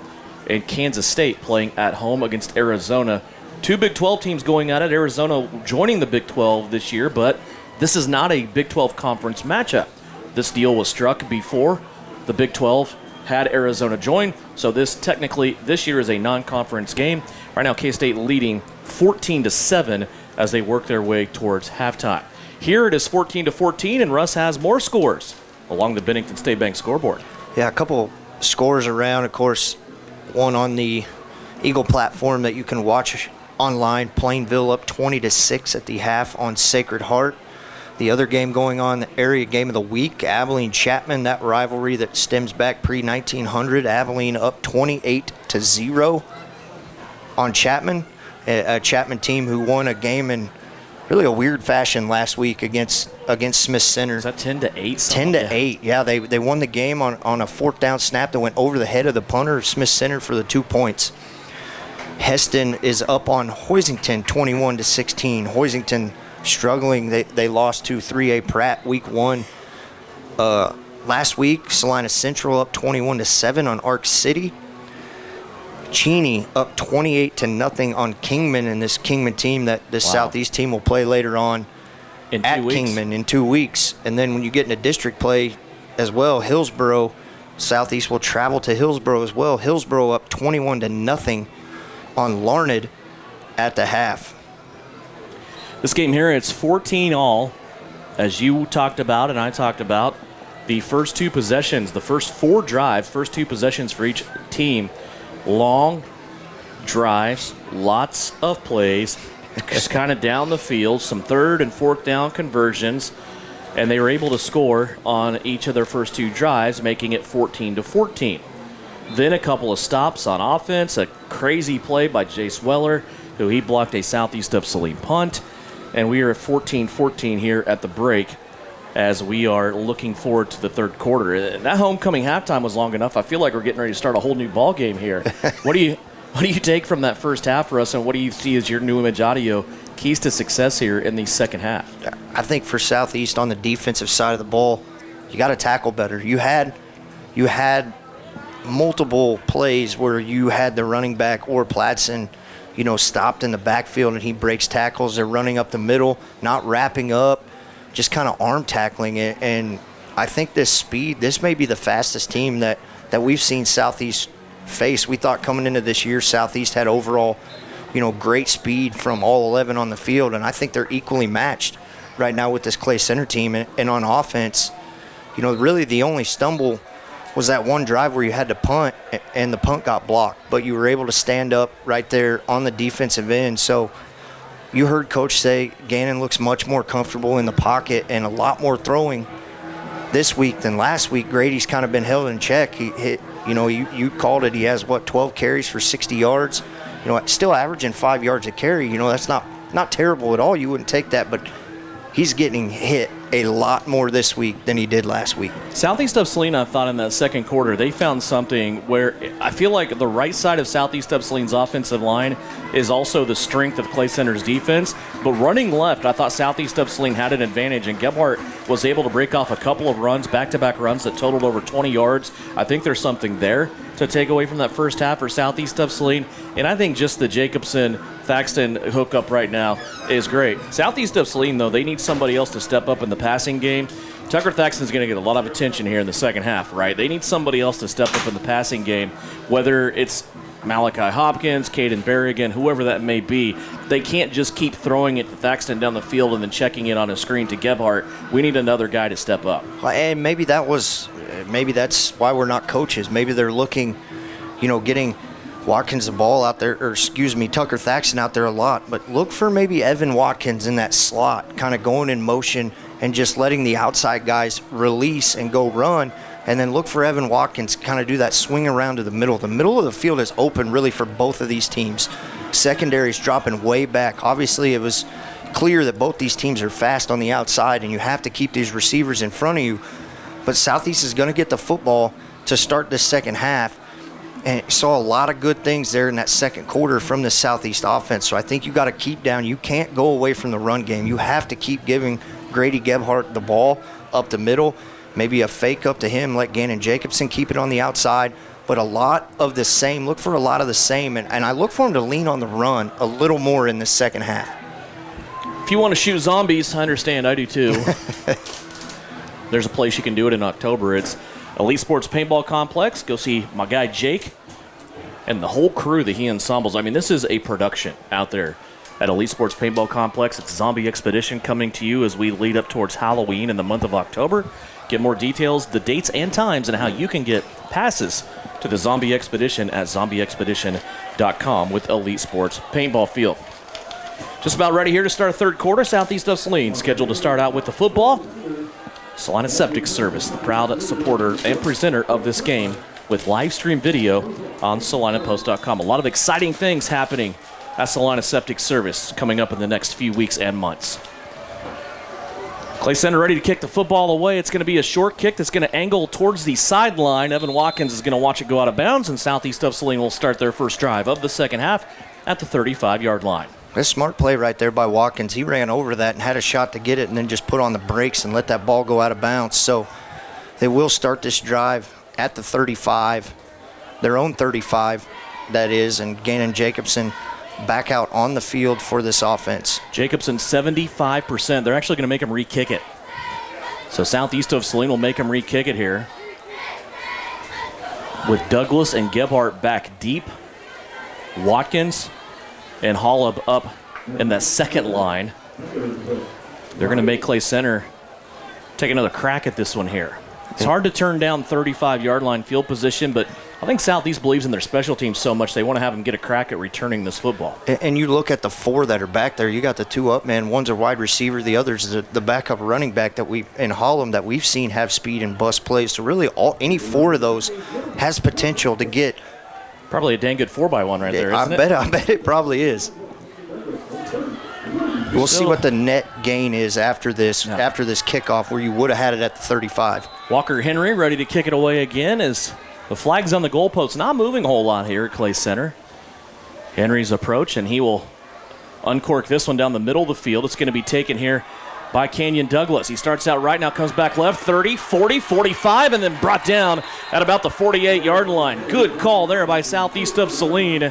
And Kansas State playing at home against Arizona. Two Big 12 teams going at it. Arizona joining the Big 12 this year, but this is not a Big 12 conference matchup. This deal was struck before the Big 12 had Arizona join, so this year is a non-conference game. Right now, K-State leading 14-7 as they work their way towards halftime. Here it is 14-14, and Russ has more scores along the Bennington State Bank scoreboard. Yeah, a couple scores around, of course, one on the Eagle platform that you can watch online. Plainville up 20-6 at the half on Sacred Heart. The other game going on, the area game of the week, Abilene-Chapman, that rivalry that stems back pre-1900. Abilene up 28-0 on Chapman, a Chapman team who won a game in really a weird fashion last week against Smith Center. Is that 10-8? 10-8, yeah. They won the game on a fourth down snap that went over the head of the punter of Smith Center for the 2 points. Heston is up on Hoisington 21-16. Hoisington struggling. They lost to 3A Pratt week 1. Last week, Salina Central up 21-7 on Arc City. Cheney up 28-0 on Kingman, and this Kingman team that this Southeast team will play later on at Kingman in 2 weeks. And then when you get into district play as well, Hillsboro, Southeast will travel to Hillsboro as well. Hillsboro up 21-0 on Larned at the half. This game here, it's 14-all, as you talked about and I talked about. The first two possessions, the first 4 drives, first 2 possessions for each team, long drives, lots of plays, just kind of down the field, some third and fourth down conversions, and they were able to score on each of their first 2 drives, making it 14-14. Then a couple of stops on offense, a crazy play by Jace Weller, who he blocked a Southeast of Saline punt. And we are at 14-14 here at the break as we are looking forward to the third quarter. And that homecoming halftime was long enough. I feel like we're getting ready to start a whole new ball game here. What do you take from that first half for us, and what do you see as your new image audio keys to success here in the second half? I think for Southeast on the defensive side of the ball, you got to tackle better. You had multiple plays where you had the running back or Platson, stopped in the backfield and he breaks tackles. They're running up the middle, not wrapping up, just kind of arm tackling it. And I think this may be the fastest team that we've seen Southeast face. We thought coming into this year, Southeast had overall, great speed from all 11 on the field, and I think they're equally matched right now with this Clay Center team. And on offense, really the only stumble was that one drive where you had to punt and the punt got blocked, but you were able to stand up right there on the defensive end. So you heard Coach say Gannon looks much more comfortable in the pocket and a lot more throwing this week than last week. Grady's kind of been held in check. He hit, you called it. He has 12 carries for 60 yards. Still averaging 5 yards a carry. That's not terrible at all. You wouldn't take that, but he's getting hit a lot more this week than he did last week. Southeast of Salina, I thought in that second quarter, they found something where I feel like the right side of Southeast of Salina's offensive line is also the strength of Clay Center's defense. But running left, I thought Southeast of Salina had an advantage, and Gebhardt was able to break off a couple of runs, back-to-back runs that totaled over 20 yards. I think there's something there to take away from that first half for Southeast of Salina. And I think just the Jacobson-Thaxton hookup right now is great. Southeast of Salina, though, they need somebody else to step up in the passing game. Tucker Thaxton's going to get a lot of attention here in the second half, right? They need somebody else to step up in the passing game, whether it's Malachi Hopkins, Caden Berrigan, whoever that may be. They can't just keep throwing it to Thaxton down the field and then checking it on a screen to Gebhardt. We need another guy to step up. And maybe that's why we're not coaches. Maybe they're looking, getting Watkins the ball out there, Tucker Thaxton out there a lot. But look for maybe Evan Watkins in that slot, kind of going in motion and just letting the outside guys release and go run. And then look for Evan Watkins kind of do that swing around to the middle. The middle of the field is open really for both of these teams. Secondary's dropping way back. Obviously, it was clear that both these teams are fast on the outside, and you have to keep these receivers in front of you. But Southeast is going to get the football to start this second half. And saw a lot of good things there in that second quarter from the Southeast offense. So I think you got to keep down. You can't go away from the run game. You have to keep giving Grady Gebhardt the ball up the middle. Maybe a fake up to him, let Gannon Jacobson keep it on the outside. But a lot of the same. Look for a lot of the same. And I look for him to lean on the run a little more in the second half. If you want to shoot zombies, I understand. I do too. There's a place you can do it in October. It's Elite Sports Paintball Complex. Go see my guy Jake and the whole crew that he ensembles. I mean, this is a production out there at Elite Sports Paintball Complex. It's Zombie Expedition coming to you as we lead up towards Halloween in the month of October. Get more details, the dates and times, and how you can get passes to the Zombie Expedition at zombieexpedition.com with Elite Sports Paintball Field. Just about ready here to start a third quarter. Southeast of Saline scheduled to start out with the football. Salina Septic Service, the proud supporter and presenter of this game with live stream video on SalinaPost.com. A lot of exciting things happening at Salina Septic Service coming up in the next few weeks and months. Clay Center ready to kick the football away. It's going to be a short kick that's going to angle towards the sideline. Evan Watkins is going to watch it go out of bounds, and Southeast of Saline will start their first drive of the second half at the 35-yard line. A smart play right there by Watkins. He ran over that and had a shot to get it and then just put on the brakes and let that ball go out of bounds. So they will start this drive at the 35, their own 35, that is, and Gannon Jacobson back out on the field for this offense. Jacobson 75%. They're actually going to make him re-kick it. So Southeast of Saline will make him re-kick it here. With Douglas and Gebhardt back deep, Watkins and Hollub up in that second line. They're going to make Clay Center take another crack at this one here. It's hard to turn down 35-yard line field position, but I think Southeast believes in their special teams so much they want to have them get a crack at returning this football. And you look at the four that are back there. You got the two up men. One's a wide receiver. The other's the backup running back that in Hollum that we've seen have speed and bust plays. So really, any four of those has potential to get. Probably a dang good 4x1 right there, isn't it? I bet it probably is. We'll see what the net gain is after this kickoff, where you would have had it at the 35. Walker Henry ready to kick it away again as the flag's on the goalpost. Not moving a whole lot here at Clay Center. Henry's approach, and he will uncork this one down the middle of the field. It's going to be taken here by Kenyon Douglas. He starts out right now, comes back left, 30, 40, 45, and then brought down at about the 48-yard line. Good call there by Southeast of Saline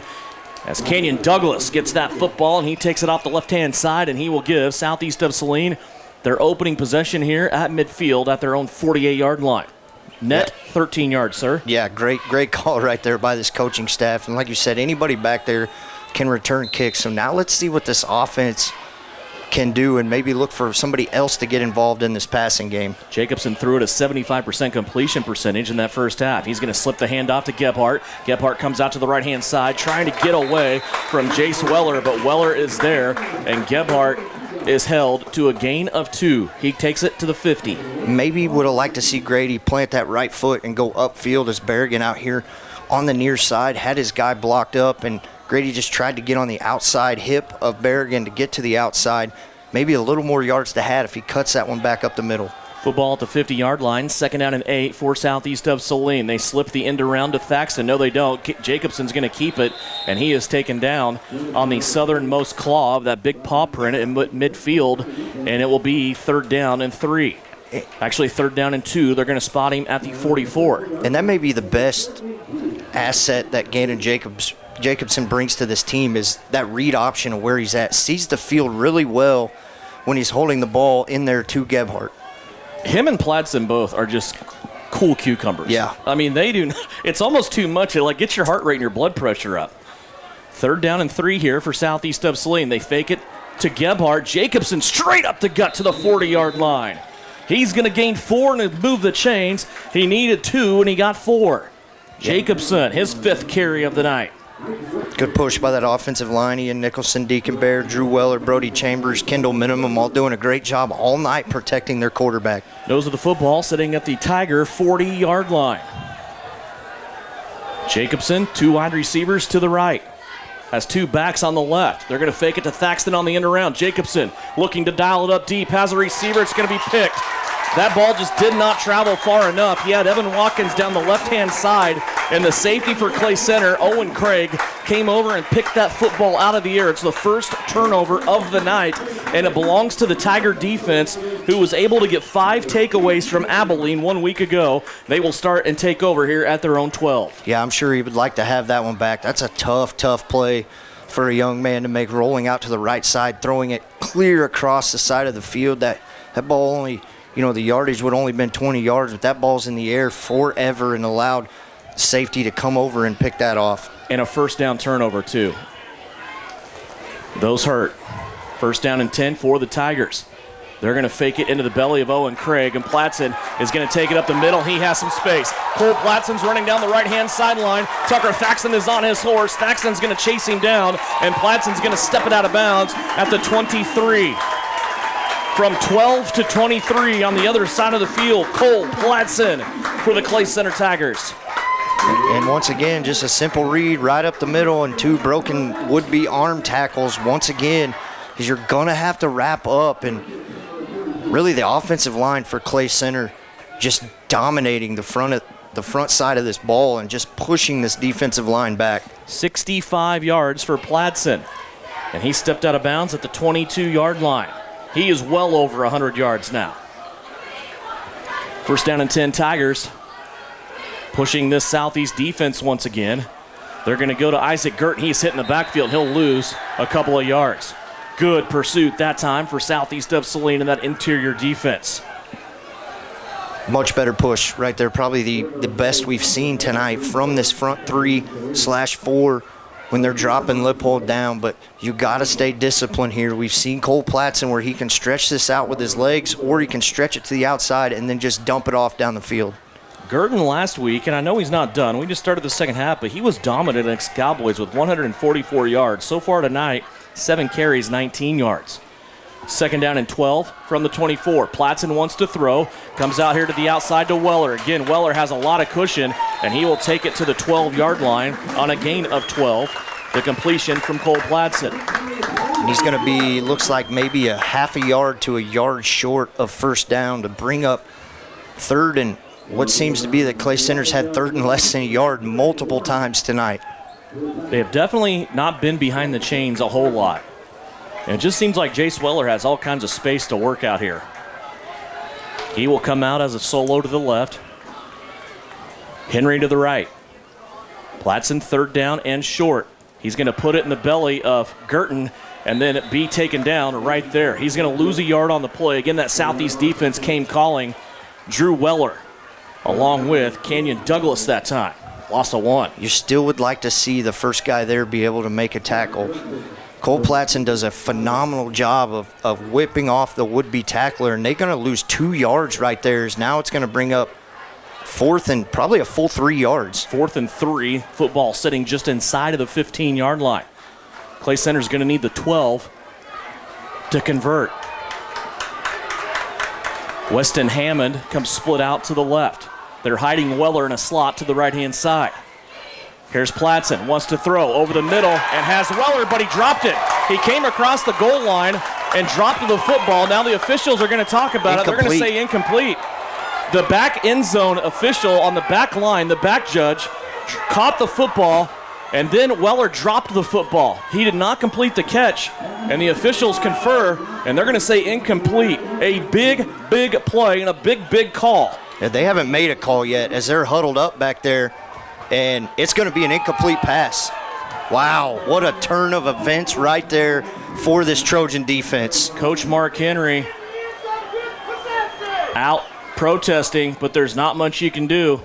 as Kenyon Douglas gets that football, and he takes it off the left-hand side, and he will give Southeast of Saline their opening possession here at midfield at their own 48-yard line. Net 13 yards, sir. Yeah, great call right there by this coaching staff. And like you said, anybody back there can return kicks. So now let's see what this offense can do and maybe look for somebody else to get involved in this passing game. Jacobson threw it a 75% completion percentage in that first half. He's going to slip the handoff to Gebhardt. Gebhardt comes out to the right-hand side trying to get away from Jace Weller, but Weller is there, and Gebhardt is held to a gain of 2. He takes it to the 50. Maybe would have liked to see Grady plant that right foot and go upfield as Berrigan out here on the near side had his guy blocked up, and Grady just tried to get on the outside hip of Berrigan to get to the outside. Maybe a little more yards to have if he cuts that one back up the middle. Football at the 50-yard line, 2nd down and 8 for Southeast of Saline. They slip the end around to Thaxton. No, they don't. Jacobson's going to keep it, and he is taken down on the southernmost claw of that big paw print in midfield, and it will be 3rd down and 3. Actually, 3rd down and 2. They're going to spot him at the 44. And that may be the best asset that Gannon Jacobson brings to this team is that read option of where he's at. Sees the field really well when he's holding the ball in there to Gebhardt. Him and Pladson both are just cool cucumbers. Yeah. I mean, they do. It's almost too much. It gets your heart rate and your blood pressure up. 3rd down and 3 here for Southeast of Saline. They fake it to Gebhardt. Jacobson straight up the gut to the 40-yard line. He's going to gain 4 and move the chains. He needed 2, and he got 4. Jacobson, his 5th carry of the night. Good push by that offensive line. Ian Nicholson, Deacon Bear, Drew Weller, Brody Chambers, Kendall Minimum, all doing a great job all night protecting their quarterback. Nose of the football sitting at the Tiger 40-yard line. Jacobson, 2 wide receivers to the right. Has 2 backs on the left. They're going to fake it to Thaxton on the end around. Jacobson looking to dial it up deep. Has a receiver. It's going to be picked. That ball just did not travel far enough. He had Evan Watkins down the left-hand side, and the safety for Clay Center, Owen Craig, came over and picked that football out of the air. It's the first turnover of the night, and it belongs to the Tiger defense, who was able to get 5 takeaways from Abilene 1 week ago. They will start and take over here at their own 12. Yeah, I'm sure he would like to have that one back. That's a tough play for a young man to make, rolling out to the right side, throwing it clear across the side of the field. That ball only... the yardage would only been 20 yards, but that ball's in the air forever and allowed safety to come over and pick that off. And a 1st down turnover, too. Those hurt. 1st down and 10 for the Tigers. They're going to fake it into the belly of Owen Craig, and Platson is going to take it up the middle. He has some space. Cole Platson's running down the right-hand sideline. Tucker Thaxton is on his horse. Thaxton's going to chase him down, and Platson's going to step it out of bounds at the 23. From 12 to 23 on the other side of the field, Cole Platson for the Clay Center Tigers. And once again, just a simple read right up the middle and 2 broken would-be arm tackles once again, because you're going to have to wrap up. And really the offensive line for Clay Center just dominating the front side of this ball and just pushing this defensive line back. 65 yards for Platson, and he stepped out of bounds at the 22-yard line. He is well over 100 yards now. 1st down and 10 Tigers. Pushing this Southeast defense once again. They're going to go to Isaac Gurton. He's hitting the backfield. He'll lose a couple of yards. Good pursuit that time for Southeast of Saline and that interior defense. Much better push right there. Probably the best we've seen tonight from this front 3/4 when they're dropping Lippold down, but you got to stay disciplined here. We've seen Cole Platson where he can stretch this out with his legs, or he can stretch it to the outside and then just dump it off down the field. Gurton last week, and I know he's not done. We just started the second half, but he was dominant against Cowboys with 144 yards. So far tonight, 7 carries, 19 yards. 2nd down and 12 from the 24. Platson wants to throw. Comes out here to the outside to Weller. Again, Weller has a lot of cushion, and he will take it to the 12-yard line on a gain of 12. The completion from Cole Platson. And he's going to be, looks like maybe a half a yard to a yard short of first down to bring up third and what seems to be that Clay Center's had third and less than a yard multiple times tonight. They have definitely not been behind the chains a whole lot. And it just seems like Jace Weller has all kinds of space to work out here. He will come out as a solo to the left. Henry to the right. Platson third down and short. He's going to put it in the belly of Girton and then be taken down right there. He's going to lose a yard on the play. Again, that Southeast defense came calling. Drew Weller along with Canyon Douglas that time. Loss of 1. You still would like to see the first guy there be able to make a tackle. Cole Platson does a phenomenal job of whipping off the would-be tackler, and they're going to lose 2 yards right there. Now it's going to bring up fourth and probably a full 3 yards. 4th and 3. Football sitting just inside of the 15-yard line. Clay Center's going to need the 12 to convert. Weston Hammond comes split out to the left. They're hiding Weller in a slot to the right-hand side. Here's Platson, wants to throw over the middle and has Weller, but he dropped it. He came across the goal line and dropped the football. Now the officials are going to talk about it. They're going to say incomplete. The back end zone official on the back line, the back judge, caught the football, and then Weller dropped the football. He did not complete the catch, and the officials confer, and they're going to say incomplete. A big, big play and a big, big call. Yeah, they haven't made a call yet as they're huddled up back there, and it's going to be an incomplete pass. Wow, what a turn of events right there for this Trojan defense. Coach Mark Henry out protesting, but there's not much you can do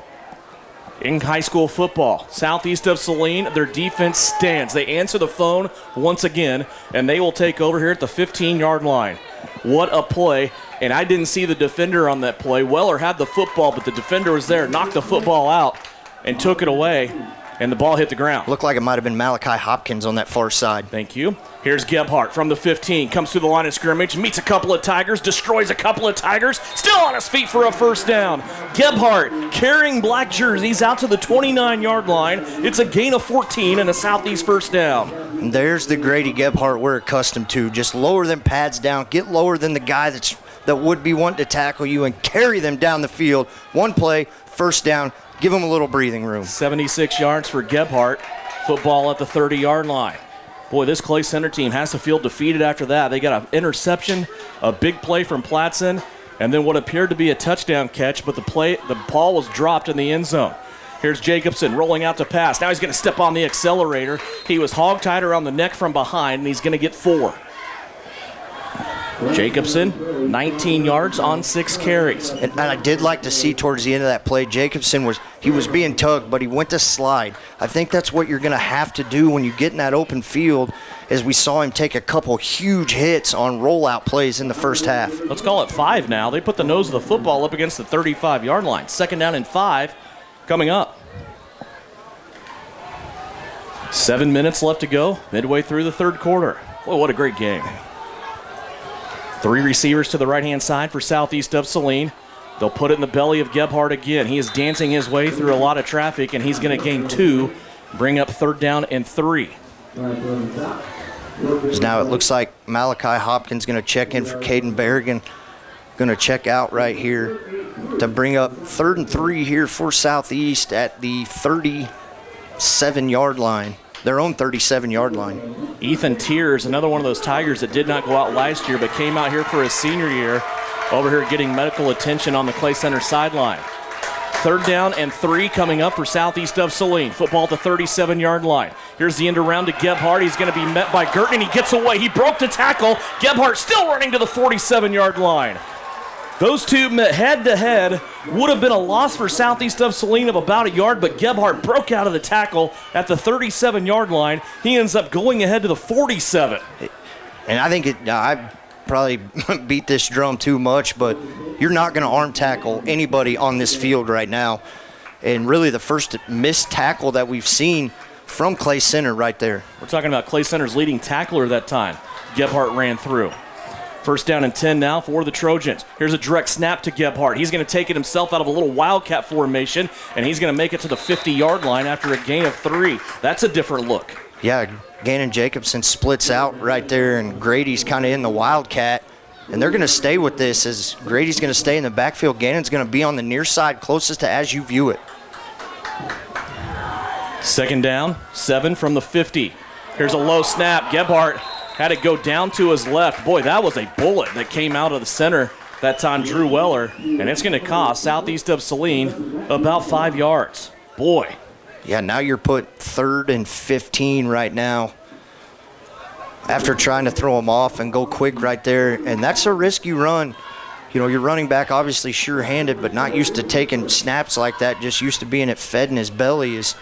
in high school football. Southeast of Saline, their defense stands. They answer the phone once again, and they will take over here at the 15-yard line. What a play, and I didn't see the defender on that play. Weller had the football, but the defender was there, knocked the football out, and took it away, and the ball hit the ground. Looked like it might have been Malachi Hopkins on that far side. Thank you. Here's Gebhardt from the 15, comes through the line of scrimmage, meets a couple of Tigers, destroys a couple of Tigers, still on his feet for a first down. Gebhardt carrying black jerseys out to the 29-yard line. It's a gain of 14 and a Southeast first down. And there's the Grady Gebhardt we're accustomed to. Just lower them pads down, get lower than the guy that would be wanting to tackle you and carry them down the field. One play, first down, give them a little breathing room. 76 yards for Gebhardt. Football at the 30-yard line. Boy, this Clay Center team has to feel defeated after that. They got an interception, a big play from Platson, and then what appeared to be a touchdown catch, but the ball was dropped in the end zone. Here's Jacobson rolling out to pass. Now he's going to step on the accelerator. He was hog-tied around the neck from behind, and he's going to get 4. Jacobson, 19 yards on 6 carries. And I did like to see towards the end of that play, Jacobson was being tugged, but he went to slide. I think that's what you're going to have to do when you get in that open field, as we saw him take a couple huge hits on rollout plays in the first half. Let's call it 5 now. They put the nose of the football up against the 35-yard line. 2nd down and 5 coming up. 7 minutes left to go, midway through the third quarter. Boy, what a great game. 3 receivers to the right-hand side for Southeast of Saline. They'll put it in the belly of Gebhardt again. He is dancing his way through a lot of traffic, and he's going to gain 2, bring up 3rd down and 3. Now it looks like Malachi Hopkins going to check in for Caden Berrigan. Going to check out right here to bring up 3rd and 3 here for Southeast at the 37-yard line. Their own 37-yard line. Ethan Tiers, another one of those Tigers that did not go out last year but came out here for his senior year, over here getting medical attention on the Clay Center sideline. 3rd down and 3 coming up for Southeast of Saline. Football at the 37-yard line. Here's the end around to Gebhardt. He's going to be met by Girton, and he gets away. He broke the tackle. Gebhardt still running to the 47-yard line. Those two met head-to-head. Would have been a loss for Southeast of Saline of about a yard, but Gebhardt broke out of the tackle at the 37-yard line. He ends up going ahead to the 47. And I think I probably beat this drum too much, but you're not going to arm tackle anybody on this field right now. And really the first missed tackle that we've seen from Clay Center right there. We're talking about Clay Center's leading tackler that time. Gebhardt ran through. 1st down and 10 now for the Trojans. Here's a direct snap to Gebhardt. He's going to take it himself out of a little wildcat formation, and he's going to make it to the 50-yard line after a gain of 3. That's a different look. Yeah, Gannon Jacobson splits out right there, and Grady's kind of in the wildcat. And they're going to stay with this as Grady's going to stay in the backfield. Gannon's going to be on the near side closest to as you view it. Second down, 7 from the 50. Here's a low snap. Gebhardt had it go down to his left. Boy, that was a bullet that came out of the center that time, Drew Weller. And it's going to cost Southeast of Saline about 5 yards. Boy. Yeah, now you're put 3rd and 15 right now after trying to throw him off and go quick right there. And that's a risky run. You know, your running back obviously sure-handed, but not used to taking snaps like that, just used to being it fed in his belly. Is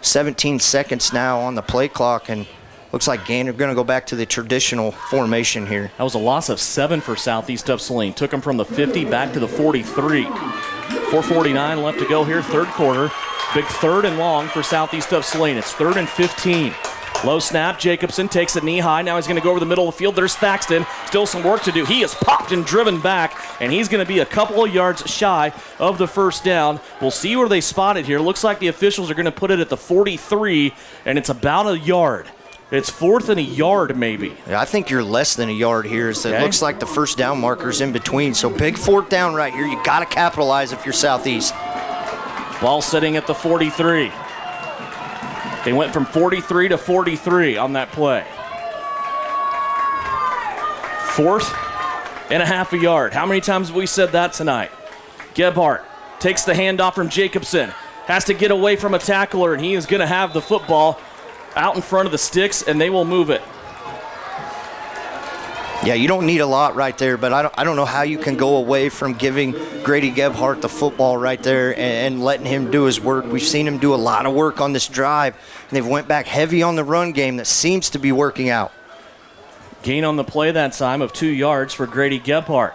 17 seconds now on the play clock, and looks like Gaynor going to go back to the traditional formation here. That was a loss of 7 for Southeast of Saline. Took him from the 50 back to the 43. 4:49 left to go here, third quarter. Big 3rd and long for Southeast of Saline. It's 3rd and 15. Low snap. Jacobson takes it knee high. Now he's going to go over the middle of the field. There's Thaxton. Still some work to do. He is popped and driven back, and he's going to be a couple of yards shy of the first down. We'll see where they spot it here. Looks like the officials are going to put it at the 43, and it's about a yard. It's 4th and a yard, maybe. Yeah, I think you're less than a yard here. So It looks like the first down marker's in between. So big 4th down right here. You got to capitalize if you're Southeast. Ball sitting at the 43. They went from 43 to 43 on that play. 4th and a half a yard. How many times have we said that tonight? Gebhardt takes the handoff from Jacobson. Has to get away from a tackler, and he is going to have the football out in front of the sticks, and they will move it. Yeah, you don't need a lot right there, but I don't know how you can go away from giving Grady Gebhardt the football right there and letting him do his work. We've seen him do a lot of work on this drive, and they've went back heavy on the run game that seems to be working out. Gain on the play that time of 2 yards for Grady Gebhardt.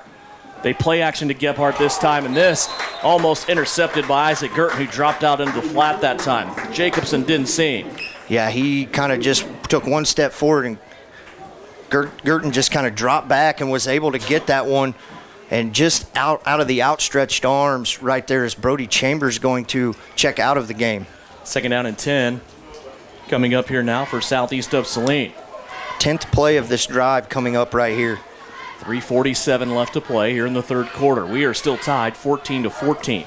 They play action to Gebhardt this time, and this almost intercepted by Isaac Girton, who dropped out into the flat that time. Jacobson didn't see him. Yeah, he kind of just took one step forward, and Girton just kind of dropped back and was able to get that one. And just out of the outstretched arms right there is Brody Chambers going to check out of the game. 2nd down and 10 coming up here now for Southeast of Saline. 10th play of this drive coming up right here. 3:47 left to play here in the third quarter. We are still tied 14-14.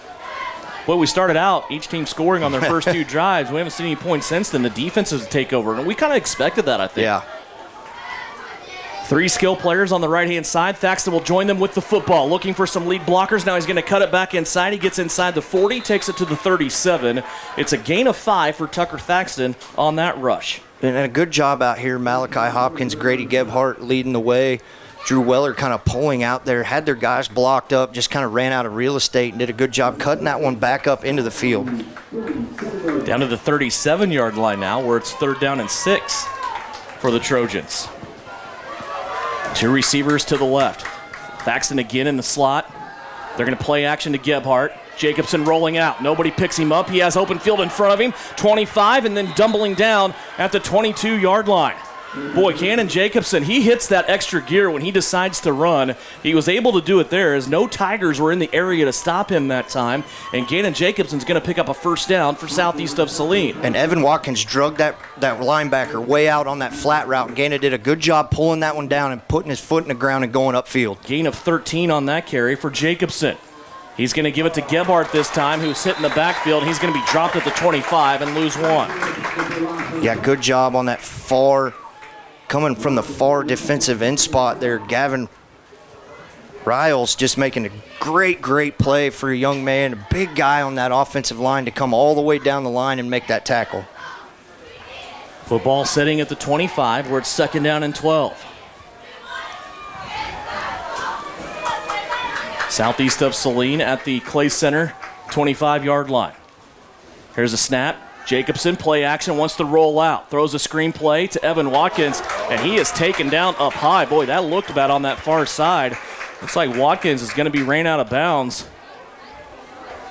Well, we started out, each team scoring on their first 2 drives. We haven't seen any points since then. The defenses take over, and we kind of expected that, I think. Yeah. 3 skill players on the right-hand side. Thaxton will join them with the football, looking for some lead blockers. Now he's going to cut it back inside. He gets inside the 40, takes it to the 37. It's a gain of 5 for Tucker Thaxton on that rush. And a good job out here. Malachi Hopkins, Grady Gebhardt leading the way. Drew Weller kind of pulling out there, had their guys blocked up, just kind of ran out of real estate and did a good job cutting that one back up into the field. Down to the 37-yard line now, where it's 3rd down and 6 for the Trojans. 2 receivers to the left. Thaxton again in the slot. They're going to play action to Gebhardt. Jacobson rolling out. Nobody picks him up. He has open field in front of him. 25, and then dumbling down at the 22-yard line. Boy, Gannon Jacobson, he hits that extra gear when he decides to run. He was able to do it there as no Tigers were in the area to stop him that time. And Gannon Jacobson's going to pick up a first down for Southeast of Saline. And Evan Watkins drugged that linebacker way out on that flat route. And Gannon did a good job pulling that one down and putting his foot in the ground and going upfield. Gain of 13 on that carry for Jacobson. He's going to give it to Gebhardt this time, who's hitting the backfield. He's going to be dropped at the 25 and lose 1. Yeah, good job on that coming from the far defensive end spot there. Gavin Riles just making a great play for a young man, a big guy on that offensive line to come all the way down the line and make that tackle. Football sitting at the 25, where it's 2nd down and 12. Southeast of Saline at the Clay Center 25-yard line. Here's a snap. Jacobson, play action, wants to roll out. Throws a screen play to Evan Watkins, and he is taken down up high. Boy, that looked bad on that far side. Looks like Watkins is going to be ran out of bounds.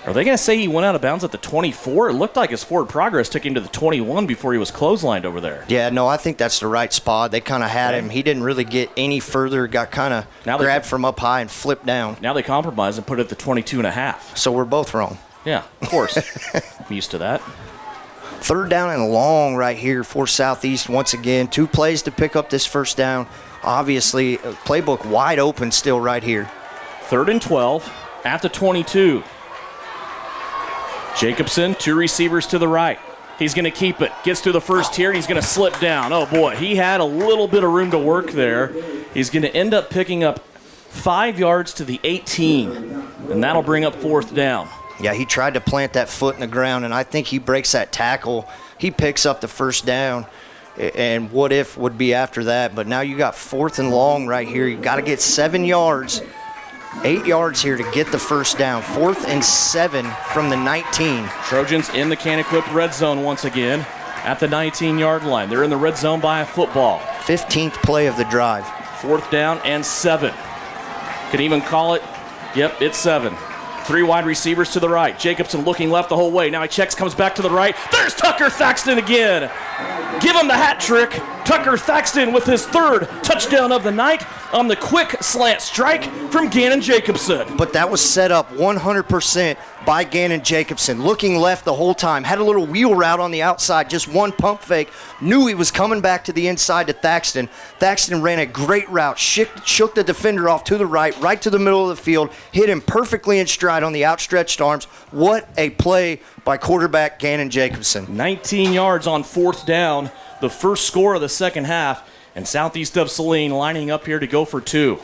Are they going to say he went out of bounds at the 24? It looked like his forward progress took him to the 21 before he was clotheslined over there. Yeah, no, I think that's the right spot. They kind of had him. He didn't really get any further, got kind of grabbed from up high and flipped down. Now they compromise and put it at the 22.5. So we're both wrong. Yeah, of course. I'm used to that. 3rd down and long right here for Southeast once again. 2 plays to pick up this first down. Obviously, playbook wide open still right here. 3rd and 12 at the 22. Jacobson, 2 receivers to the right. He's going to keep it. Gets through the first tier, and he's going to slip down. Oh, boy, he had a little bit of room to work there. He's going to end up picking up 5 yards to the 18, and that'll bring up 4th down. Yeah, he tried to plant that foot in the ground, and I think he breaks that tackle. He picks up the first down, and what if would be after that. But now you got 4th and long right here. You got to get 7 yards, 8 yards here to get the first down. 4th and 7 from the 19. Trojans in the Can-Equipped red zone once again at the 19-yard line. They're in the red zone by a football. 15th play of the drive. 4th down and 7. Could even call it, yep, it's 7. 3 wide receivers to the right. Jacobson looking left the whole way. Now he checks, comes back to the right. There's Tucker Thaxton again. Give him the hat trick. Tucker Thaxton with his 3rd touchdown of the night on the quick slant strike from Gannon Jacobson. But that was set up 100% by Gannon Jacobson. Looking left the whole time. Had a little wheel route on the outside. Just one pump fake. Knew he was coming back to the inside to Thaxton. Thaxton ran a great route. Shook the defender off to the right to the middle of the field. Hit him perfectly in stride on the outstretched arms. What a play by quarterback Gannon Jacobson. 19 yards on 4th down. The first score of the second half, and Southeast of Saline lining up here to go for 2.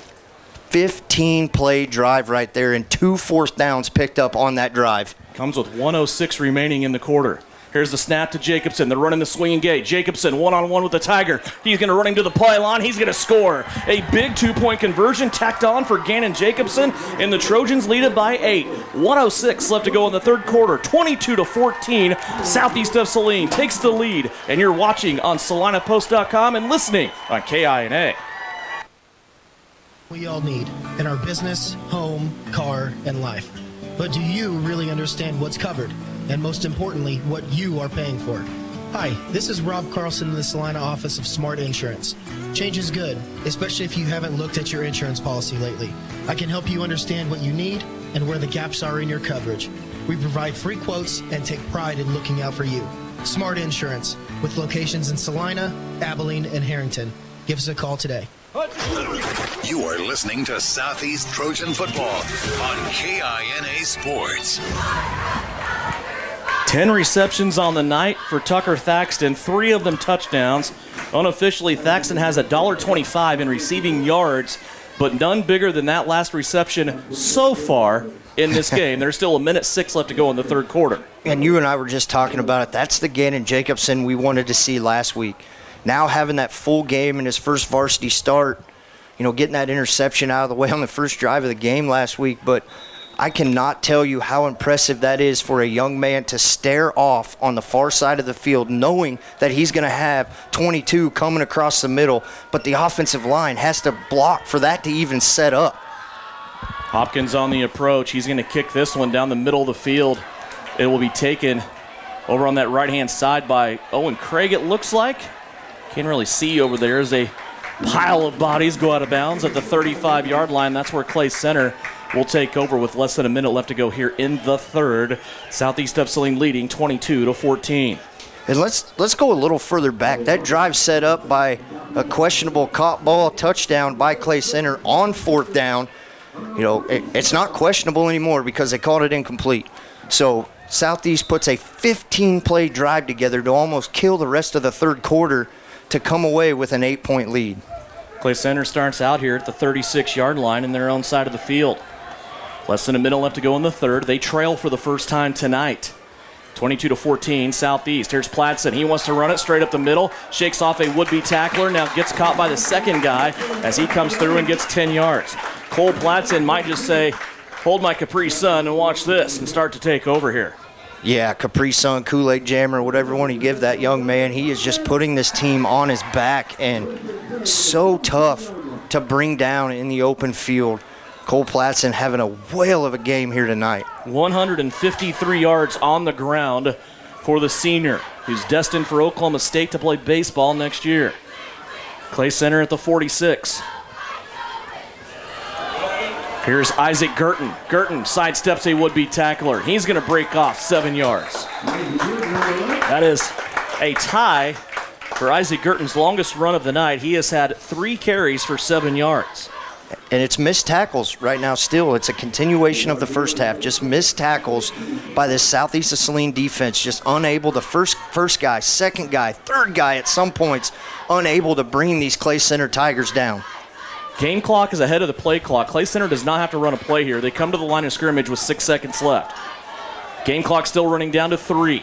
15-play drive right there, and 2 4th downs picked up on that drive. Comes with 1:06 remaining in the quarter. Here's the snap to Jacobson. They're running the swing and gate. Jacobson one-on-one with the Tiger. He's going to run him to the pylon. He's going to score. A big 2-point conversion tacked on for Gannon Jacobson, and the Trojans lead it by 8. 1:06 left to go in the 3rd quarter. 22-14. Southeast of Saline takes the lead, and you're watching on SalinaPost.com and listening on KINA. We all need in our business, home, car, and life. But do you really understand what's covered? And most importantly, what you are paying for? Hi, this is Rob Carlson in the Salina office of Smart Insurance. Change is good, especially if you haven't looked at your insurance policy lately. I can help you understand what you need and where the gaps are in your coverage. We provide free quotes and take pride in looking out for you. Smart Insurance, with locations in Salina, Abilene, and Harrington. Give us a call today. You are listening to Southeast Trojan Football on KINA Sports. 10 receptions on the night for Tucker Thaxton, 3 of them touchdowns. Unofficially, Thaxton has $1.25 in receiving yards, but none bigger than that last reception so far in this game. There's still 1:06 left to go in the 3rd quarter. And you and I were just talking about it. That's the Gannon Jacobson we wanted to see last week. Now having that full game in his first varsity start, getting that interception out of the way on the first drive of the game last week, but I cannot tell you how impressive that is for a young man to stare off on the far side of the field knowing that he's going to have 22 coming across the middle, but the offensive line has to block for that to even set up. Hopkins on the approach. He's going to kick this one down the middle of the field. It will be taken over on that right-hand side by Owen Craig, it looks like. Can't really see over there as a pile of bodies go out of bounds at the 35-yard line. That's where Clay Center will take over with less than a minute left to go here in the 3rd. Southeast of Saline leading 22-14. And let's go a little further back. That drive set up by a questionable caught ball touchdown by Clay Center on 4th down. It's not questionable anymore because they called it incomplete. So Southeast puts a 15-play drive together to almost kill the rest of the 3rd quarter to come away with an 8-point lead. Clay Center starts out here at the 36-yard line in their own side of the field. Less than a minute left to go in the 3rd. They trail for the first time tonight. 22-14, Southeast. Here's Platson. He wants to run it straight up the middle. Shakes off a would-be tackler. Now gets caught by the second guy as he comes through and gets 10 yards. Cole Platson might just say, hold my Capri Sun and watch this, and start to take over here. Yeah, Capri Sun, Kool-Aid Jammer, whatever one you give that young man, he is just putting this team on his back and so tough to bring down in the open field. Cole Platson having a whale of a game here tonight. 153 yards on the ground for the senior, who's destined for Oklahoma State to play baseball next year. Clay Center at the 46. Here's Isaac Girton. Girton sidesteps a would-be tackler. He's going to break off 7 yards. That is a tie for Isaac Girton's longest run of the night. He has had 3 carries for 7 yards. And it's missed tackles right now still. It's a continuation of the first half. Just missed tackles by this Southeast of Saline defense. Just unable, the first guy, second guy, third guy at some points, unable to bring these Clay Center Tigers down. Game clock is ahead of the play clock. Clay Center does not have to run a play here. They come to the line of scrimmage with 6 seconds left. Game clock still running down to 3.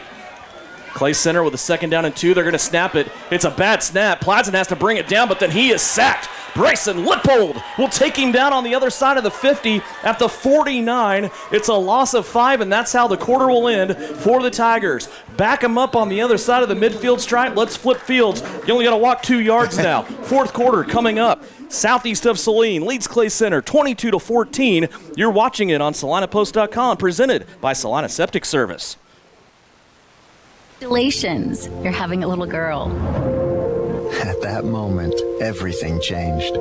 Clay Center with a 2nd down and 2. They're going to snap it. It's a bad snap. Pladsen has to bring it down, but then he is sacked. Bryson Lippold will take him down on the other side of the 50 at the 49. It's a loss of 5, and that's how the quarter will end for the Tigers. Back him up on the other side of the midfield stripe. Let's flip fields. You only got to walk 2 yards now. Fourth quarter coming up. Southeast of Saline leads Clay Center 22-14. You're watching it on SalinaPost.com, presented by Salina Septic Service. Congratulations, you're having a little girl. At that moment, everything changed.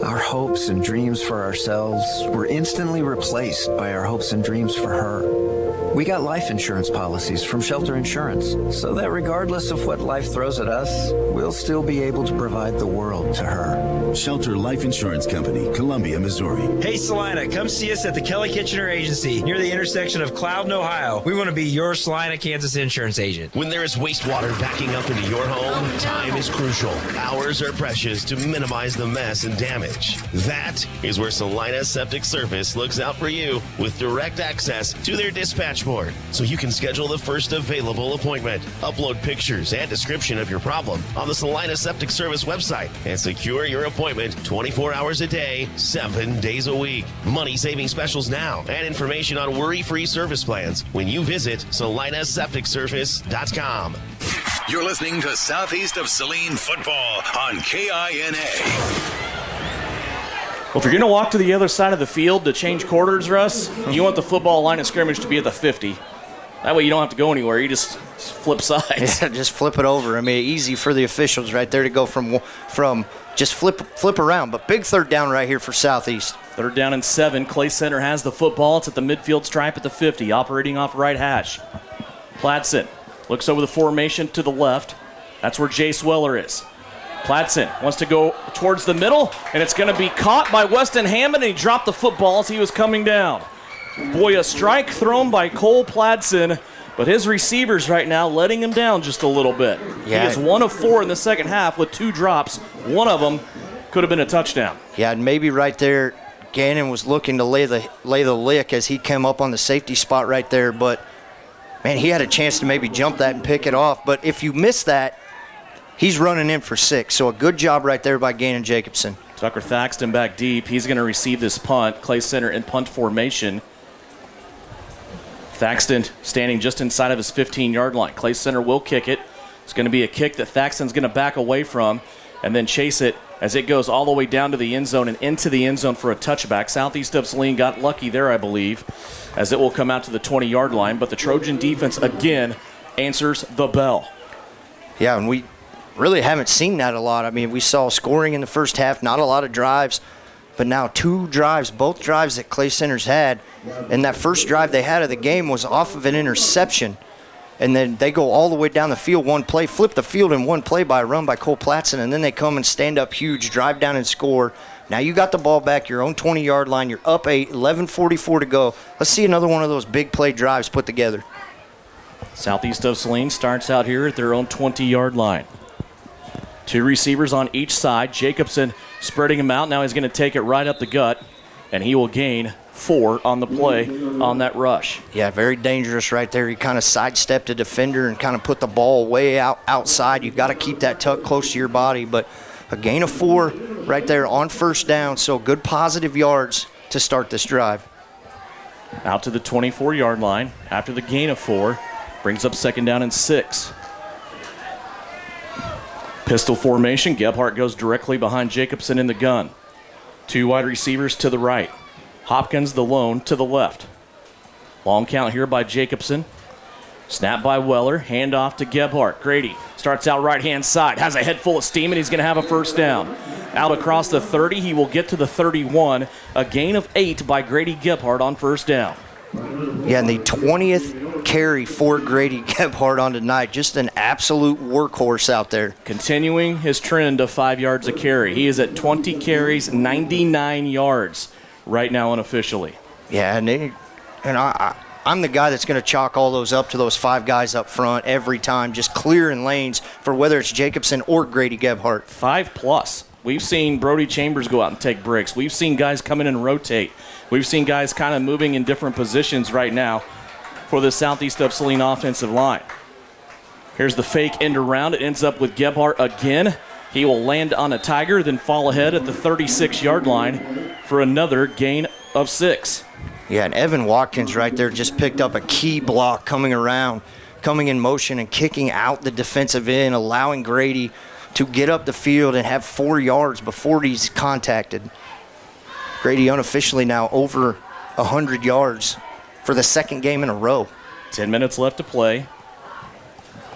Our hopes and dreams for ourselves were instantly replaced by our hopes and dreams for her. We got life insurance policies from Shelter Insurance, so that regardless of what life throws at us, we'll still be able to provide the world to her. Shelter Life Insurance Company, Columbia, Missouri. Hey, Salina, come see us at the Kelly Kitchener Agency near the intersection of Cloud and Ohio. We want to be your Salina, Kansas insurance agent. When there is wastewater backing up into your home, time is crucial. Hours are precious to minimize the mess and damage. That is where Salina Septic Service looks out for you with direct access to their dispatch board, so you can schedule the first available appointment. Upload pictures and description of your problem on the Salina Septic Service website and secure your appointment 24 hours a day, 7 days a week. Money-saving specials now and information on worry-free service plans when you visit salinasepticservice.com. You're listening to Southeast of Saline Football on KINA. Well, if you're going to walk to the other side of the field to change quarters, Russ, you want the football line of scrimmage to be at the 50. That way you don't have to go anywhere. You just flip sides. Yeah, just flip it over. I mean, easy for the officials right there to go from just flip around. But big third down right here for Southeast. 3rd down and 7. Clay Center has the football. It's at the midfield stripe at the 50, operating off right hash. Pladsen looks over the formation to the left. That's where Jay Sweller is. Pladsen wants to go towards the middle, and it's going to be caught by Weston Hammond, and he dropped the football as he was coming down. Boy, a strike thrown by Cole Pladsen, but his receivers right now letting him down just a little bit. Yeah. He is 1 of 4 in the second half with 2 drops. One of them could have been a touchdown. Yeah, and maybe right there, Gannon was looking to lay the lick as he came up on the safety spot right there, but, man, he had a chance to maybe jump that and pick it off. But if you miss that, he's running in for 6, so a good job right there by Gannon Jacobson. Tucker Thaxton back deep. He's going to receive this punt. Clay Center in punt formation. Thaxton standing just inside of his 15-yard line. Clay Center will kick it. It's going to be a kick that Thaxton's going to back away from and then chase it as it goes all the way down to the end zone and into the end zone for a touchback. Southeast of Saline got lucky there, I believe, as it will come out to the 20-yard line. But the Trojan defense, again, answers the bell. Yeah, and we really haven't seen that a lot. I mean, we saw scoring in the first half, not a lot of drives, but now 2 drives, both drives that Clay Center's had. And that first drive they had of the game was off of an interception. And then they go all the way down the field, one play, flip the field in one play by a run by Cole Pladsen, and then they come and stand up huge, drive down and score. Now you got the ball back, your own 20-yard line, you're up 8, 11:44 to go. Let's see another one of those big play drives put together. Southeast of Saline starts out here at their own 20-yard line. 2 receivers on each side. Jacobson spreading him out. Now he's going to take it right up the gut, and he will gain 4 on the play on that rush. Yeah, very dangerous right there. He kind of sidestepped a defender and kind of put the ball way outside. You've got to keep that tuck close to your body, but a gain of 4 right there on first down, so good positive yards to start this drive. Out to the 24-yard line after the gain of 4. Brings up 2nd down and 6. Pistol formation. Gebhardt goes directly behind Jacobson in the gun. 2 wide receivers to the right. Hopkins, the lone, to the left. Long count here by Jacobson. Snap by Weller. Hand off to Gebhardt. Grady starts Starts out right-hand side, has a head full of steam, and he's going to have a first down. Out across the 30, he will get to the 31. A gain of 8 by Grady Gebhardt on first down. Yeah, and the 20th carry for Grady Gebhardt on tonight. Just an absolute workhorse out there. Continuing his trend of 5 yards a carry. He is at 20 carries, 99 yards right now unofficially. Yeah, and I'm the guy that's going to chalk all those up to those 5 guys up front every time, just clearing lanes for whether it's Jacobson or Grady Gebhardt. 5+. We've seen Brody Chambers go out and take breaks. We've seen guys come in and rotate. We've seen guys kind of moving in different positions right now for the Southeast of Saline offensive line. Here's the fake end around. It ends up with Gebhardt again. He will land on a Tiger, then fall ahead at the 36-yard line for another gain of 6. Yeah, and Evan Watkins right there just picked up a key block coming around, coming in motion and kicking out the defensive end, allowing Grady to get up the field and have 4 yards before he's contacted. Grady unofficially now over 100 yards for the second game in a row. 10 minutes left to play.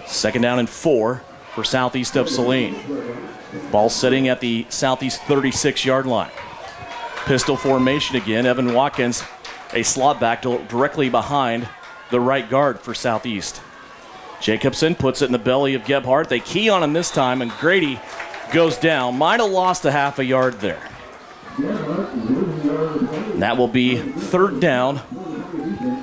Second down and 4 for Southeast of Saline. Ball sitting at the Southeast 36-yard line. Pistol formation again. Evan Watkins, a slot back directly behind the right guard for Southeast. Jacobson puts it in the belly of Gebhardt. They key on him this time, and Grady goes down. Might have lost a half a yard there. That will be third down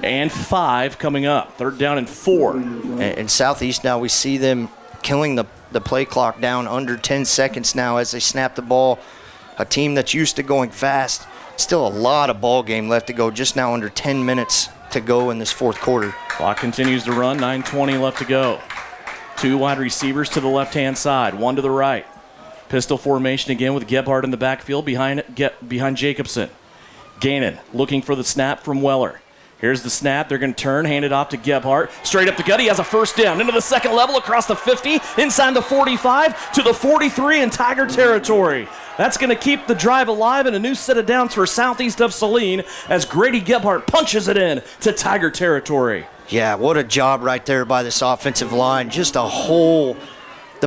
and 5 coming up. Third down and 4. And Southeast now, we see them killing the play clock down under 10 seconds now as they snap the ball. A team that's used to going fast. Still a lot of ball game left to go, just now under 10 minutes to go in this fourth quarter. Clock continues to run, 9:20 left to go. 2 wide receivers to the left-hand side, 1 to the right. Pistol formation again with Gebhardt in the backfield behind Jacobson. Gannon looking for the snap from Weller. Here's the snap. They're going to turn, hand it off to Gebhardt. Straight up the gut. He has a first down. Into the second level, across the 50, inside the 45, to the 43 in Tiger territory. That's going to keep the drive alive and a new set of downs for Southeast of Saline as Grady Gebhardt punches it in to Tiger territory. Yeah, what a job right there by this offensive line. Just a hole,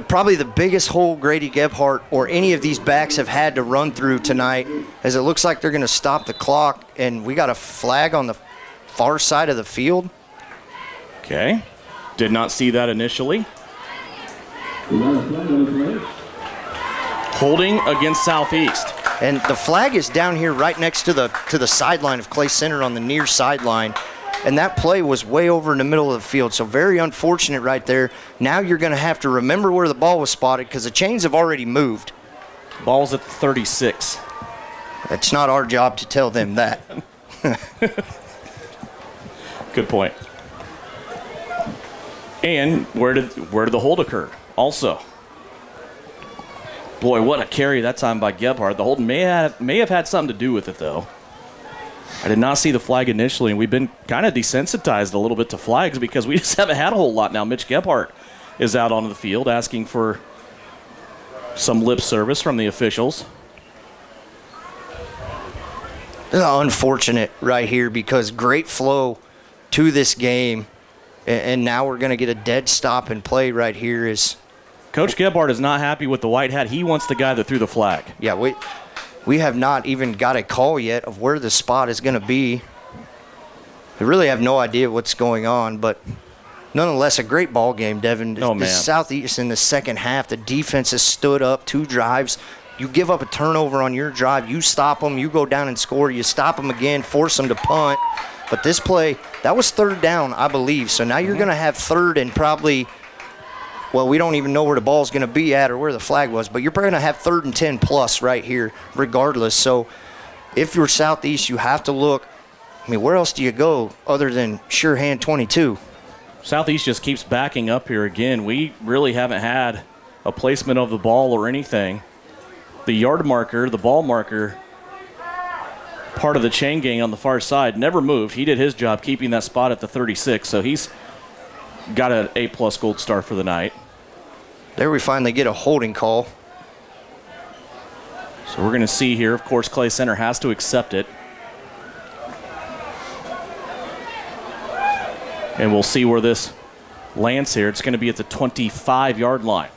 probably the biggest hole Grady Gebhardt or any of these backs have had to run through tonight, as it looks like they're going to stop the clock, and we got a flag on the far side of the field. Okay. Did not see that initially. Holding against Southeast. And the flag is down here right next to the sideline of Clay Center on the near sideline. And that play was way over in the middle of the field. So very unfortunate right there. Now you're going to have to remember where the ball was spotted because the chains have already moved. Ball's at the 36. It's not our job to tell them that. Good point. And where did the hold occur? Also, boy, what a carry that time by Gebhardt. The hold may have had something to do with it, though. I did not see the flag initially, and we've been kind of desensitized a little bit to flags because we just haven't had a whole lot now. Mitch Gebhardt is out onto the field asking for some lip service from the officials. Unfortunate right here because great flow to this game, and now we're going to get a dead stop and play right here. Coach Gebhardt is not happy with the white hat. He wants the guy that threw the flag. Yeah, we have not even got a call yet of where the spot is going to be. We really have no idea what's going on, but nonetheless, a great ball game, Devin. Oh, man. Southeast in the second half, the defense has stood up 2 drives. You give up a turnover on your drive, you stop them, you go down and score, you stop them again, force them to punt. But this play, that was third down, I believe. So now you're going to have third and probably, well, we don't even know where the ball's going to be at or where the flag was, but you're probably going to have 3rd and 10 plus right here regardless. So if you're Southeast, you have to look. I mean, where else do you go other than sure hand 22? Southeast just keeps backing up here again. We really haven't had a placement of the ball or anything. The yard marker, the ball marker, part of the chain gang on the far side, never moved. He did his job keeping that spot at the 36, so he's got an A-plus gold star for the night. There we finally get a holding call. So we're going to see here, of course, Clay Center has to accept it. And we'll see where this Lance here. It's going to be at the 25-yard line.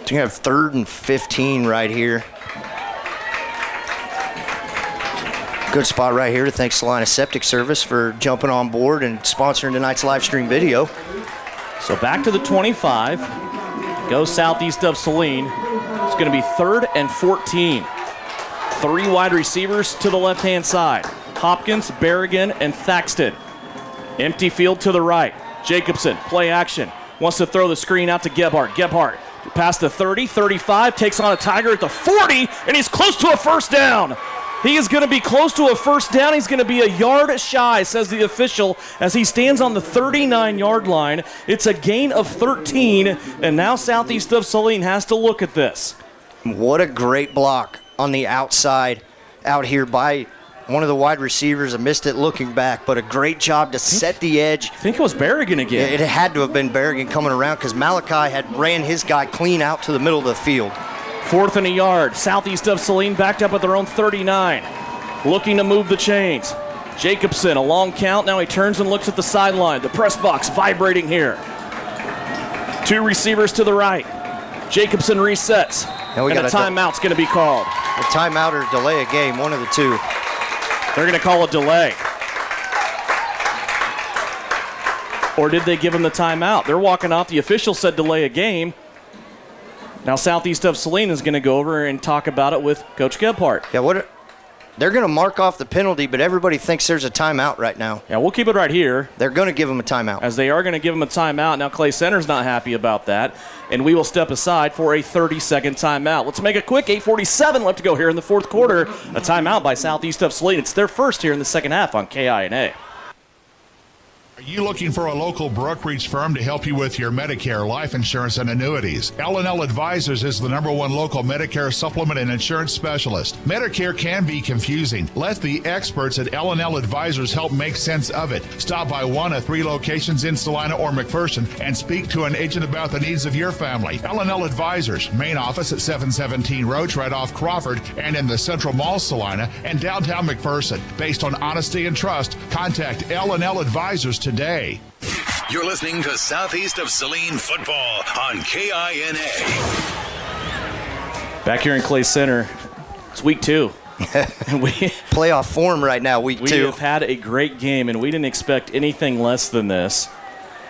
So you have 3rd and 15 right here. Good spot right here to thank Salina Septic Service for jumping on board and sponsoring tonight's live stream video. So back to the 25. Goes southeast of Saline. It's going to be 3rd and 14. 3 wide receivers to the left-hand side. Hopkins, Berrigan, and Thaxton. Empty field to the right. Jacobson, play action. Wants to throw the screen out to Gebhardt. Gebhardt past the 30, 35, takes on a Tiger at the 40, and he's close to a first down. He is going to be close to a first down. He's going to be a yard shy, says the official, as he stands on the 39-yard line. It's a gain of 13, and now southeast of Saline has to look at this. What a great block on the outside out here by one of the wide receivers. I missed it looking back, but a great job to set the edge. I think it was Berrigan again. It had to have been Berrigan coming around because Malachi had ran his guy clean out to the middle of the field. 4th and a yard. Southeast of Saline backed up at their own 39. Looking to move the chains. Jacobson, a long count. Now he turns and looks at the sideline. The press box vibrating here. 2 receivers to the right. Jacobson resets. And a timeout's going to be called. A timeout or delay a game, one of the two. They're going to call a delay. Or did they give him the timeout? They're walking off. The official said delay a game. Now southeast of Saline is going to go over and talk about it with Coach Gebhardt. Yeah, they're going to mark off the penalty, but everybody thinks there's a timeout right now. Yeah, we'll keep it right here. They're going to give him a timeout. As they are going to give him a timeout. Now Clay Center's not happy about that, and we will step aside for a 30-second timeout. Let's make it quick. 8:47 left to go here in the 4th quarter. A timeout by southeast of Saline. It's their first here in the second half on KINA. Are you looking for a local brokerage firm to help you with your Medicare, life insurance, and annuities? L&L Advisors is the #1 local Medicare supplement and insurance specialist. Medicare can be confusing. Let the experts at L&L Advisors help make sense of it. Stop by one of 3 locations in Salina or McPherson and speak to an agent about the needs of your family. L&L Advisors, main office at 717 Roach right off Crawford and in the Central Mall Salina and downtown McPherson. Based on honesty and trust, contact L&L Advisors today. You're listening to Southeast of Saline Football on KINA. Back here in Clay Center, it's week 2. Playoff form right now, week 2. We have had a great game, and we didn't expect anything less than this.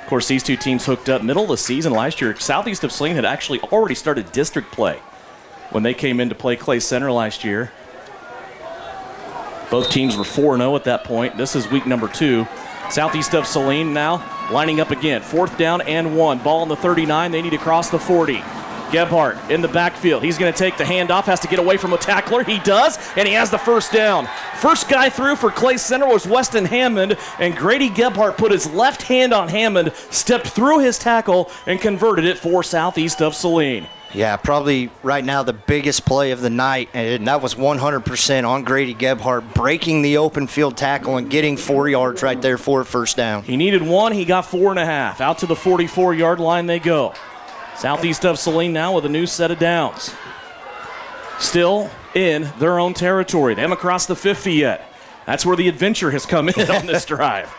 Of course, these 2 teams hooked up middle of the season last year. Southeast of Saline had actually already started district play when they came in to play Clay Center last year. Both teams were 4-0 at that point. This is week number 2. Southeast of Saline now lining up again. 4th down and 1. Ball on the 39. They need to cross the 40. Gebhardt in the backfield. He's going to take the handoff. Has to get away from a tackler. He does, and he has the first down. First guy through for Clay Center was Weston Hammond, and Grady Gebhardt put his left hand on Hammond, stepped through his tackle, and converted it for Southeast of Saline. Yeah, probably right now the biggest play of the night, and that was 100% on Grady Gebhardt, breaking the open field tackle and getting 4 yards right there for a first down. He needed 1. He got 4.5. Out to the 44-yard line they go. Southeast of Saline now with a new set of downs. Still in their own territory. They haven't crossed the 50 yet. That's where the adventure has come in on this drive.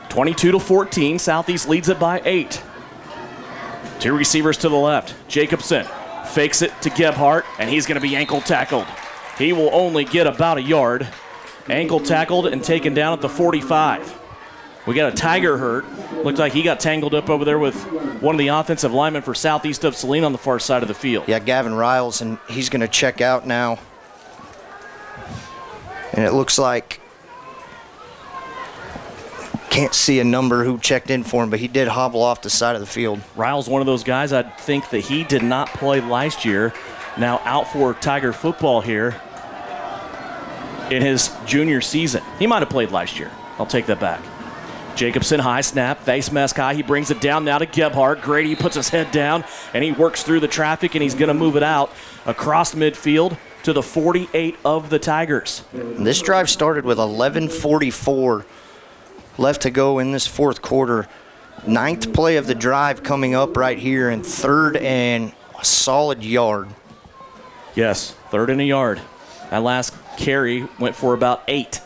22-14. Southeast leads it by 8. 2 receivers to the left. Jacobson fakes it to Gebhardt, and he's going to be ankle tackled. He will only get about a yard. Ankle tackled and taken down at the 45. We got a Tiger hurt. Looked like he got tangled up over there with one of the offensive linemen for Southeast of Saline on the far side of the field. Yeah, Gavin Riles, and he's going to check out now. And it looks like, can't see a number who checked in for him, but he did hobble off the side of the field. Riles, one of those guys, I think that he did not play last year. Now out for Tiger football here in his junior season. He might have played last year. I'll take that back. Jacobson, high snap, face mask high. He brings it down now to Gebhardt. Grady puts his head down, and he works through the traffic, and he's going to move it out across midfield to the 48 of the Tigers. This drive started with 11:44 left to go in this 4th quarter. 9th play of the drive coming up right here, and 3rd and a solid yard. Yes, 3rd and a yard. That last carry went for about 8.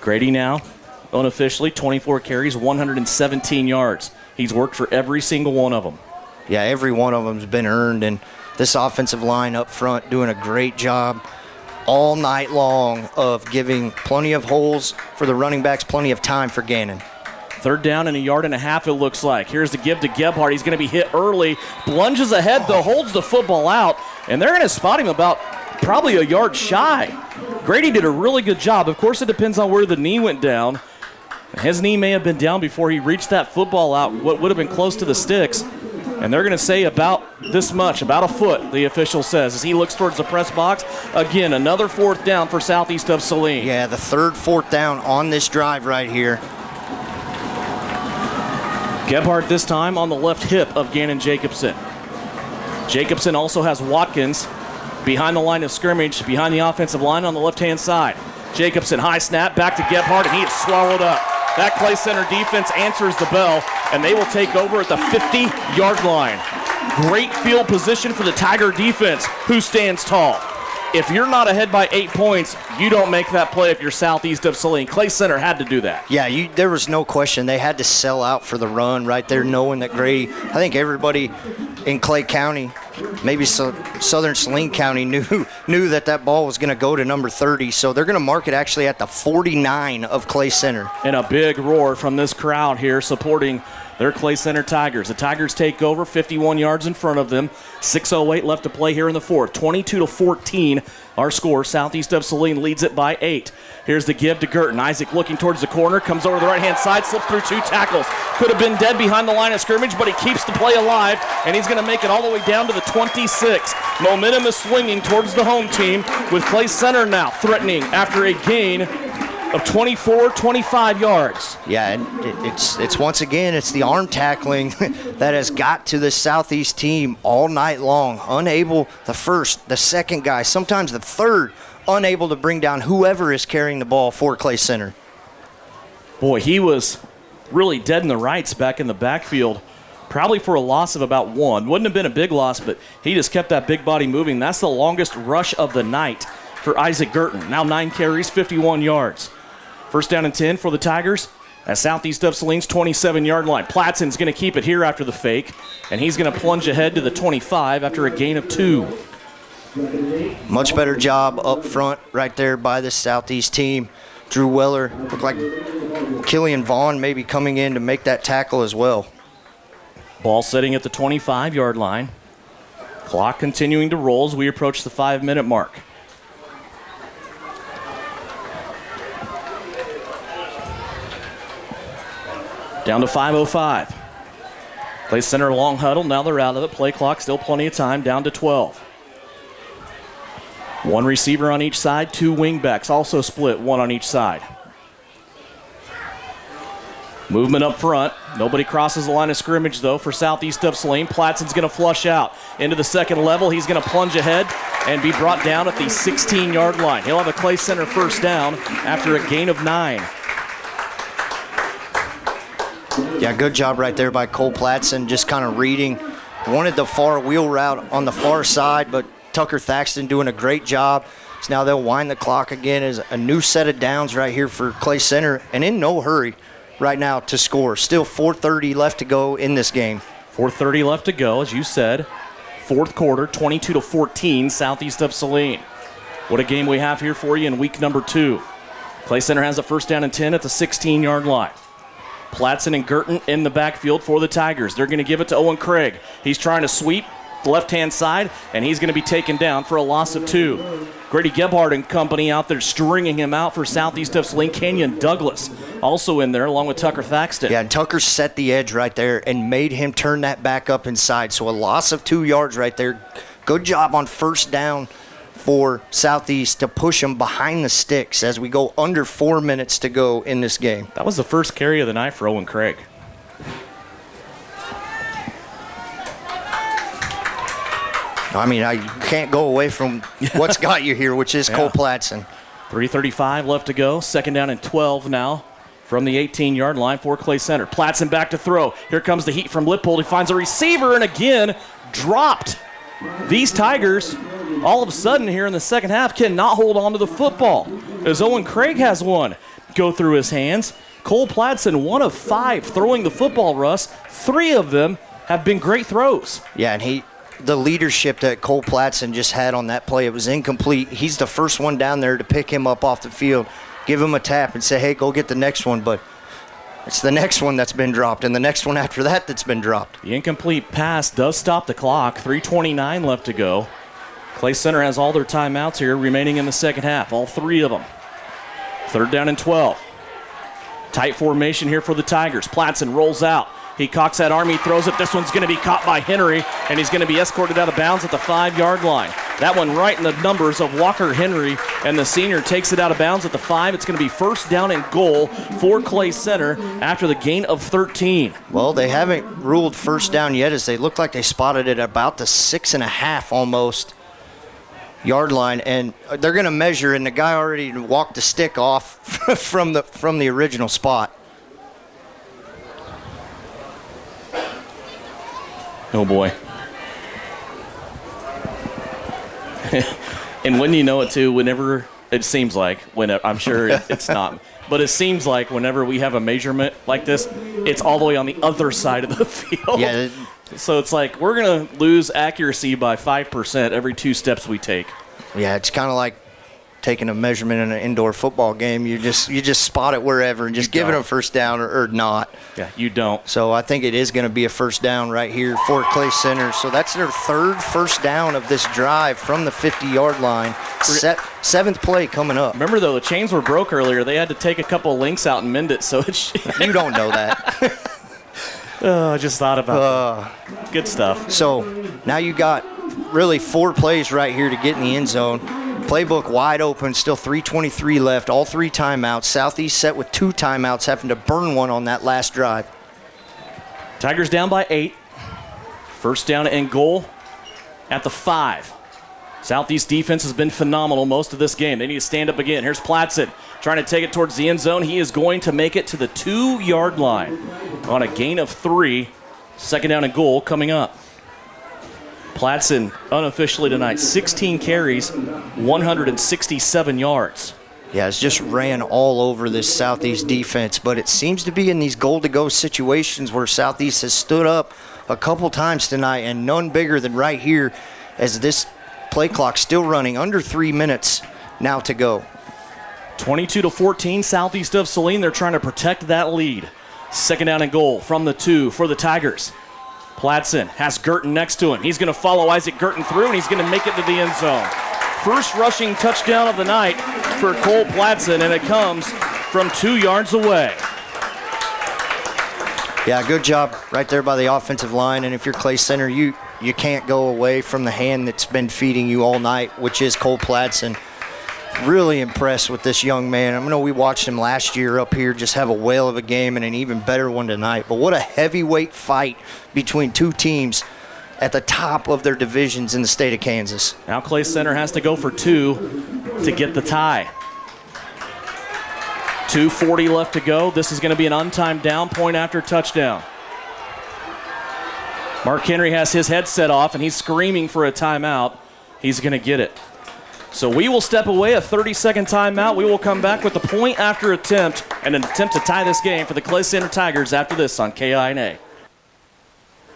Grady now unofficially, 24 carries, 117 yards. He's worked for every single one of them. Yeah, every one of them's been earned, and this offensive line up front doing a great job all night long of giving plenty of holes for the running backs, plenty of time for Gannon. 3rd down and 1.5 yards, it looks like. Here's the give to Gebhardt. He's going to be hit early. Plunges ahead, though, holds the football out, and they're going to spot him about probably a yard shy. Grady did a really good job. Of course, it depends on where the knee went down. His knee may have been down before he reached that football out, what would have been close to the sticks. And they're going to say about this much, about a foot, the official says, as he looks towards the press box. Again, another 4th down for southeast of Saline. Yeah, the 3rd 4th down on this drive right here. Gebhardt this time on the left hip of Gannon Jacobson. Jacobson also has Watkins behind the line of scrimmage, behind the offensive line on the left-hand side. Jacobson, high snap, back to Gebhardt, and he is swallowed up. That Clay Center defense answers the bell, and they will take over at the 50-yard line. Great field position for the Tiger defense, who stands tall. If you're not ahead by 8 points, you don't make that play if you're southeast of Saline. Clay Center had to do that. Yeah, there was no question. They had to sell out for the run right there, knowing that Grady, I think everybody in Clay County, maybe Southern Saline County, knew that ball was going to go to number 30. So they're going to mark it actually at the 49 of Clay Center. And a big roar from this crowd here supporting their Clay Center Tigers. The Tigers take over, 51 yards in front of them. 6:08 left to play here in the 4th. 22-14 our score. Southeast of Saline leads it by 8. Here's the give to Girton. Isaac looking towards the corner, comes over the right-hand side, slips through 2 tackles. Could have been dead behind the line of scrimmage, but he keeps the play alive, and he's going to make it all the way down to the 26. Momentum is swinging towards the home team, with Clay Center now threatening after a gain of 25 yards. Yeah, and it's once again, it's the arm tackling that has got to the Southeast team all night long. Unable, the first, the second guy, sometimes the third, unable to bring down whoever is carrying the ball for Clay Center. Boy, he was really dead in the rights back in the backfield, probably for a loss of about 1. Wouldn't have been a big loss, but he just kept that big body moving. That's the longest rush of the night for Isaac Girton. Now 9 carries, 51 yards. 1st down and 10 for the Tigers at southeast of Saline's 27-yard line. Plattson's going to keep it here after the fake, and he's going to plunge ahead to the 25 after a gain of 2. Much better job up front right there by the Southeast team. Drew Weller, looked like Killian Vaughn maybe coming in to make that tackle as well. Ball sitting at the 25-yard line. Clock continuing to roll as we approach the 5-minute mark. Down to 5:05. Clay Center long huddle. Now they're out of it. Play clock, still plenty of time. Down to 12. 1 receiver on each side. 2 wing backs also split, 1 on each side. Movement up front. Nobody crosses the line of scrimmage, though, for southeast of Saline. Plattson's going to flush out into the second level. He's going to plunge ahead and be brought down at the 16-yard line. He'll have a Clay Center 1st down after a gain of 9. Yeah, good job right there by Cole Platson, just kind of reading. Wanted the far wheel route on the far side, but Tucker Thaxton doing a great job. So now they'll wind the clock again as a new set of downs right here for Clay Center, and in no hurry right now to score. Still 4:30 left to go in this game. 4:30 left to go, as you said. 4th quarter, 22-14, southeast of Saline. What a game we have here for you in week number 2. Clay Center has a 1st down and 10 at the 16-yard line. Platson and Girton in the backfield for the Tigers. They're going to give it to Owen Craig. He's trying to sweep the left-hand side, and he's going to be taken down for a loss of 2. Grady Gebhardt and company out there stringing him out for southeast of Saline. Kenyon Douglas also in there along with Tucker Thaxton. Yeah, and Tucker set the edge right there and made him turn that back up inside. So a loss of 2 yards right there. Good job on 1st down for Southeast to push them behind the sticks as we go under 4 minutes to go in this game. That was the first carry of the night for Owen Craig. I mean, you can't go away from what's got you here, which is Cole Platson. 3:35 left to go. 2nd down and 12 now from the 18-yard line for Clay Center. Platson back to throw. Here comes the heat from Lippold. He finds a receiver and again dropped. These Tigers, all of a sudden here in the second half, cannot hold on to the football as Owen Craig has one go through his hands. Cole Platson, 1 of 5 throwing the football, Russ. 3 of them have been great throws. Yeah, and the leadership that Cole Platson just had on that play, it was incomplete. He's the first one down there to pick him up off the field, give him a tap and say, hey, go get the next one. But it's the next one that's been dropped and the next one after that that's been dropped. The incomplete pass does stop the clock. 3:29 left to go. Clay Center has all their timeouts here remaining in the second half, all 3 of them. 3rd down and 12. Tight formation here for the Tigers. Platson rolls out. He cocks that arm, he throws it. This one's going to be caught by Henry, and he's going to be escorted out of bounds at the 5-yard line. That one right in the numbers of Walker Henry, and the senior takes it out of bounds at the 5. It's going to be 1st down and goal for Clay Center after the gain of 13. Well, they haven't ruled 1st down yet, as they look like they spotted it about the 6.5 almost yard line, and they're going to measure, and the guy already walked the stick off from the original spot. Oh, boy. And when you know it, too, whenever it seems like, I'm sure it's not, but it seems like whenever we have a measurement like this, it's all the way on the other side of the field. Yeah. So it's like we're going to lose accuracy by 5% every 2 steps we take. Yeah, it's kind of like taking a measurement in an indoor football game. You just spot it wherever and just give it a 1st down or not. Yeah, you don't. So I think it is going to be a 1st down right here for Clay Center. So that's their 3rd 1st down of this drive from the 50-yard line. 7th play coming up. Remember, though, the chains were broke earlier. They had to take a couple of links out and mend it. So you don't know that. I just thought about that. Good stuff. So now you got really 4 plays right here to get in the end zone. Playbook wide open, still 3:23 left, all 3 timeouts. Southeast set with 2 timeouts, having to burn one on that last drive. Tigers down by 8. 1st down and goal at the 5. Southeast defense has been phenomenal most of this game. They need to stand up again. Here's Platson trying to take it towards the end zone. He is going to make it to the 2-yard line on a gain of 3. 2nd down and goal coming up. Platson, unofficially tonight, 16 carries, 167 yards. Yeah, it's just ran all over this Southeast defense, but it seems to be in these goal-to-go situations where Southeast has stood up a couple times tonight, and none bigger than right here as this play clock still running under 3 minutes now to go. 22-14, Southeast of Saline. They're trying to protect that lead. 2nd down and goal from the 2 for the Tigers. Platson has Girton next to him. He's going to follow Isaac Girton through, and he's going to make it to the end zone. 1st rushing touchdown of the night for Cole Platson, and it comes from 2 yards away. Yeah, good job right there by the offensive line, and if you're Clay Center, you can't go away from the hand that's been feeding you all night, which is Cole Platson. Really impressed with this young man. I know we watched him last year up here just have a whale of a game and an even better one tonight. But what a heavyweight fight between 2 teams at the top of their divisions in the state of Kansas. Now Clay Center has to go for 2 to get the tie. 2:40 left to go. This is going to be an untimed down, point after touchdown. Mark Henry has his headset off, and he's screaming for a timeout. He's going to get it. So we will step away, a 30-second timeout. We will come back with the point after attempt and an attempt to tie this game for the Clay Center Tigers after this on KINA.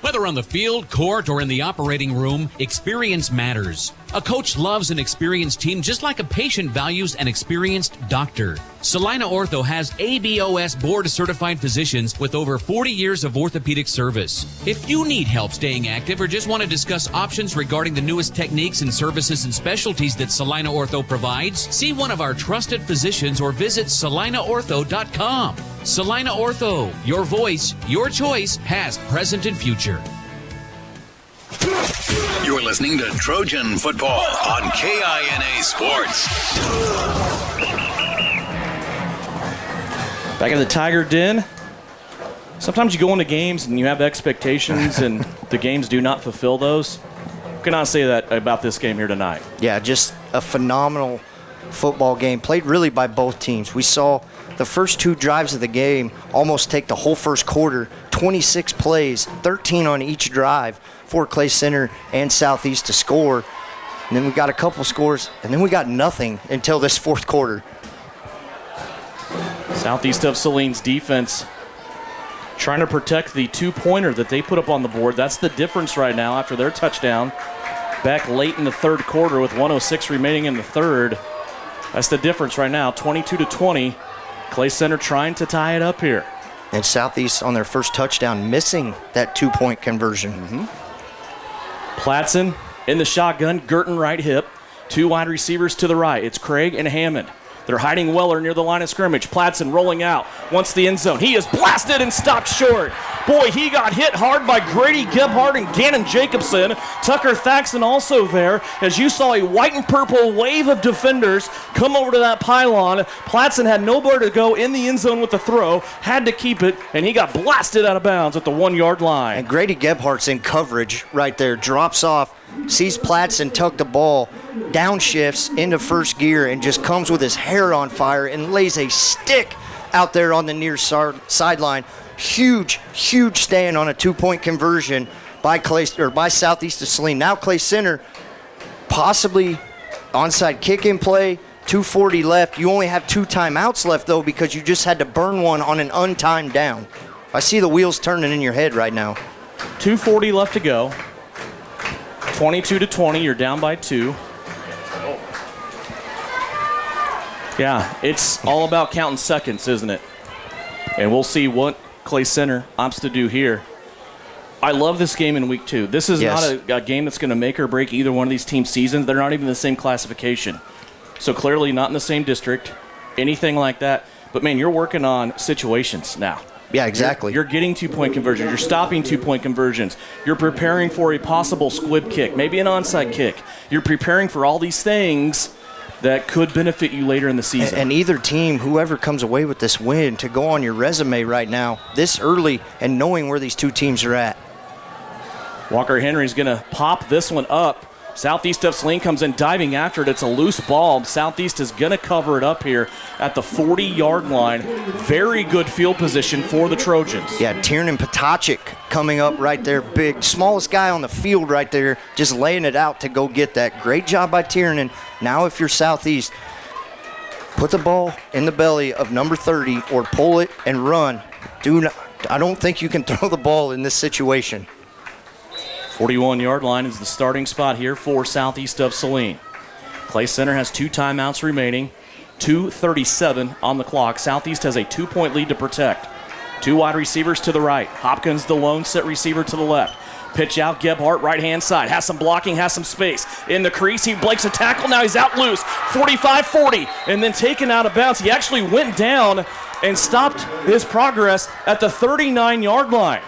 Whether on the field, court, or in the operating room, experience matters. A coach loves an experienced team just like a patient values an experienced doctor. Salina Ortho has ABOS board-certified physicians with over 40 years of orthopedic service. If you need help staying active or just want to discuss options regarding the newest techniques and services and specialties that Salina Ortho provides, see one of our trusted physicians or visit salinaortho.com. Salina Ortho, your voice, your choice, past, present, and future. You're listening to Trojan Football on KINA Sports. Back in the Tiger Den. Sometimes you go into games and you have expectations and the games do not fulfill those. Cannot say that about this game here tonight. Yeah, just a phenomenal football game played really by both teams. We saw the first 2 drives of the game almost take the whole first quarter, 26 plays, 13 on each drive for Clay Center and Southeast to score. And then we got a couple scores, and then we got nothing until this 4th quarter. Southeast of Saline's defense trying to protect the two-pointer that they put up on the board. That's the difference right now after their touchdown back late in the third quarter with 1:06 remaining in the third. That's the difference right now, 22-20. Clay Center trying to tie it up here. And Southeast on their first touchdown missing that two-point conversion. Platson in the shotgun, Girton right hip. Two wide receivers to the right. It's Craig and Hammond. They're hiding Weller near the line of scrimmage. Platson rolling out, wants the end zone. He is blasted and stopped short. Boy, he got hit hard by Grady Gebhardt and Gannon Jacobson. Tucker Thaxton also there, as you saw a white and purple wave of defenders come over to that pylon. Platson had nowhere to go in the end zone with the throw, had to keep it, and he got blasted out of bounds at the 1-yard line. And Grady Gebhardt's in coverage right there, drops off, sees Platson tuck the ball, downshifts into first gear, and just comes with his hair on fire and lays a stick out there on the near sideline. Huge stand on a two-point conversion by Southeast of Saline. Now Clay Center possibly onside kick in play, 2:40 left. You only have 2 timeouts left, though, because you just had to burn one on an untimed down. I see the wheels turning in your head right now. 2:40 left to go. 22-20, you're down by 2. Yeah, it's all about counting seconds, isn't it? And we'll see what Clay Center opts to do here. I love this game in week 2. This is not a game that's going to make or break either one of these teams' seasons. They're not even in the same classification. So clearly not in the same district, anything like that. But, man, you're working on situations now. Yeah, exactly. You're getting 2-point conversions. You're stopping 2-point conversions. You're preparing for a possible squib kick, maybe an onside kick. You're preparing for all these things that could benefit you later in the season. And either team, whoever comes away with this win, to go on your resume right now, this early, and knowing where these two teams are at. Walker Henry's going to pop this one up. Southeast of Saline comes in diving after it. It's a loose ball. Southeast is going to cover it up here at the 40-yard line. Very good field position for the Trojans. Yeah, Tiernan Potachik coming up right there. Big, smallest guy on the field right there, just laying it out to go get that. Great job by Tiernan. Now if you're Southeast, put the ball in the belly of number 30 or pull it and run. I don't think you can throw the ball in this situation. 41-yard line is the starting spot here for Southeast of Saline. Clay Center has 2 timeouts remaining, 2:37 on the clock. Southeast has a 2-point lead to protect. 2 wide receivers to the right. Hopkins, the lone set receiver, to the left. Pitch out, Gebhardt, right-hand side. Has some blocking, has some space. In the crease, he breaks a tackle. Now he's out loose. 45-40, and then taken out of bounds. He actually went down and stopped his progress at the 39-yard line.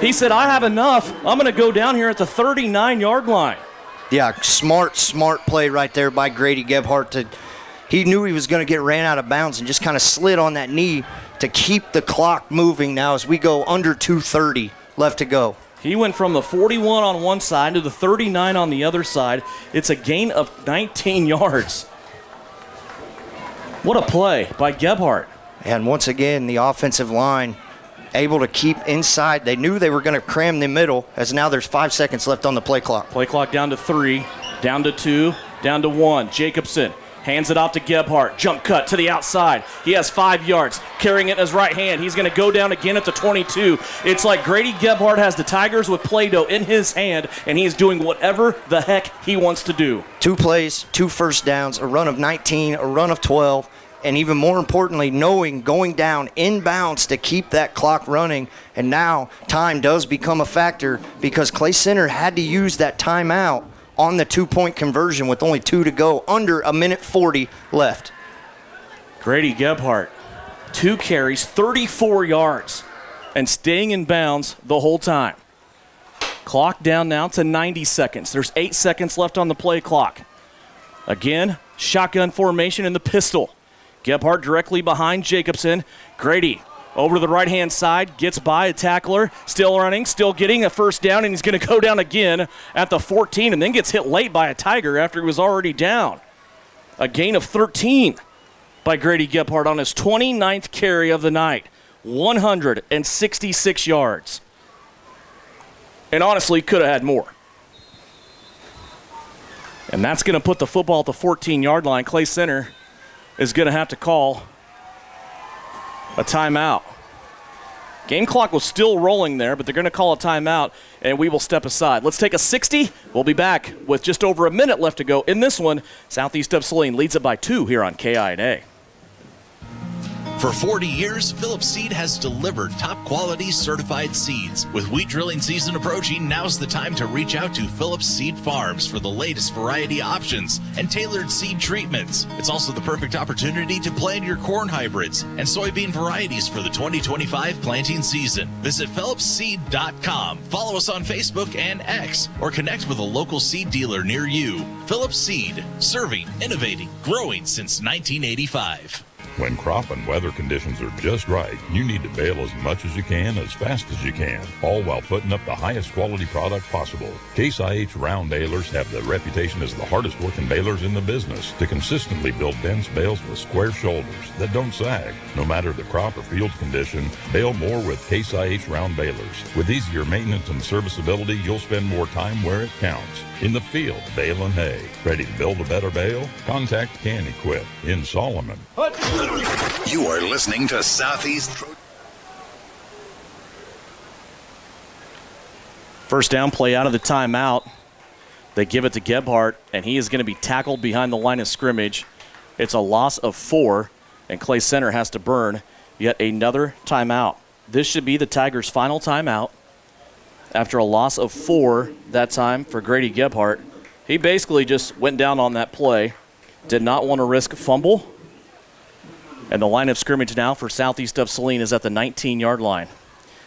He said, I have enough. I'm going to go down here at the 39-yard line. Yeah, smart play right there by Grady Gebhardt. He knew he was going to get ran out of bounds and just kind of slid on that knee to keep the clock moving now as we go under 2:30 left to go. He went from the 41 on one side to the 39 on the other side. It's a gain of 19 yards. What a play by Gebhardt. And once again, the offensive line able to keep inside. They knew they were going to cram the middle, as now there's 5 seconds left on the play clock. Play clock down to 3, down to 2, down to 1. Jacobson hands it off to Gebhardt. Jump cut to the outside. He has 5 yards, carrying it in his right hand. He's going to go down again at the 22. It's like Grady Gebhardt has the Tigers with Play-Doh in his hand, and he's doing whatever the heck he wants to do. 2 plays, 2 first downs, a run of 19, a run of 12, and even more importantly, knowing going down inbounds to keep that clock running. And now time does become a factor because Clay Center had to use that timeout on the 2-point conversion with only 2 to go, under 1:40 left. Grady Gebhardt, 2 carries, 34 yards, and staying in bounds the whole time. Clock down now to 90 seconds. There's 8 seconds left on the play clock. Again, shotgun formation in the pistol. Gebhardt directly behind Jacobson. Grady over to the right-hand side, gets by a tackler, still running, still getting a first down, and he's going to go down again at the 14 and then gets hit late by a Tiger after he was already down. A gain of 13 by Grady Gebhardt on his 29th carry of the night. 166 yards. And honestly, could have had more. And that's going to put the football at the 14-yard line. Clay Center is going to have to call a timeout. Game clock was still rolling there, but they're going to call a timeout, and we will step aside. Let's take a 60. We'll be back with just over a minute left to go in this one. Southeast of Saline leads it by 2 here on KINA. For 40 years, Phillips Seed has delivered top-quality certified seeds. With wheat drilling season approaching, now's the time to reach out to Phillips Seed Farms for the latest variety options and tailored seed treatments. It's also the perfect opportunity to plant your corn hybrids and soybean varieties for the 2025 planting season. Visit PhillipsSeed.com. Follow us on Facebook and X, or connect with a local seed dealer near you. Phillips Seed, serving, innovating, growing since 1985. When crop and weather conditions are just right, you need to bale as much as you can, as fast as you can, all while putting up the highest quality product possible. Case IH round balers have the reputation as the hardest working balers in the business to consistently build dense bales with square shoulders that don't sag. No matter the crop or field condition, bale more with Case IH round balers. With easier maintenance and serviceability, you'll spend more time where it counts. In the field, baling hay. Ready to build a better bale? Contact Can Equip in Solomon. You are listening to Southeast Trojan. First down play out of the timeout. They give it to Gebhardt, and he is going to be tackled behind the line of scrimmage. It's a loss of 4, and Clay Center has to burn yet another timeout. This should be the Tigers' final timeout. After a loss of 4 that time for Grady Gebhardt, he basically just went down on that play, did not want to risk a fumble, and the line of scrimmage now for Southeast of Saline is at the 19-yard line.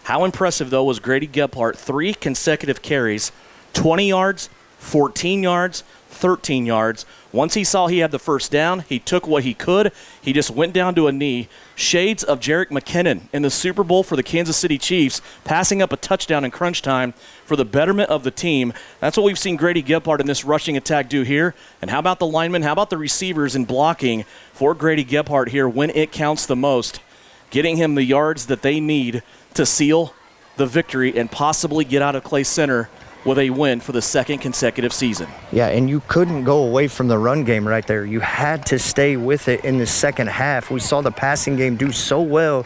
How impressive, though, was Grady Gebhardt? 3 consecutive carries, 20 yards, 14 yards, 13 yards. Once he saw he had the first down, he took what he could. He just went down to a knee. Shades of Jerick McKinnon in the Super Bowl for the Kansas City Chiefs, passing up a touchdown in crunch time for the betterment of the team. That's what we've seen Grady Gebhardt in this rushing attack do here. And how about the linemen? How about the receivers in blocking for Grady Gebhardt here when it counts the most, getting him the yards that they need to seal the victory and possibly get out of Clay Center with a win for the second consecutive season. Yeah, and you couldn't go away from the run game right there. You had to stay with it in the second half. We saw the passing game do so well,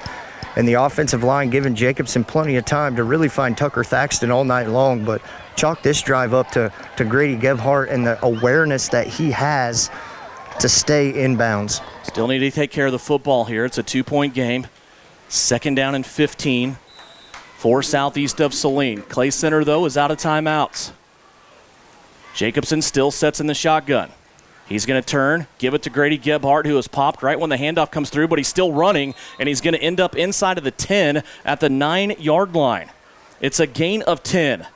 and the offensive line giving Jacobson plenty of time to really find Tucker Thaxton all night long. But chalk this drive up to Grady Gebhardt and the awareness that he has to stay inbounds. Still need to take care of the football here. It's a 2-point game. Second down and 15. For Southeast of Saline. Clay Center, though, is out of timeouts. Jacobson still sets in the shotgun. He's going to turn, give it to Grady Gebhardt, who has popped right when the handoff comes through, but he's still running, and he's going to end up inside of the 10 at the 9-yard line. It's a gain of 10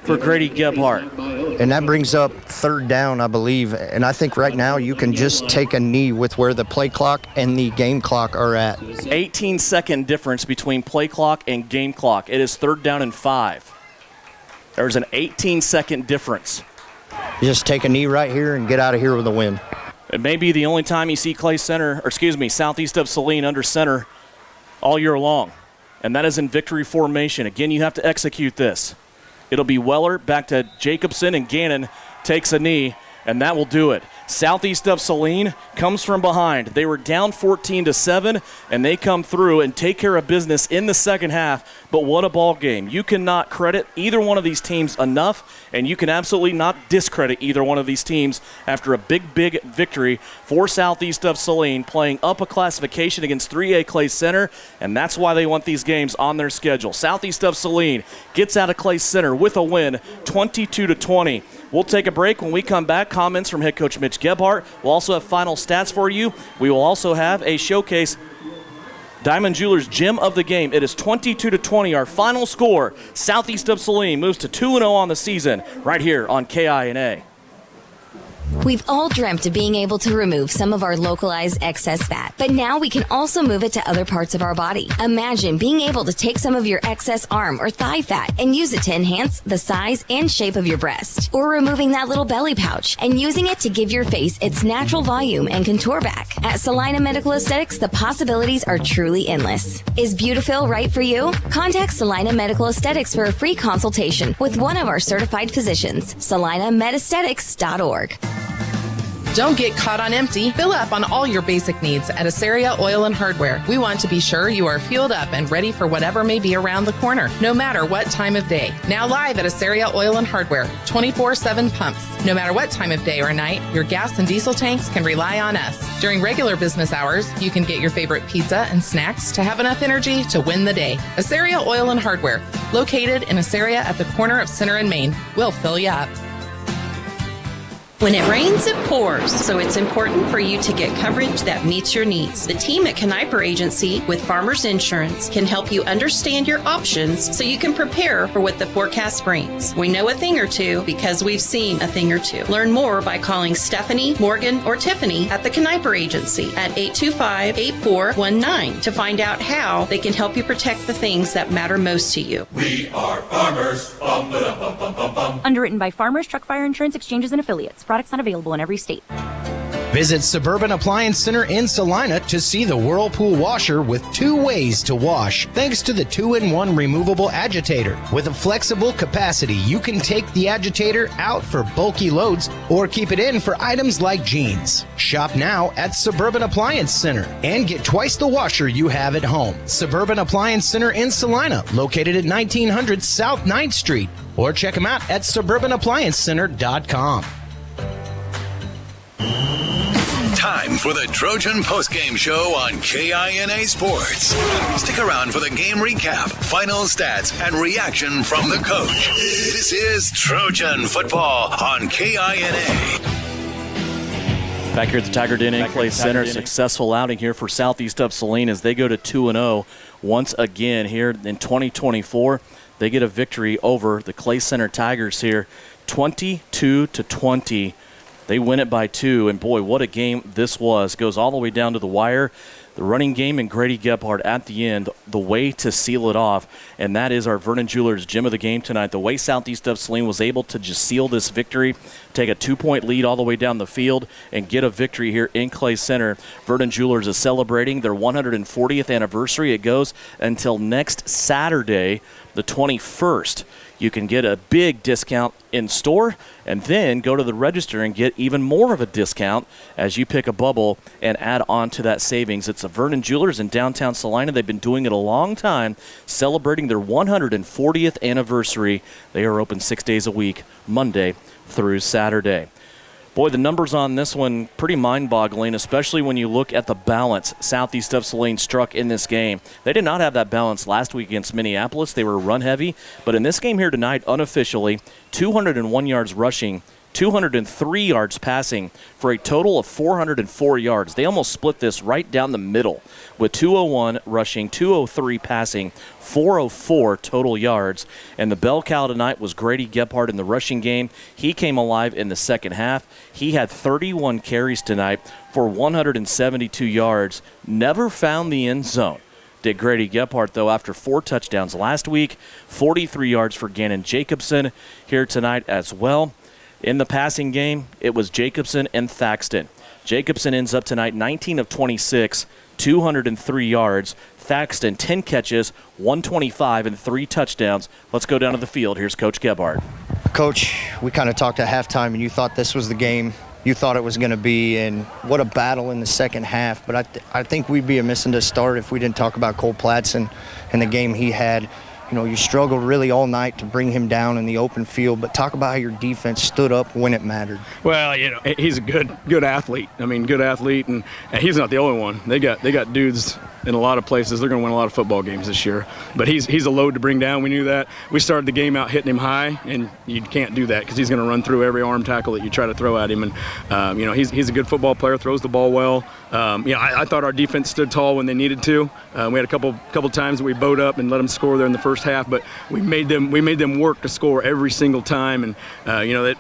for Grady Gebhardt. And that brings up third down, I believe. And I think right now you can just take a knee with where the play clock and the game clock are at. 18-second difference between play clock and game clock. It is third down and 5. There's an 18-second difference. Just take a knee right here and get out of here with a win. It may be the only time you see Southeast of Saline under center all year long. And that is in victory formation. Again, you have to execute this. It'll be Weller back to Jacobson, and Gannon takes a knee, and that will do it. Southeast of Saline comes from behind. They were down 14-7, and they come through and take care of business in the second half. But what a ball game. You cannot credit either one of these teams enough, and you can absolutely not discredit either one of these teams after a big victory for Southeast of Saline, playing up a classification against 3A Clay Center, and that's why they want these games on their schedule. Southeast of Saline gets out of Clay Center with a win, 22-20. We'll take a break. When we come back, comments from head coach Mitch Gebhardt. We'll also have final stats for you. We will also have a showcase Diamond Jewelers Gem of the Game. It is 22-20, our final score. Southeast of Saline moves to 2-0 on the season right here on KINA. We've all dreamt of being able to remove some of our localized excess fat, but now we can also move it to other parts of our body. Imagine being able to take some of your excess arm or thigh fat and use it to enhance the size and shape of your breast, or removing that little belly pouch and using it to give your face its natural volume and contour back. At Salina Medical Aesthetics, the possibilities are truly endless. Is Beautiful right for you? Contact Salina Medical Aesthetics for a free consultation with one of our certified physicians. SalinaMedAesthetics.org. Don't get caught on empty. Fill up on all your basic needs at Asaria Oil and Hardware. We want to be sure you are fueled up and ready for whatever may be around the corner, no matter what time of day. Now live at Asaria Oil and Hardware, 24/7 pumps. No matter what time of day or night, your gas and diesel tanks can rely on us. During regular business hours, you can get your favorite pizza and snacks to have enough energy to win the day. Asaria Oil and Hardware, located in Asaria at the corner of Center and Main. We'll fill you up. When it rains, it pours, so it's important for you to get coverage that meets your needs. The team at Kniper Agency with Farmers Insurance can help you understand your options so you can prepare for what the forecast brings. We know a thing or two because we've seen a thing or two. Learn more by calling Stephanie, Morgan, or Tiffany at the Kniper Agency at 825-8419 to find out how they can help you protect the things that matter most to you. We are farmers. Bum, ba, dum, bum, bum, bum. Underwritten by Farmers Truck Fire Insurance Exchanges and Affiliates. Products not available in every state. Visit Suburban Appliance Center in Salina to see the Whirlpool washer with 2 ways to wash, thanks to the 2-in-1 removable agitator. With a flexible capacity, you can take the agitator out for bulky loads or keep it in for items like jeans. Shop now at Suburban Appliance Center and get twice the washer you have at home. Suburban Appliance Center in Salina, located at 1900 South 9th Street, or check them out at suburbanappliancecenter.com. Time for the Trojan postgame show on KINA Sports. Stick around for the game recap, final stats, and reaction from the coach. This is Trojan Football on KINA. Back here at the Tiger Den in Clay Center, successful outing here for Southeast of Saline as they go to 2-0 once again here in 2024. They get a victory over the Clay Center Tigers here, 22-20. They win it by 2, and boy, what a game this was. Goes all the way down to the wire. The running game and Grady Gebhardt at the end, the way to seal it off, and that is our Vernon Jewelers gem of the game tonight. The way Southeast of Saline was able to just seal this victory, take a 2-point lead all the way down the field, and get a victory here in Clay Center. Vernon Jewelers is celebrating their 140th anniversary. It goes until next Saturday, the 21st. You can get a big discount in store and then go to the register and get even more of a discount as you pick a bubble and add on to that savings. It's a Vernon Jewelers in downtown Salina. They've been doing it a long time, celebrating their 140th anniversary. They are open 6 days a week, Monday through Saturday. Boy, the numbers on this one pretty mind-boggling, especially when you look at the balance Southeast of Saline struck in this game. They did not have that balance last week against Minneapolis. They were run-heavy. But in this game here tonight, unofficially, 201 yards rushing, 203 yards passing for a total of 404 yards. They almost split this right down the middle with 201 rushing, 203 passing, 404 total yards. And the bell cow tonight was Grady Gebhardt in the rushing game. He came alive in the second half. He had 31 carries tonight for 172 yards. Never found the end zone. Did Grady Gebhardt, though, after 4 touchdowns last week, 43 yards for Gannon Jacobson here tonight as well. In the passing game, it was Jacobson and Thaxton. Jacobson ends up tonight 19 of 26, 203 yards. Thaxton, 10 catches, 125, and 3 touchdowns. Let's go down to the field. Here's Coach Gebhardt. Coach, we kind of talked at halftime, and you thought this was the game you thought it was going to be, and what a battle in the second half. But I think we'd be missing to start if we didn't talk about Cole Platson and the game he had. You know, you struggled really all night to bring him down in the open field, but talk about how your defense stood up when it mattered. Well, you know, he's a good athlete. I mean, good athlete, and he's not the only one. They got dudes in a lot of places. They're going to win a lot of football games this year. But he's a load to bring down. We knew that. We started the game out hitting him high, and you can't do that because he's going to run through every arm tackle that you try to throw at him. And you know, he's a good football player, throws the ball well. You know, I thought our defense stood tall when they needed to. We had a couple times that we bowed up and let them score there in the first half, but we made them work to score every single time. And you know,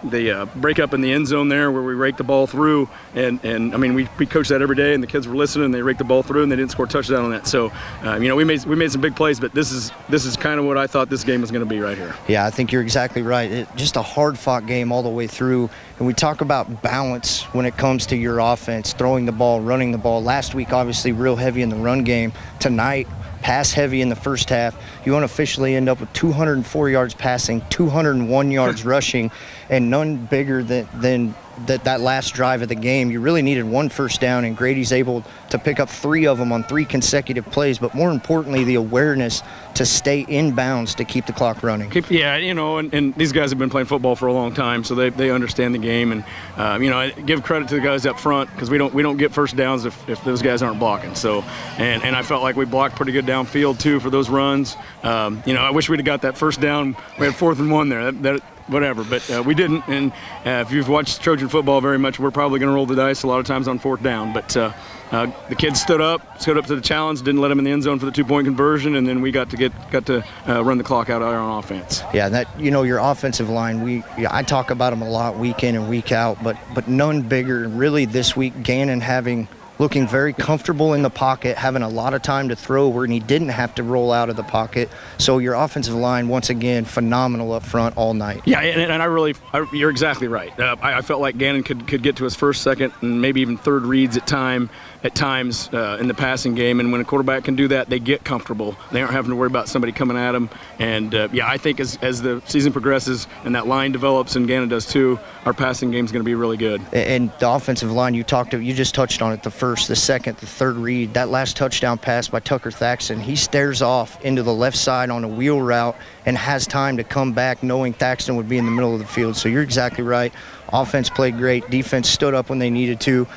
the break up in the end zone there where we raked the ball through, and I mean we coach that every day, and the kids were listening, and they raked the ball through and they didn't score a touchdown on that. So you know, we made some big plays, but this is kind of what I thought this game was going to be right here. Yeah, I think you're exactly right. Just a hard-fought game all the way through. And we talk about balance when it comes to your offense, throwing the ball, running the ball. Last week, obviously, real heavy in the run game. Tonight, pass heavy in the first half. You unofficially end up with 204 yards passing, 201 yards rushing, and none bigger than that last drive of the game, you really needed one first down, and Grady's able to pick up 3 of them on 3 consecutive plays, but more importantly, the awareness to stay in bounds to keep the clock running. And these guys have been playing football for a long time, so they understand the game. And I give credit to the guys up front because we don't get first downs if those guys aren't blocking. So, and I felt like we blocked pretty good downfield too for those runs. I wish we'd have got that first down. We had 4th and 1 there. Whatever, but we didn't. And if you've watched Trojan football very much, we're probably going to roll the dice a lot of times on 4th down. But the kids stood up to the challenge, didn't let them in the end zone for the 2-point conversion, and then we got to run the clock out on offense. Yeah, your offensive line. I talk about them a lot week in and week out, but none bigger. Really, this week, Gannon looking very comfortable in the pocket, having a lot of time to throw where he didn't have to roll out of the pocket. So your offensive line, once again, phenomenal up front all night. Yeah, and you're exactly right. I felt like Gannon could get to his first, second, and maybe even third reads at times in the passing game. And when a quarterback can do that, they get comfortable. They aren't having to worry about somebody coming at them. And, I think as the season progresses and that line develops, and Gannon does too, our passing game is going to be really good. And the offensive line, you just touched on it, the first, the second, the third read. That last touchdown pass by Tucker Thaxton, he stares off into the left side on a wheel route and has time to come back knowing Thaxton would be in the middle of the field. So you're exactly right. Offense played great. Defense stood up when they needed to.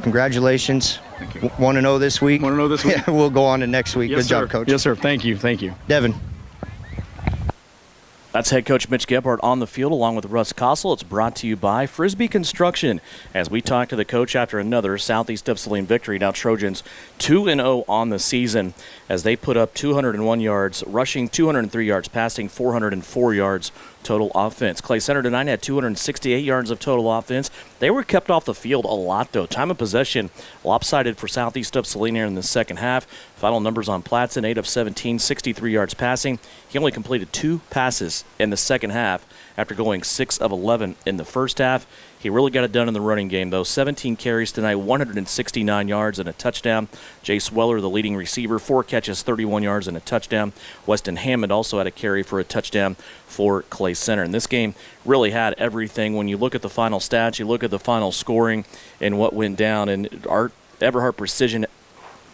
Congratulations. Thank you. 1-0 this week. 1-0 this week. Yeah, we'll go on to next week. Yes, Good job, Coach. Yes, sir. Thank you. Devin. That's head coach Mitch Gebhardt on the field along with Russ Kossel. It's brought to you by Frisbee Construction. As we talk to the coach after another Southeast of Saline victory, now Trojans 2-0 on the season as they put up 201 yards, rushing 203 yards, passing 404 yards total offense. Clay Center tonight had 268 yards of total offense. They were kept off the field a lot, though. Time of possession lopsided for Southeast of Saline here in the second half. Final numbers on Platson, 8 of 17, 63 yards passing. He only completed 2 passes in the second half after going 6 of 11 in the first half. He really got it done in the running game, though. 17 carries tonight, 169 yards and a touchdown. Jace Weller, the leading receiver, 4 catches, 31 yards and a touchdown. Weston Hammond also had a carry for a touchdown for Clay Center. And this game really had everything. When you look at the final stats, you look at the final scoring and what went down. And our Everhart Precision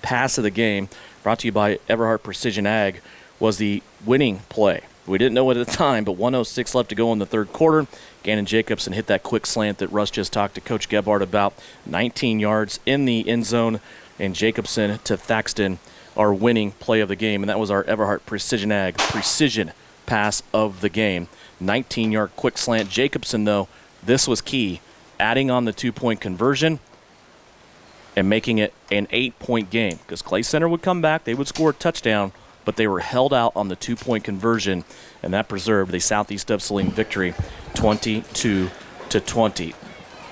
pass of the game, brought to you by Everhart Precision Ag, was the winning play. We didn't know it at the time, but 1:06 left to go in the third quarter. Gannon Jacobson hit that quick slant that Russ just talked to Coach Gebhardt about. 19 yards in the end zone, and Jacobson to Thaxton, our winning play of the game. And that was our Everhart Precision Ag precision pass of the game. 19-yard quick slant. Jacobson, though, this was key, adding on the 2-point conversion and making it an 8-point game. Because Clay Center would come back, they would score a touchdown, but they were held out on the 2-point conversion, and that preserved the Southeast of Saline victory 22-20.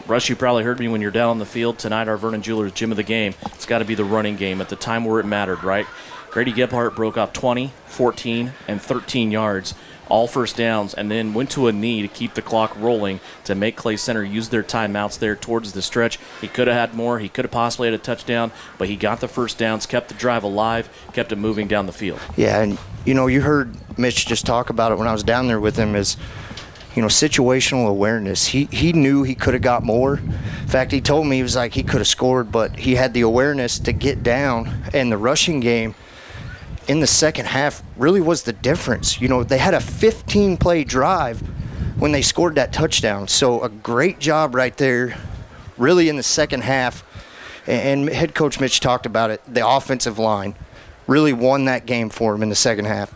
Russ, you probably heard me when you're down on the field tonight. Our Vernon Jewelers gym of the game, it's got to be the running game at the time where it mattered, right? Grady Gebhardt broke off 20, 14, and 13 yards, all first downs, and then went to a knee to keep the clock rolling to make Clay Center use their timeouts there towards the stretch. He could have had more. He could have possibly had a touchdown, but he got the first downs, kept the drive alive, kept it moving down the field. Yeah, and, you heard Mitch just talk about it when I was down there with him is, situational awareness. He knew he could have got more. In fact, he told me, he was like, he could have scored, but he had the awareness to get down, and the rushing game in the second half really was the difference. They had a 15-play drive when they scored that touchdown. So a great job right there, really in the second half. And head coach Mitch talked about it. The offensive line really won that game for him in the second half.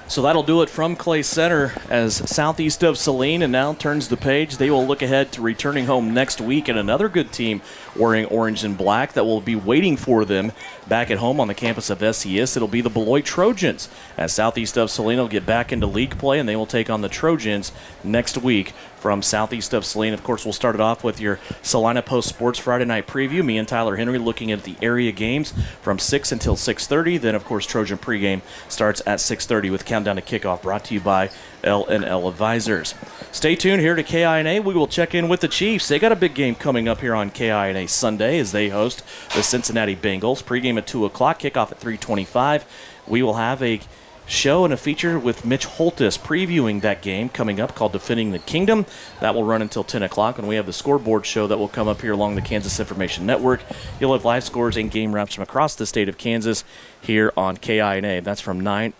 So that'll do it from Clay Center as Southeast of Saline and now turns the page. They will look ahead to returning home next week and another good team wearing orange and black that will be waiting for them back at home on the campus of SES. It'll be the Beloit Trojans as Southeast of Saline will get back into league play and they will take on the Trojans next week from Southeast of Saline. Of course, we'll start it off with your Salina Post Sports Friday night preview. Me and Tyler Henry looking at the area games from 6 until 6:30. Then, of course, Trojan pregame starts at 6:30 with Countdown to Kickoff brought to you by L&L Advisors. Stay tuned here to KINA. We will check in with the Chiefs. They got a big game coming up here on KINA Sunday as they host the Cincinnati Bengals. Pregame at 2 o'clock, kickoff at 3:25. We will have a show and a feature with Mitch Holtis previewing that game coming up called Defending the Kingdom. That will run until 10 o'clock, and we have the scoreboard show that will come up here along the Kansas Information Network. You'll have live scores and game wraps from across the state of Kansas here on KINA. That's from 10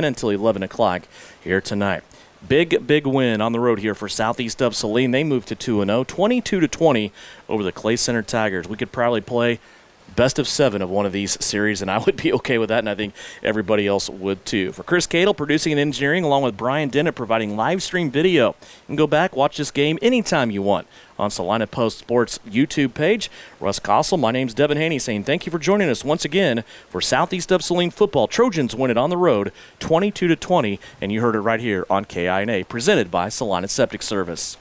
until 11 o'clock here tonight. Big win on the road here for Southeast of Saline. They moved to 2-0, 22-20 over the Clay Center Tigers. We could probably play best of 7 of one of these series, and I would be okay with that, and I think everybody else would too. For Chris Cadle, producing and engineering, along with Brian Dennett, providing live stream video. You can go back, watch this game anytime you want on Salina Post Sports YouTube page. Russ Kossel, my name's Devin Haney, saying thank you for joining us once again for Southeast of Saline football. Trojans win it on the road, 22-20, and you heard it right here on KINA, presented by Salina Septic Service.